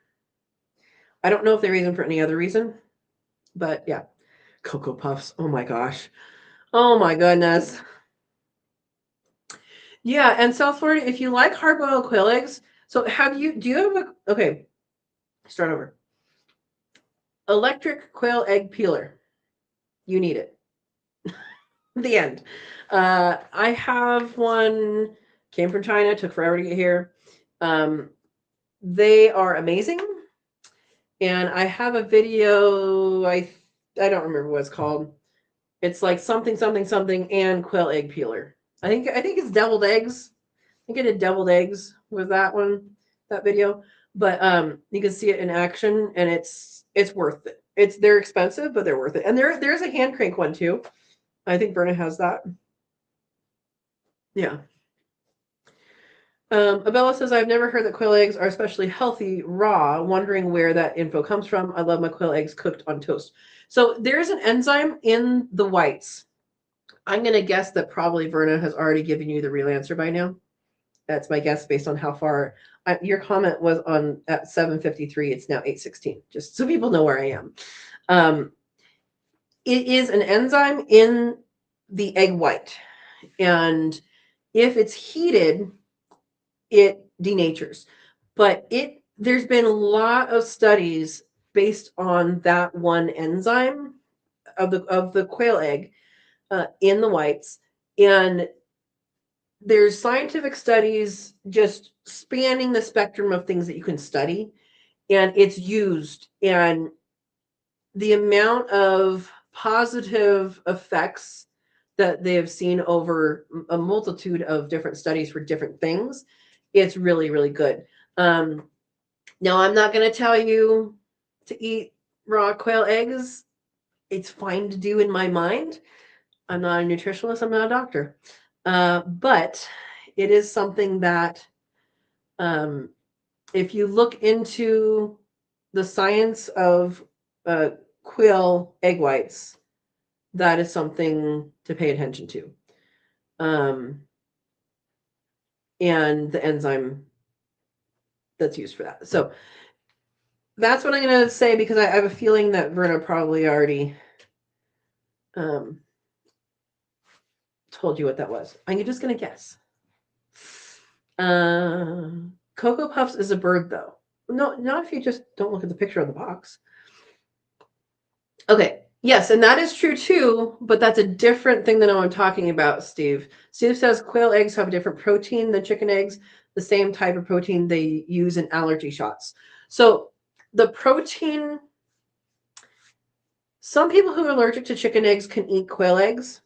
I don't know if they raise them for any other reason, but yeah. Cocoa Puffs. Oh my gosh. Oh my goodness. Yeah, and South Florida, if you like hard-boiled quail eggs, so do you have okay, start over. Electric quail egg peeler. You need it. The end. I have one, came from China, took forever to get here. They are amazing. And I have a video, I don't remember what it's called. It's like something and quail egg peeler. I think it's deviled eggs. I think I did deviled eggs with that video. But you can see it in action and it's worth it. They're expensive, but they're worth it. And there's a hand crank one too. I think Berna has that. Yeah. Abella says, I've never heard that quail eggs are especially healthy raw, wondering where that info comes from. I love my quail eggs cooked on toast. So there's an enzyme in the whites. I'm going to guess that probably Verna has already given you the real answer by now. That's my guess based on how far your comment was on at 7:53. It's now 8:16, just so people know where I am. It is an enzyme in the egg white. And if it's heated, it denatures. But there's been a lot of studies based on that one enzyme of the quail egg in the whites, and there's scientific studies just spanning the spectrum of things that you can study, and it's used, and the amount of positive effects that they have seen over a multitude of different studies for different things, it's really, really good. Now, I'm not going to tell you to eat raw quail eggs. It's fine to do in my mind. I'm not a nutritionist. I'm not a doctor. But it is something that if you look into the science of quail egg whites, that is something to pay attention to. And the enzyme that's used for that. So that's what I'm going to say, because I have a feeling that Verna probably already told you what that was. I'm just going to guess. Cocoa Puffs is a bird, though. No, not if you just don't look at the picture on the box. Okay. Yes, and that is true too, but that's a different thing than I'm talking about, Steve. Steve says quail eggs have a different protein than chicken eggs, the same type of protein they use in allergy shots. So the protein, some people who are allergic to chicken eggs can eat quail eggs.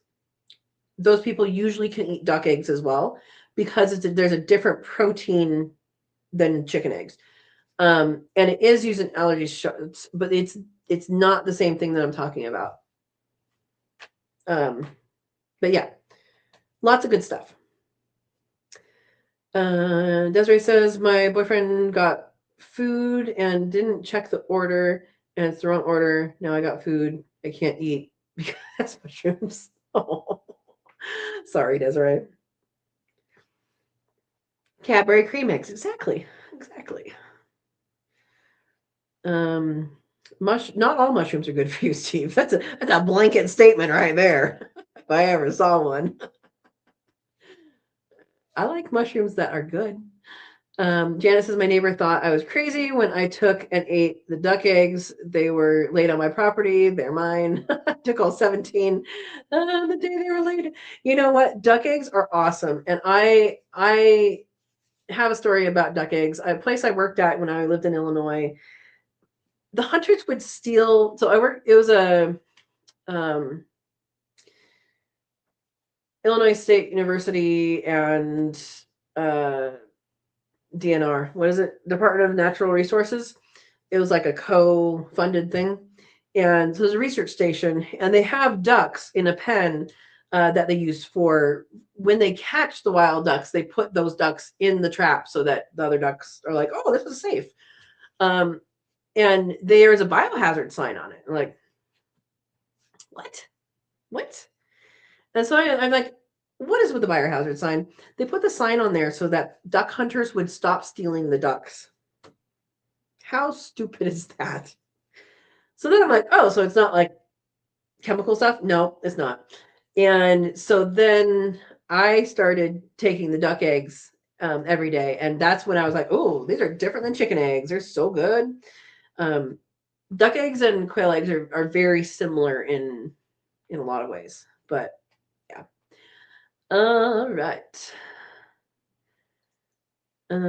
Those people usually can eat duck eggs as well, because there's a different protein than chicken eggs. And it is used in allergy shots, but it's not the same thing that I'm talking about. But yeah, lots of good stuff. Desiree says, my boyfriend got food and didn't check the order, and it's the wrong order. Now I got food I can't eat because mushrooms. Oh, sorry, Desiree. Cadbury cream eggs, exactly. Not all mushrooms are good for you, Steve. That's a blanket statement right there. If I ever saw one. I like mushrooms that are good. Janice says, my neighbor thought I was crazy when I took and ate the duck eggs. They were laid on my property. They're mine. I took all 17 the day they were laid. You know what? Duck eggs are awesome. And I have a story about duck eggs. A place I worked at when I lived in Illinois, the hunters would steal. So it was a Illinois State University and DNR. What is it? Department of Natural Resources. It was like a co-funded thing. And so there's a research station, and they have ducks in a pen that they use for when they catch the wild ducks. They put those ducks in the trap so that the other ducks are like, oh, this is safe. And there is a biohazard sign on it. I'm like, what? And so I'm like, what is with the biohazard sign? They put the sign on there so that duck hunters would stop stealing the ducks. How stupid is that? So then I'm like, oh, so it's not like chemical stuff? No, it's not. And so then I started taking the duck eggs every day. And that's when I was like, oh, these are different than chicken eggs. They're so good. Duck eggs and quail eggs are very similar in a lot of ways. But yeah. All right. Okay,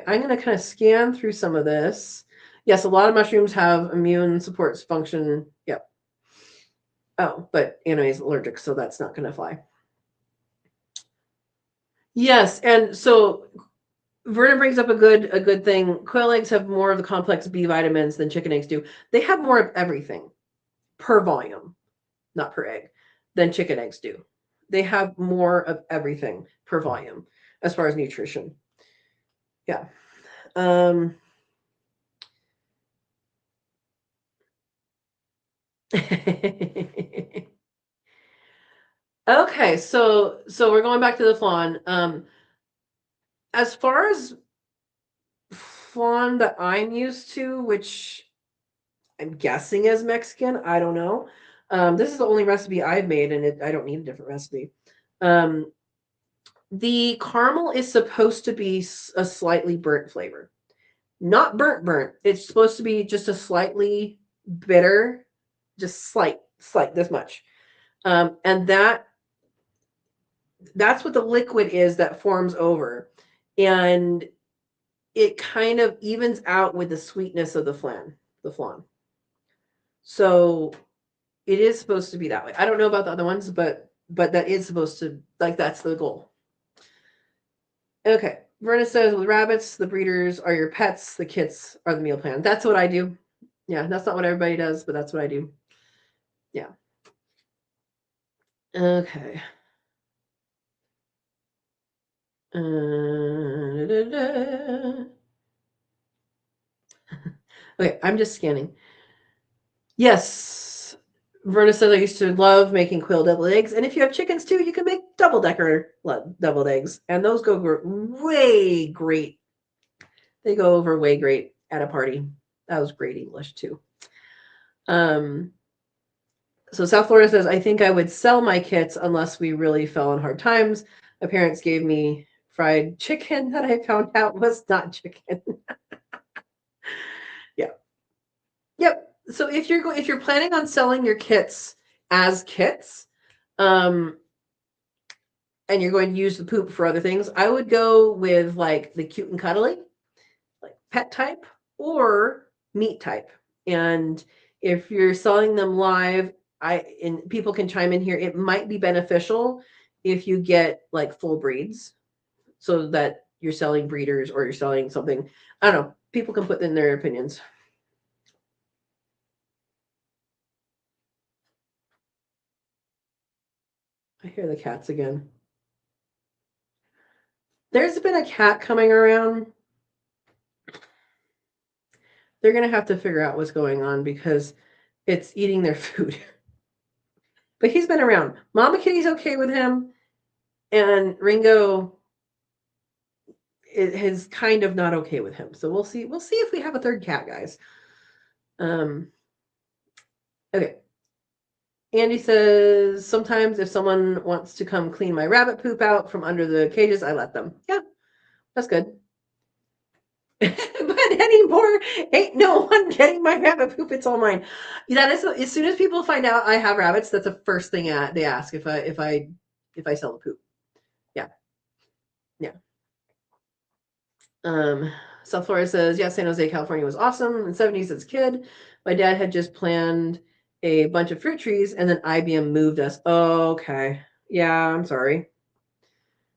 I'm going to kind of scan through some of this. Yes, a lot of mushrooms have immune support function. Yep. Oh, but Anna is allergic, so that's not going to fly. Yes, and so Vernon brings up a good thing. Quail eggs have more of the complex B vitamins than chicken eggs do. They have more of everything per volume, not per egg, than chicken eggs do. They have more of everything per volume. as far as nutrition. Yeah. Um, okay, so we're going back to the flan. As far as flan that I'm used to, which I'm guessing is Mexican, I don't know. This is the only recipe I've made, and I don't need a different recipe. Um, the caramel is supposed to be a slightly burnt flavor, not burnt. It's supposed to be just a slightly bitter, just slight this much. And that's what the liquid is that forms over, and it kind of evens out with the sweetness of the flan. So it is supposed to be that way. I don't know about the other ones, but that is supposed to, like, that's the goal. Okay. Verna says with rabbits, the breeders are your pets, the kits are the meal plan. That's what I do. Yeah, that's not what everybody does, but that's what I do. Yeah. Okay. Da, da, da. Okay, I'm just scanning. Yes. Verna says I used to love making quail deviled eggs, and if you have chickens too, you can make double-decker deviled eggs, and those go way great. They go over way great at a party. That was great English too. Um, so South Florida says, I think I would sell my kits unless we really fell on hard times. My parents gave me fried chicken that I found out was not chicken. Yeah. Yep. So if you're planning on selling your kits as kits, um, and you're going to use the poop for other things, I would go with like the cute and cuddly, like pet type or meat type. And if you're selling them live, and people can chime in here, it might be beneficial if you get like full breeds so that you're selling breeders or you're selling something. I don't know. People can put in their opinions. I hear the cats again. There's been a cat coming around. They're going to have to figure out what's going on because it's eating their food. But he's been around. Mama Kitty's okay with him, and Ringo is kind of not okay with him. So we'll see. We'll see if we have a third cat, guys. Okay. Andy says sometimes if someone wants to come clean my rabbit poop out from under the cages, I let them. Yeah, that's good. But anymore, ain't no one getting my rabbit poop. It's all mine. That is, as soon as people find out I have rabbits, that's the first thing they ask if I sell the poop. Yeah, yeah. South Florida says, yeah, San Jose, California was awesome in the 70s as a kid. My dad had just planned a bunch of fruit trees and then IBM moved us. Oh, okay. Yeah, I'm sorry.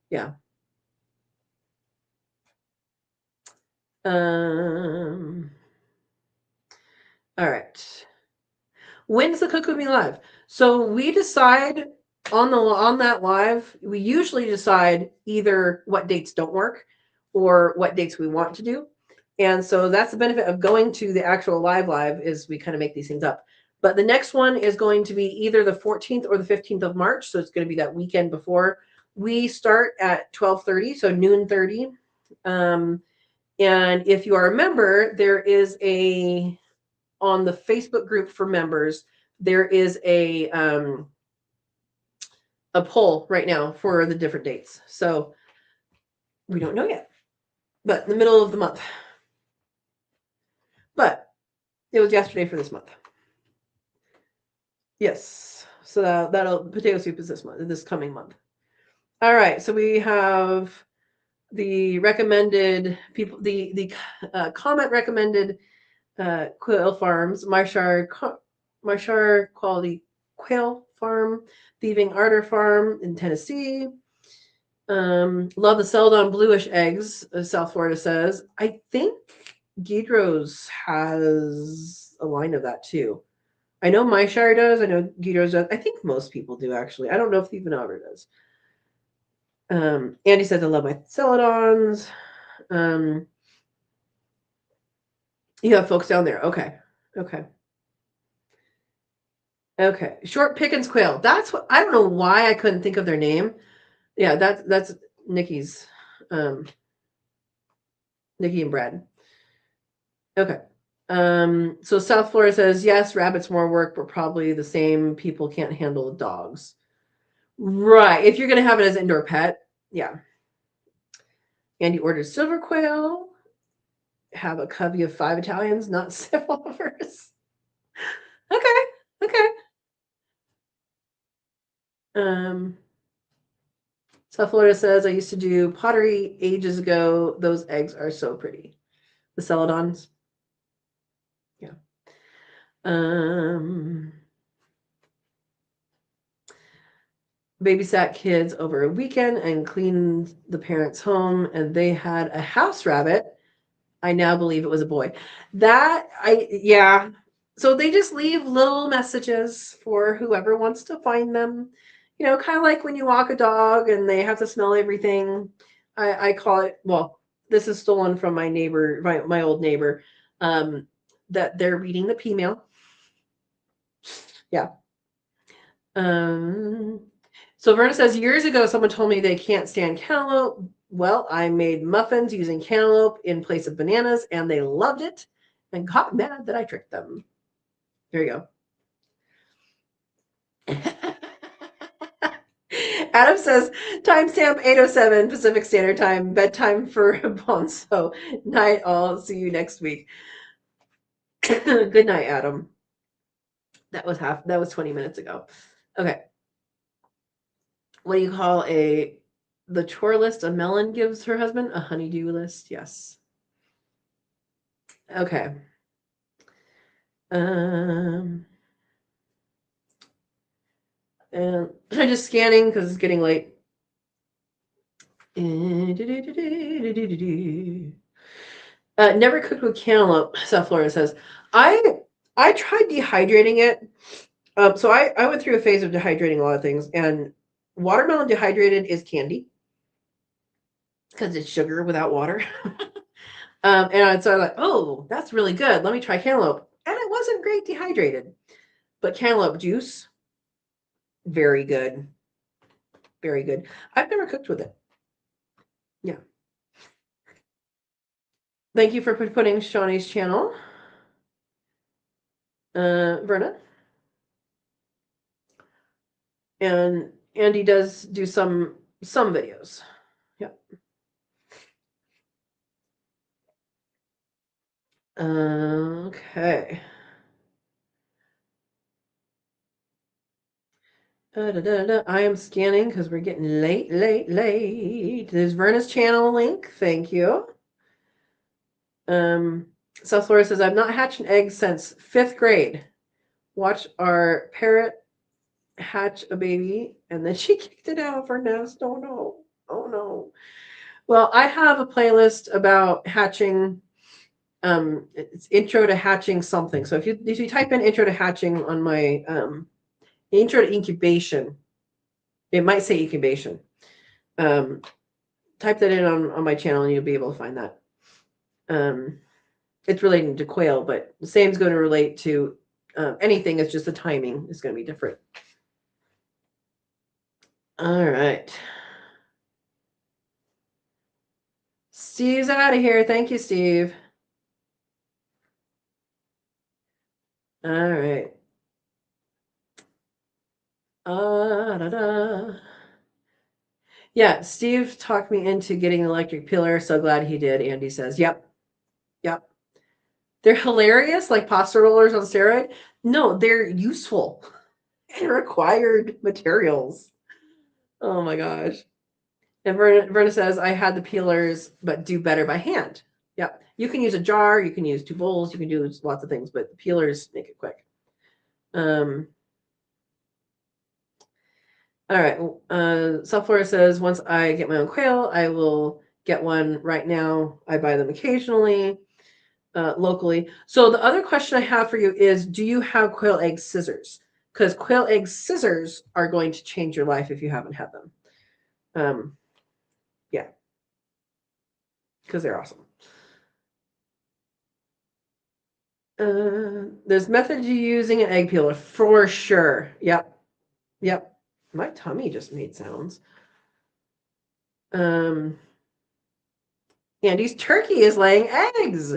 Yeah. Um, all right. When's the Cook With Me live? So we decide on that live, we usually decide either what dates don't work or what dates we want to do. And so that's the benefit of going to the actual live is we kind of make these things up. But the next one is going to be either the 14th or the 15th of March. So it's going to be that weekend before. We start at 12:30, so noon 30. And if you are a member, there is on the Facebook group for members, there is a poll right now for the different dates. So we don't know yet, but in the middle of the month. But it was yesterday for this month. Yes. So that'll potato soup is this coming month. All right. So we have the recommended people, the comment recommended quail farms, Marshar Quality Quail Farm, Thieving Ardor Farm in Tennessee. Love the Celadon bluish eggs, South Florida says. I think Guidro's has a line of that too. I know Myshire does. I know Guidro's does. I think most people do actually. I don't know if Thieving Ardor does. Andy says, I love my celadons. You have folks down there. Okay. Okay. Okay. Short Pickens quail. That's what I don't know why I couldn't think of their name. Yeah, that's Nikki's. Nikki and Brad. Okay. So South Florida says, yes, rabbits more work, but probably the same people can't handle the dogs. Right. If you're gonna have it as an indoor pet, yeah. Andy ordered silver quail. Have a covey of 5 Italians, not silvers. Okay. Okay. South Florida says, I used to do pottery ages ago. Those eggs are so pretty. The celadons. Yeah. Babysat kids over a weekend and cleaned the parents' home, and they had a house rabbit. I now believe it was a boy. Yeah. So they just leave little messages for whoever wants to find them. You know, kind of like when you walk a dog and they have to smell everything. I call it, well, this is stolen from my neighbor, my old neighbor, that they're reading the P mail. Yeah. So Verna says, years ago, someone told me they can't stand cantaloupe. Well, I made muffins using cantaloupe in place of bananas, and they loved it and got mad that I tricked them. There you go. Adam says, timestamp 8:07 Pacific Standard Time, bedtime for Bonzo. Night all. See you next week. Good night, Adam. That was 20 minutes ago. Okay. What do you call the chore list a melon gives her husband? A honeydew list, yes. Okay. And I'm just scanning because it's getting late. Never cooked with cantaloupe, South Florida says. I tried dehydrating it. So I went through a phase of dehydrating a lot of things, and watermelon dehydrated is candy because it's sugar without water. And so I was like, oh, that's really good. Let me try cantaloupe. And it wasn't great dehydrated, but cantaloupe juice, very good. Very good. I've never cooked with it. Yeah. Thank you for putting Shawnee's channel. Verna. And Andy does do some videos. Yeah. Okay. I am scanning because we're getting late. There's Verna's channel link. Thank you. South Florida says, I've not hatched an egg since 5th grade. Watch our parrot hatch a baby, and then she kicked it out of her nest. Oh no. Oh no. Well, I have a playlist about hatching. It's intro to hatching something. So if you type in intro to hatching on my intro to incubation, it might say incubation. Type that in on my channel and you'll be able to find that. It's relating to quail, but the same is going to relate to anything. It's just the timing is going to be different. All right. Steve's out of here. Thank you, Steve. All right. Yeah, Steve talked me into getting an electric peeler. So glad he did. Andy says, yep. They're hilarious, like pasta rollers on steroid. No, they're useful and required materials. Oh my gosh. And Verna says, I had the peelers, but do better by hand. Yep. You can use a jar, you can use 2 bowls, you can do lots of things, but the peelers make it quick. All right. South Florida says, once I get my own quail, I will get one. Right now, I buy them occasionally, locally. So the other question I have for you is, do you have quail egg scissors? Because quail egg scissors are going to change your life if you haven't had them. because they're awesome. There's methods you using an egg peeler for sure. Yep. Yep. My tummy just made sounds. Andy's turkey is laying eggs,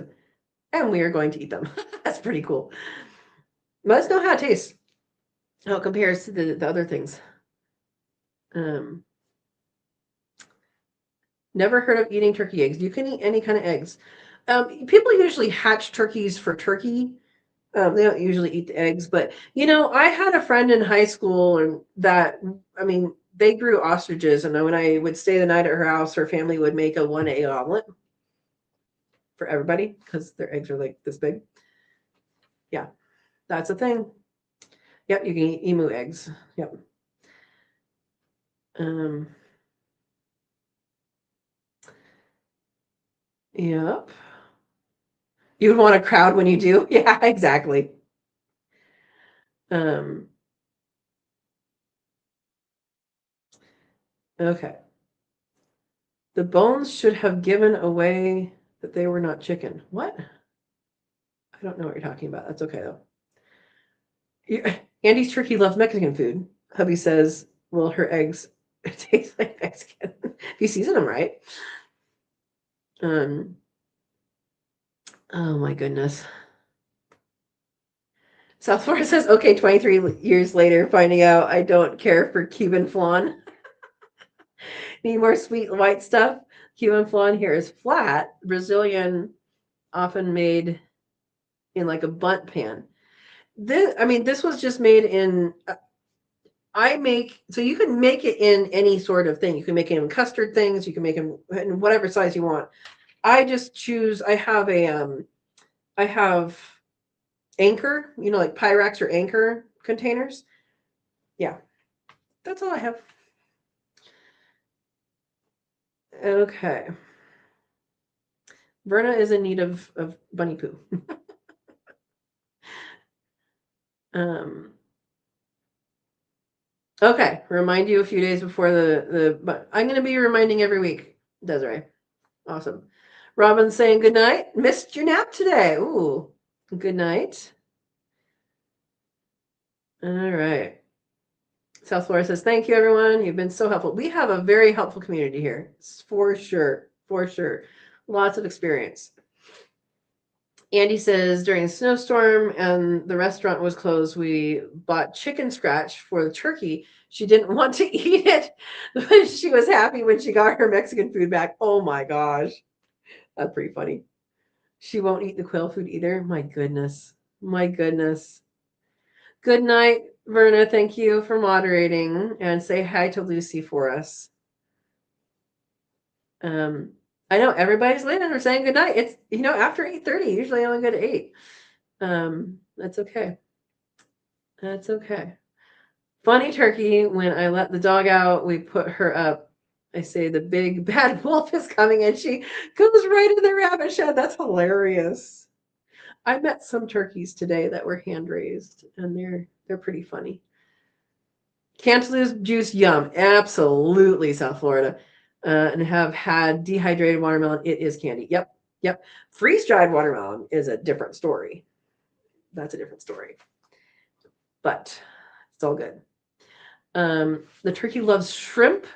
and we are going to eat them. That's pretty cool. Let us know how it tastes, how it compares to the other things. Never heard of eating turkey eggs. You can eat any kind of eggs. People usually hatch turkeys for turkey. They don't usually eat the eggs, but I had a friend in high school that, they grew ostriches, and when I would stay the night at her house, her family would make a 1 egg omelet for everybody because their eggs are like this big. Yeah, that's a thing. Yep, you can eat emu eggs. Yep. Yep. You would want a crowd when you do. Yeah, exactly. Okay. The bones should have given away that they were not chicken. What? I don't know what you're talking about. That's okay though. Andy's turkey loves Mexican food. Hubby says, well, her eggs taste like Mexican. If you season them right. Oh my goodness. South Florida says, okay, 23 years later, finding out I don't care for Cuban flan. Need more sweet white stuff. Cuban flan here is flat. Brazilian, often made in like a bundt pan. This was just made in. So you can make it in any sort of thing. You can make it in custard things. You can make them in whatever size you want. I just choose. I have Anchor. Like Pyrex or Anchor containers. Yeah, that's all I have. Okay. Verna is in need of bunny poo. Okay. Remind you a few days before but I'm going to be reminding every week, Desiree. Awesome. Robin saying good night. Missed your nap today. Ooh, good night. All right. South Florida says, thank you, everyone. You've been so helpful. We have a very helpful community here. For sure. For sure. Lots of experience. Andy says, during a snowstorm and the restaurant was closed, we bought chicken scratch for the turkey. She didn't want to eat it, but she was happy when she got her Mexican food back. Oh my gosh. That's pretty funny. She won't eat the quail food either. My goodness. My goodness. Good night, Verna. Thank you for moderating, and say hi to Lucy for us. I know everybody's leaving. We're saying good night. It's after 8:30. Usually I only go to 8. That's okay. That's okay. Funny turkey. When I let the dog out, we put her up. I say the big bad wolf is coming, and she goes right in the rabbit shed. That's hilarious. I met some turkeys today that were hand raised, and they're pretty funny. Cantaloupe juice, yum. Absolutely, South Florida. And have had dehydrated watermelon. It is candy. Yep. Yep. Freeze-dried watermelon is a different story. That's a different story. But it's all good. The turkey loves shrimp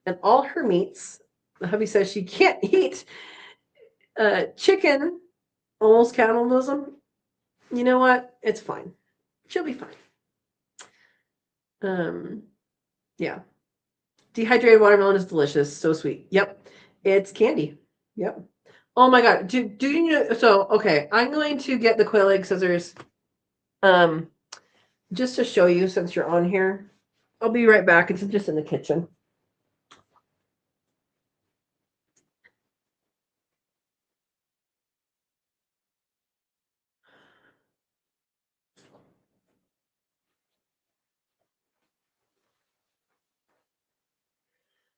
and all her meats. The hubby says she can't eat chicken. Almost cannibalism. You know what? It's fine. She'll be fine. Yeah. Dehydrated watermelon is delicious. So sweet. Yep. It's candy. Yep. Oh my God. Do you know? So, okay. I'm going to get the quail egg scissors just to show you since you're on here. I'll be right back. It's just in the kitchen.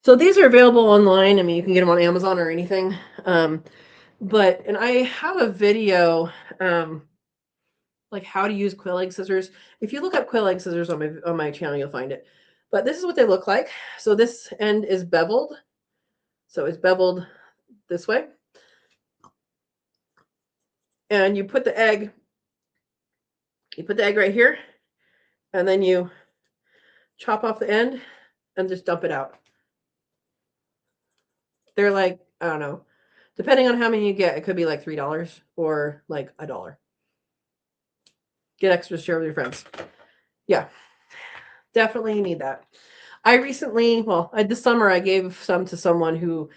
So these are available online. You can get them on Amazon or anything. And I have a video, like how to use quail egg scissors. If you look up quail egg scissors on my channel, you'll find it. But this is what they look like. So this end is beveled. So it's beveled this way. and you put the egg right here, and then you chop off the end and just dump it out. They're like, I don't know, depending on how many you get, it could be like $3 or like $1. Get extra to share with your friends. Yeah, definitely need that. I recently, this summer, I gave some to someone who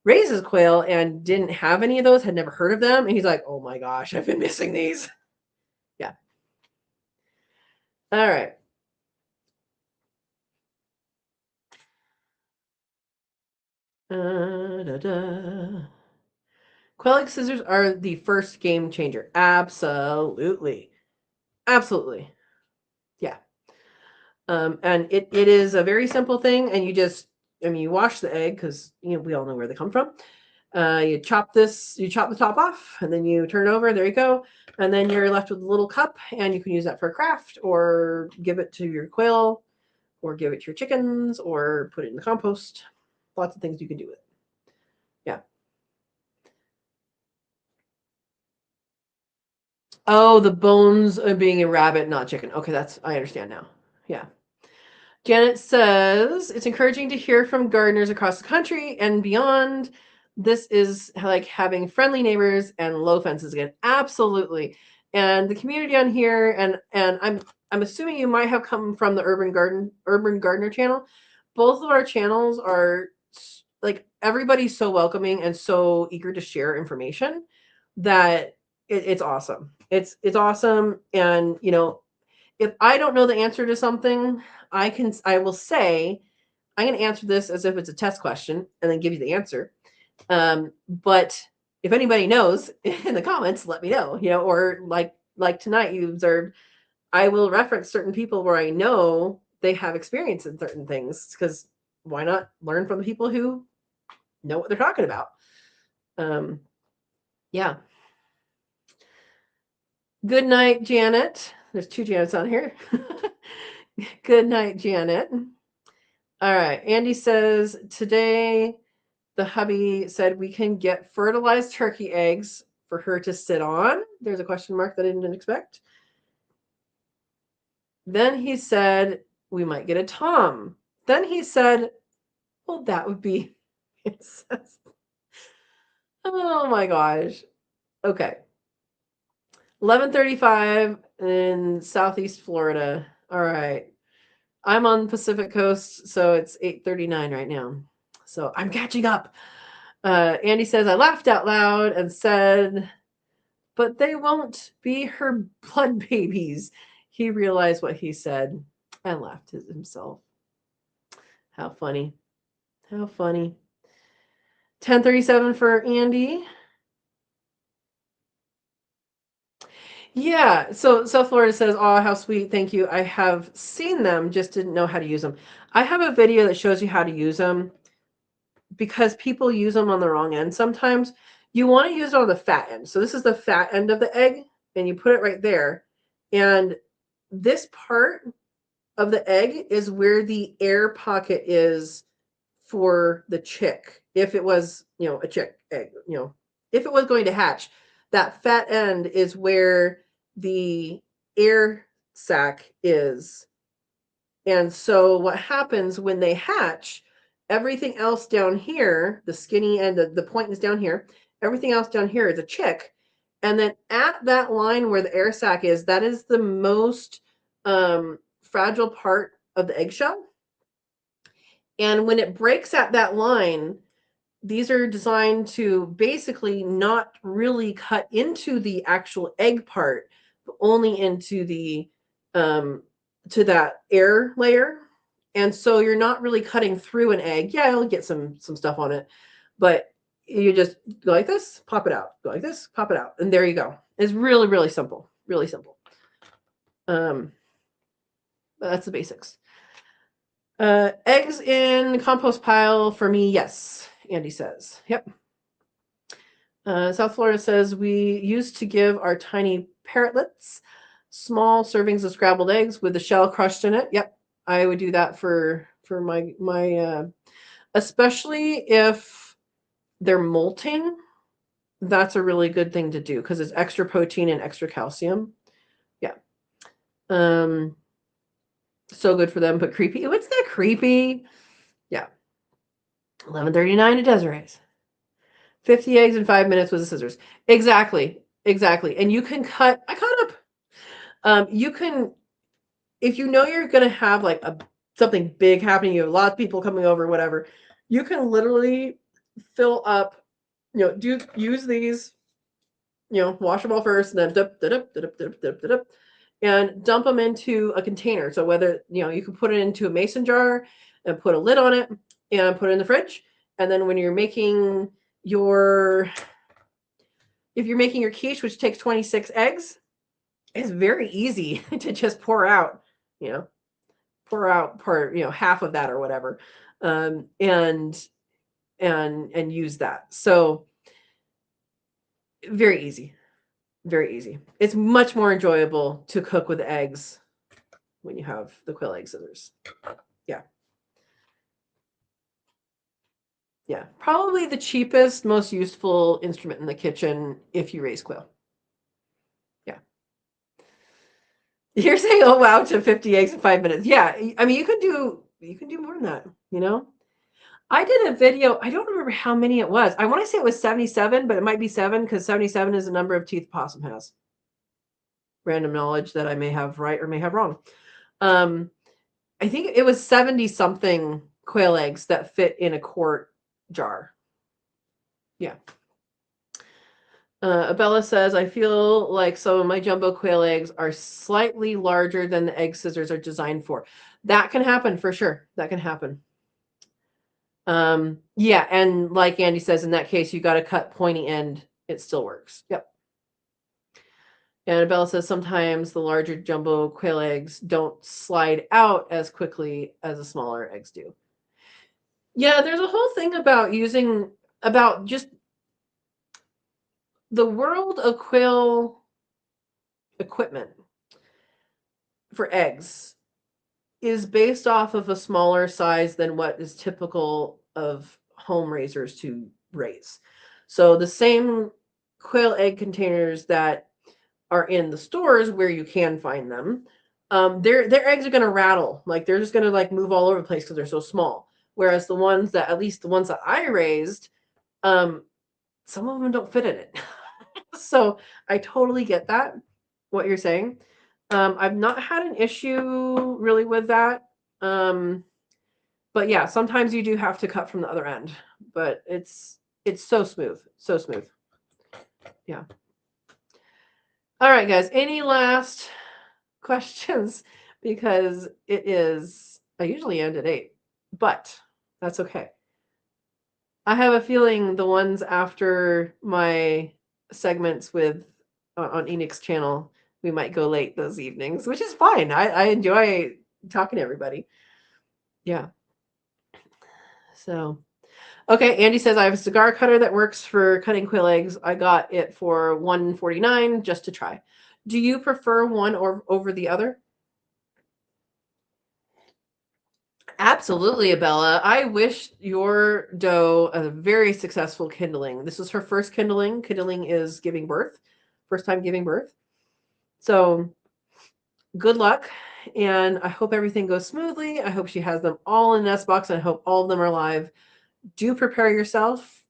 raises quail and didn't have any of those, had never heard of them. And he's like, oh my gosh, I've been missing these. Yeah. All right. Quail egg scissors are the first game changer. Absolutely. Absolutely. Yeah. And it is a very simple thing. And you wash the egg because, we all know where they come from. You chop the top off, and then you turn it over. There you go. And then you're left with a little cup, and you can use that for a craft or give it to your quail or give it to your chickens or put it in the compost. Lots of things you can do with it. Yeah. Oh, the bones of being a rabbit, not chicken. Okay, I understand now. Yeah. Janet says, it's encouraging to hear from gardeners across the country and beyond. This is like having friendly neighbors and low fences again. Absolutely. And the community on here, and I'm assuming you might have come from the Urban Gardener channel. Both of our channels are like, everybody's so welcoming and so eager to share information that it's awesome. It's awesome. And if I don't know the answer to something, I will say, I'm going to answer this as if it's a test question and then give you the answer. But if anybody knows in the comments, let me know, or like tonight you observed, I will reference certain people where I know they have experience in certain things, because why not learn from the people who know what they're talking about? Yeah. Good night, Janet. There's 2 Janets on here. Good night, Janet. All right. Andy says, today the hubby said we can get fertilized turkey eggs for her to sit on. There's a question mark that I didn't expect. Then he said, we might get a tom. Then he said, well, that would be incest. Oh my gosh. Okay. 11:35 in Southeast Florida. All right. I'm on the Pacific Coast, so it's 8:39 right now. So I'm catching up. Andy says, I laughed out loud and said, but they won't be her blood babies. He realized what he said and laughed at himself. How funny. How funny. 10:37 for Andy. Yeah, so South Florida says, oh, how sweet, thank you. I have seen them, just didn't know how to use them. I have a video that shows you how to use them, because people use them on the wrong end sometimes. You want to use it on the fat end. So this is the fat end of the egg, and you put it right there. And this part of the egg is where the air pocket is for the chick. If it was, a chick egg, if it was going to hatch, that fat end is where the air sac is. And so what happens when they hatch, everything else down here, the skinny end, the point is down here, everything else down here is a chick. And then at that line where the air sac is, that is the most fragile part of the eggshell. And when it breaks at that line, these are designed to basically not really cut into the actual egg part, but only into the to that air layer. And so you're not really cutting through an egg. Yeah, you'll get some stuff on it, but you just go like this, pop it out. Go like this, pop it out, and there you go. It's really, really simple. Really simple. But that's the basics. Eggs in compost pile for me, yes. Andy says, yep. South Florida says, we used to give our tiny parrotlets small servings of scrambled eggs with the shell crushed in it. Yep, I would do that for my especially if they're molting. that's a really good thing to do because it's extra protein and extra calcium. Yeah. So good for them, but creepy. What's that creepy? Yeah. 11:39 at Desiree's. 50 eggs in 5 minutes with the scissors. Exactly. Exactly. And you can cut. I caught up. You can, if you know you're going to have like something big happening, you have a lot of people coming over, whatever, you can literally fill up, use these, wash them all first and then and dump them into a container. So whether, you can put it into a mason jar and put a lid on it and put it in the fridge. And then when you're making if you're making your quiche, which takes 26 eggs, it's very easy to just pour out half of that or whatever, and use that. So very easy. Very easy. It's much more enjoyable to cook with eggs when you have the quail egg scissors. Yeah. Yeah. Probably the cheapest, most useful instrument in the kitchen if you raise quail. Yeah. You're saying, oh wow, to 50 eggs in 5 minutes. Yeah. I mean, you can do more than that, I did a video. I don't remember how many it was. I want to say it was 77, but it might be 7 because 77 is the number of teeth a possum has. Random knowledge that I may have right or may have wrong. I think it was 70 something quail eggs that fit in a quart jar. Yeah. Abella says, I feel like some of my jumbo quail eggs are slightly larger than the egg scissors are designed for. That can happen for sure. That can happen. Yeah, and like Andy says, in that case, you got to cut pointy end. It still works. Yep. And Bella says sometimes the larger jumbo quail eggs don't slide out as quickly as the smaller eggs do. Yeah, there's a whole thing about just the world of quail equipment for eggs is based off of a smaller size than what is typical of home raisers to raise. So the same quail egg containers that are in the stores where you can find them, their eggs are going to rattle. Like they're just going to like move all over the place because they're so small. Whereas the ones that, at least the ones that I raised, some of them don't fit in it. So I totally get that, what you're saying. I've not had an issue really with that. But yeah, sometimes you do have to cut from the other end, but it's so smooth. So smooth. Yeah. All right, guys. Any last questions? Because I usually end at 8, but that's okay. I have a feeling the ones after my segments on Enix's channel, we might go late those evenings, which is fine. I enjoy talking to everybody. Yeah. So, okay. Andy says I have a cigar cutter that works for cutting quail eggs. I got it for $149 just to try. Do you prefer one over the other? Absolutely, Abella. I wish your doe a very successful kindling. This is her first kindling. Kindling is giving birth, first time giving birth. So good luck. And I hope everything goes smoothly. I hope she has them all in the nest box. I hope all of them are alive. Do prepare yourself.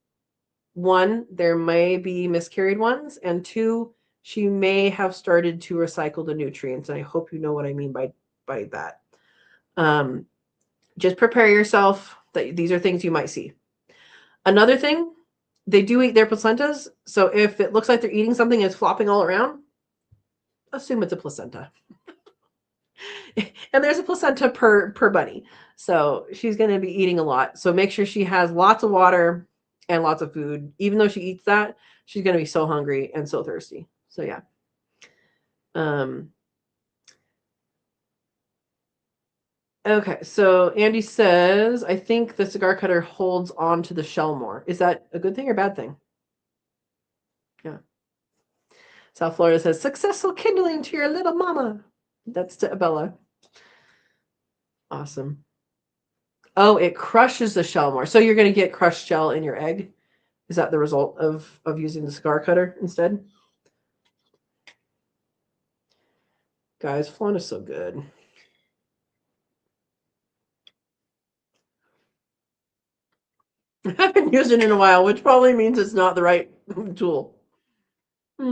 1, there may be miscarried ones. And 2, she may have started to recycle the nutrients. And I hope you know what I mean by that. Just prepare yourself that these are things you might see. Another thing, they do eat their placentas. So if it looks like they're eating something and it's flopping all around, assume it's a placenta. And there's a placenta per bunny. So she's going to be eating a lot. So make sure she has lots of water and lots of food. Even though she eats that, she's going to be so hungry and so thirsty. So yeah. Okay, so Andy says, I think the cigar cutter holds on to the shell more. Is that a good thing or bad thing? Yeah. South Florida says, successful kindling to your little mama. That's to Abella. Awesome. Oh, it crushes the shell more. So you're going to get crushed shell in your egg? Is that the result of using the cigar cutter instead? Guys, flan is so good. I haven't used it in a while, which probably means it's not the right tool. We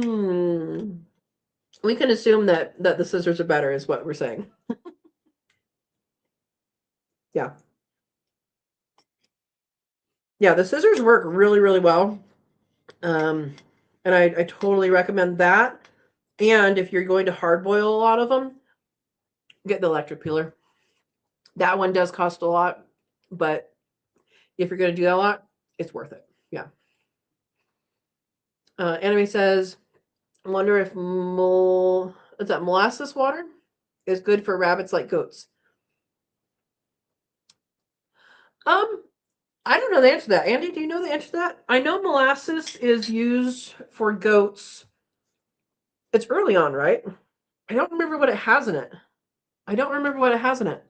can assume that the scissors are better, is what we're saying. Yeah. Yeah, the scissors work really, really well. And I totally recommend that. And if you're going to hard boil a lot of them, get the electric peeler. That one does cost a lot, but if you're going to do that a lot, it's worth it. Yeah. Enemy says, I wonder if molasses water is good for rabbits like goats. I don't know the answer to that. Andy, do you know the answer to that? I know molasses is used for goats. It's early on, right? I don't remember what it has in it. I don't remember what it has in it.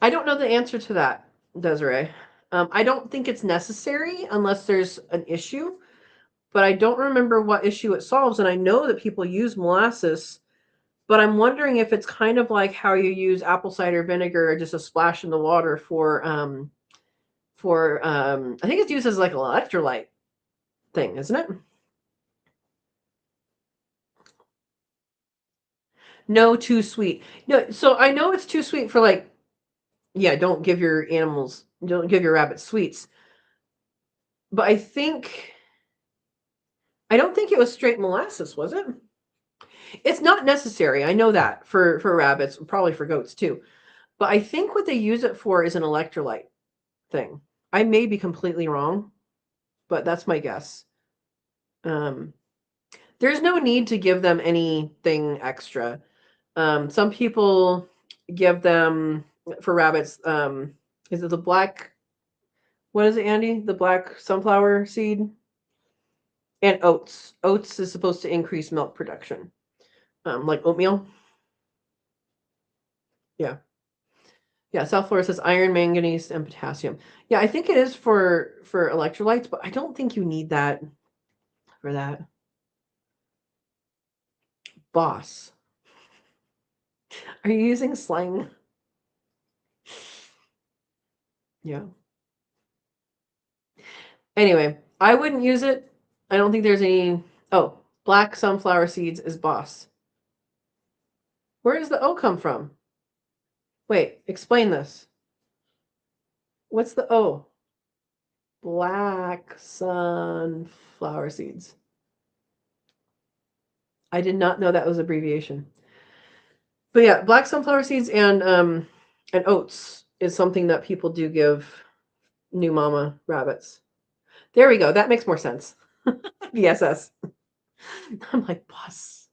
I don't know the answer to that, Desiree. I don't think it's necessary unless there's an issue, but I don't remember what issue it solves. And I know that people use molasses, but I'm wondering if it's kind of like how you use apple cider vinegar, just a splash in the water for I think it's used as like an electrolyte thing, isn't it? No, too sweet. No, so I know it's too sweet for like, yeah, don't give your rabbits sweets. But I don't think it was straight molasses, was it? It's not necessary. I know that for rabbits, probably for goats too. But I think what they use it for is an electrolyte thing. I may be completely wrong, but that's my guess. Um, there's no need to give them anything extra. Some people give them for rabbits. Is it the black? What is it, Andy? The black sunflower seed and oats. Oats is supposed to increase milk production, like oatmeal. Yeah, yeah. South Florida says iron, manganese, and potassium. Yeah, I think it is for electrolytes, but I don't think you need that for that. Boss, are you using slang? Yeah. Anyway, I wouldn't use it. I don't think there's any. Oh, black sunflower seeds is boss. Where does the O come from? Wait, explain this. What's the O? Black sunflower seeds. I did not know that was abbreviation. But yeah, black sunflower seeds and oats is something that people do give new mama rabbits. There we go. That makes more sense. BSS. I'm like, boss.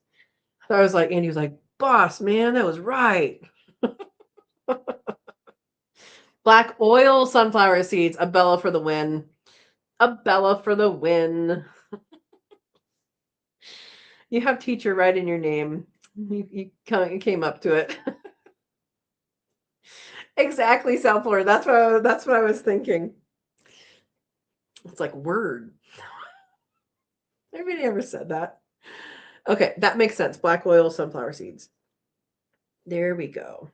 I was like, Andy was like, boss, man, that was right. Black oil sunflower seeds, a Bella for the win. A Bella for the win. You have teacher right in your name. You came up to it. Exactly, South Florida. That's what I was thinking. It's like word. Nobody ever said that. Okay, that makes sense. Black oil sunflower seeds. There we go.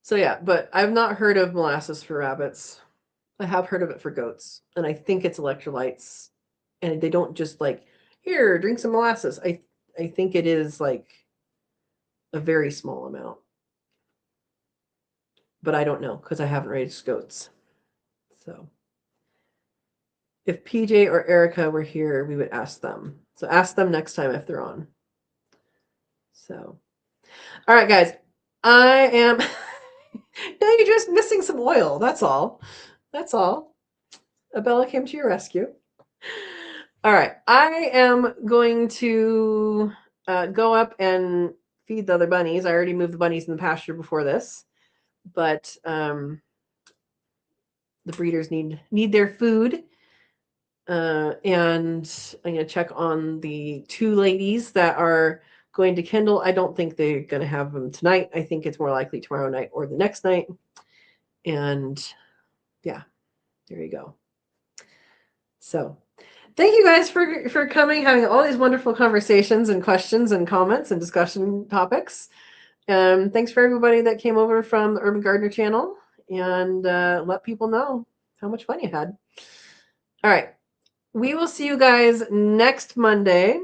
So yeah, but I've not heard of molasses for rabbits. I have heard of it for goats, and I think it's electrolytes. And they don't just like, here, drink some molasses. I think it is like a very small amount. But I don't know because I haven't raised goats. So if PJ or Erica were here, we would ask them. So ask them next time if they're on. So, all right, guys. I am. No, you're just missing some oil. That's all. That's all. Abella came to your rescue. All right. I am going to go up and feed the other bunnies. I already moved the bunnies in the pasture before this, but the breeders need their food. And I'm going to check on the two ladies that are going to Kindle. I don't think they're going to have them tonight. I think it's more likely tomorrow night or the next night. And Yeah, there you go. So thank you guys for coming, having all these wonderful conversations and questions and comments and discussion topics. Thanks for everybody that came over from the Urban Gardener channel, and let people know how much fun you had. All right. We will see you guys next Monday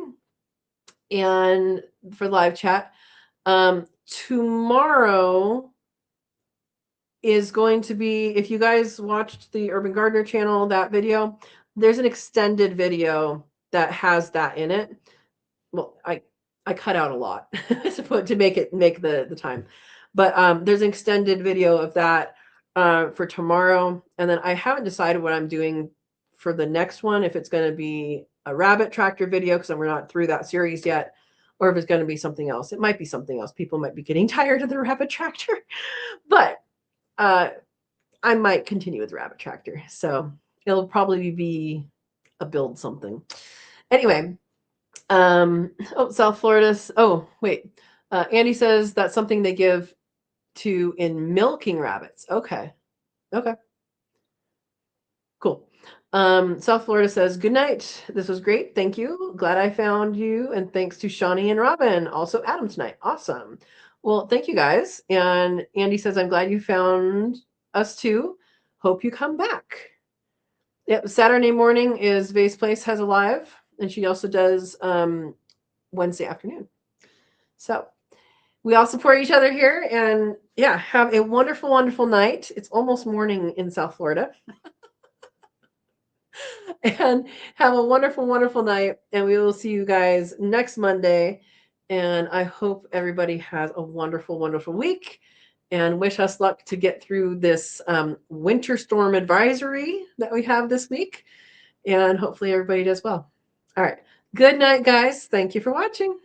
and for live chat. Tomorrow is going to be, if you guys watched the Urban Gardener channel, that video, there's an extended video that has that in it. Well, I cut out a lot to make the time, but there's an extended video of that for tomorrow, and then I haven't decided what I'm doing for the next one, if it's going to be a rabbit tractor video because we're not through that series yet, or if it's going to be something else. It might be something else. People might be getting tired of the rabbit tractor, but I might continue with rabbit tractor, so it'll probably be a build something. Anyway, South Florida. Oh, wait. Andy says that's something they give to in milking rabbits. Okay. Cool. South Florida says, good night. This was great. Thank you. Glad I found you. And thanks to Shawnee and Robin. Also Adam tonight. Awesome. Well, thank you guys. And Andy says, I'm glad you found us too. Hope you come back. Yep. Saturday morning is Vase Place has a live, and she also does Wednesday afternoon. So we all support each other here, and yeah, have a wonderful, wonderful night. It's almost morning in South Florida. And have a wonderful, wonderful night. And we will see you guys next Monday. And I hope everybody has a wonderful, wonderful week, and wish us luck to get through this winter storm advisory that we have this week. And hopefully everybody does well. All right. Good night, guys. Thank you for watching.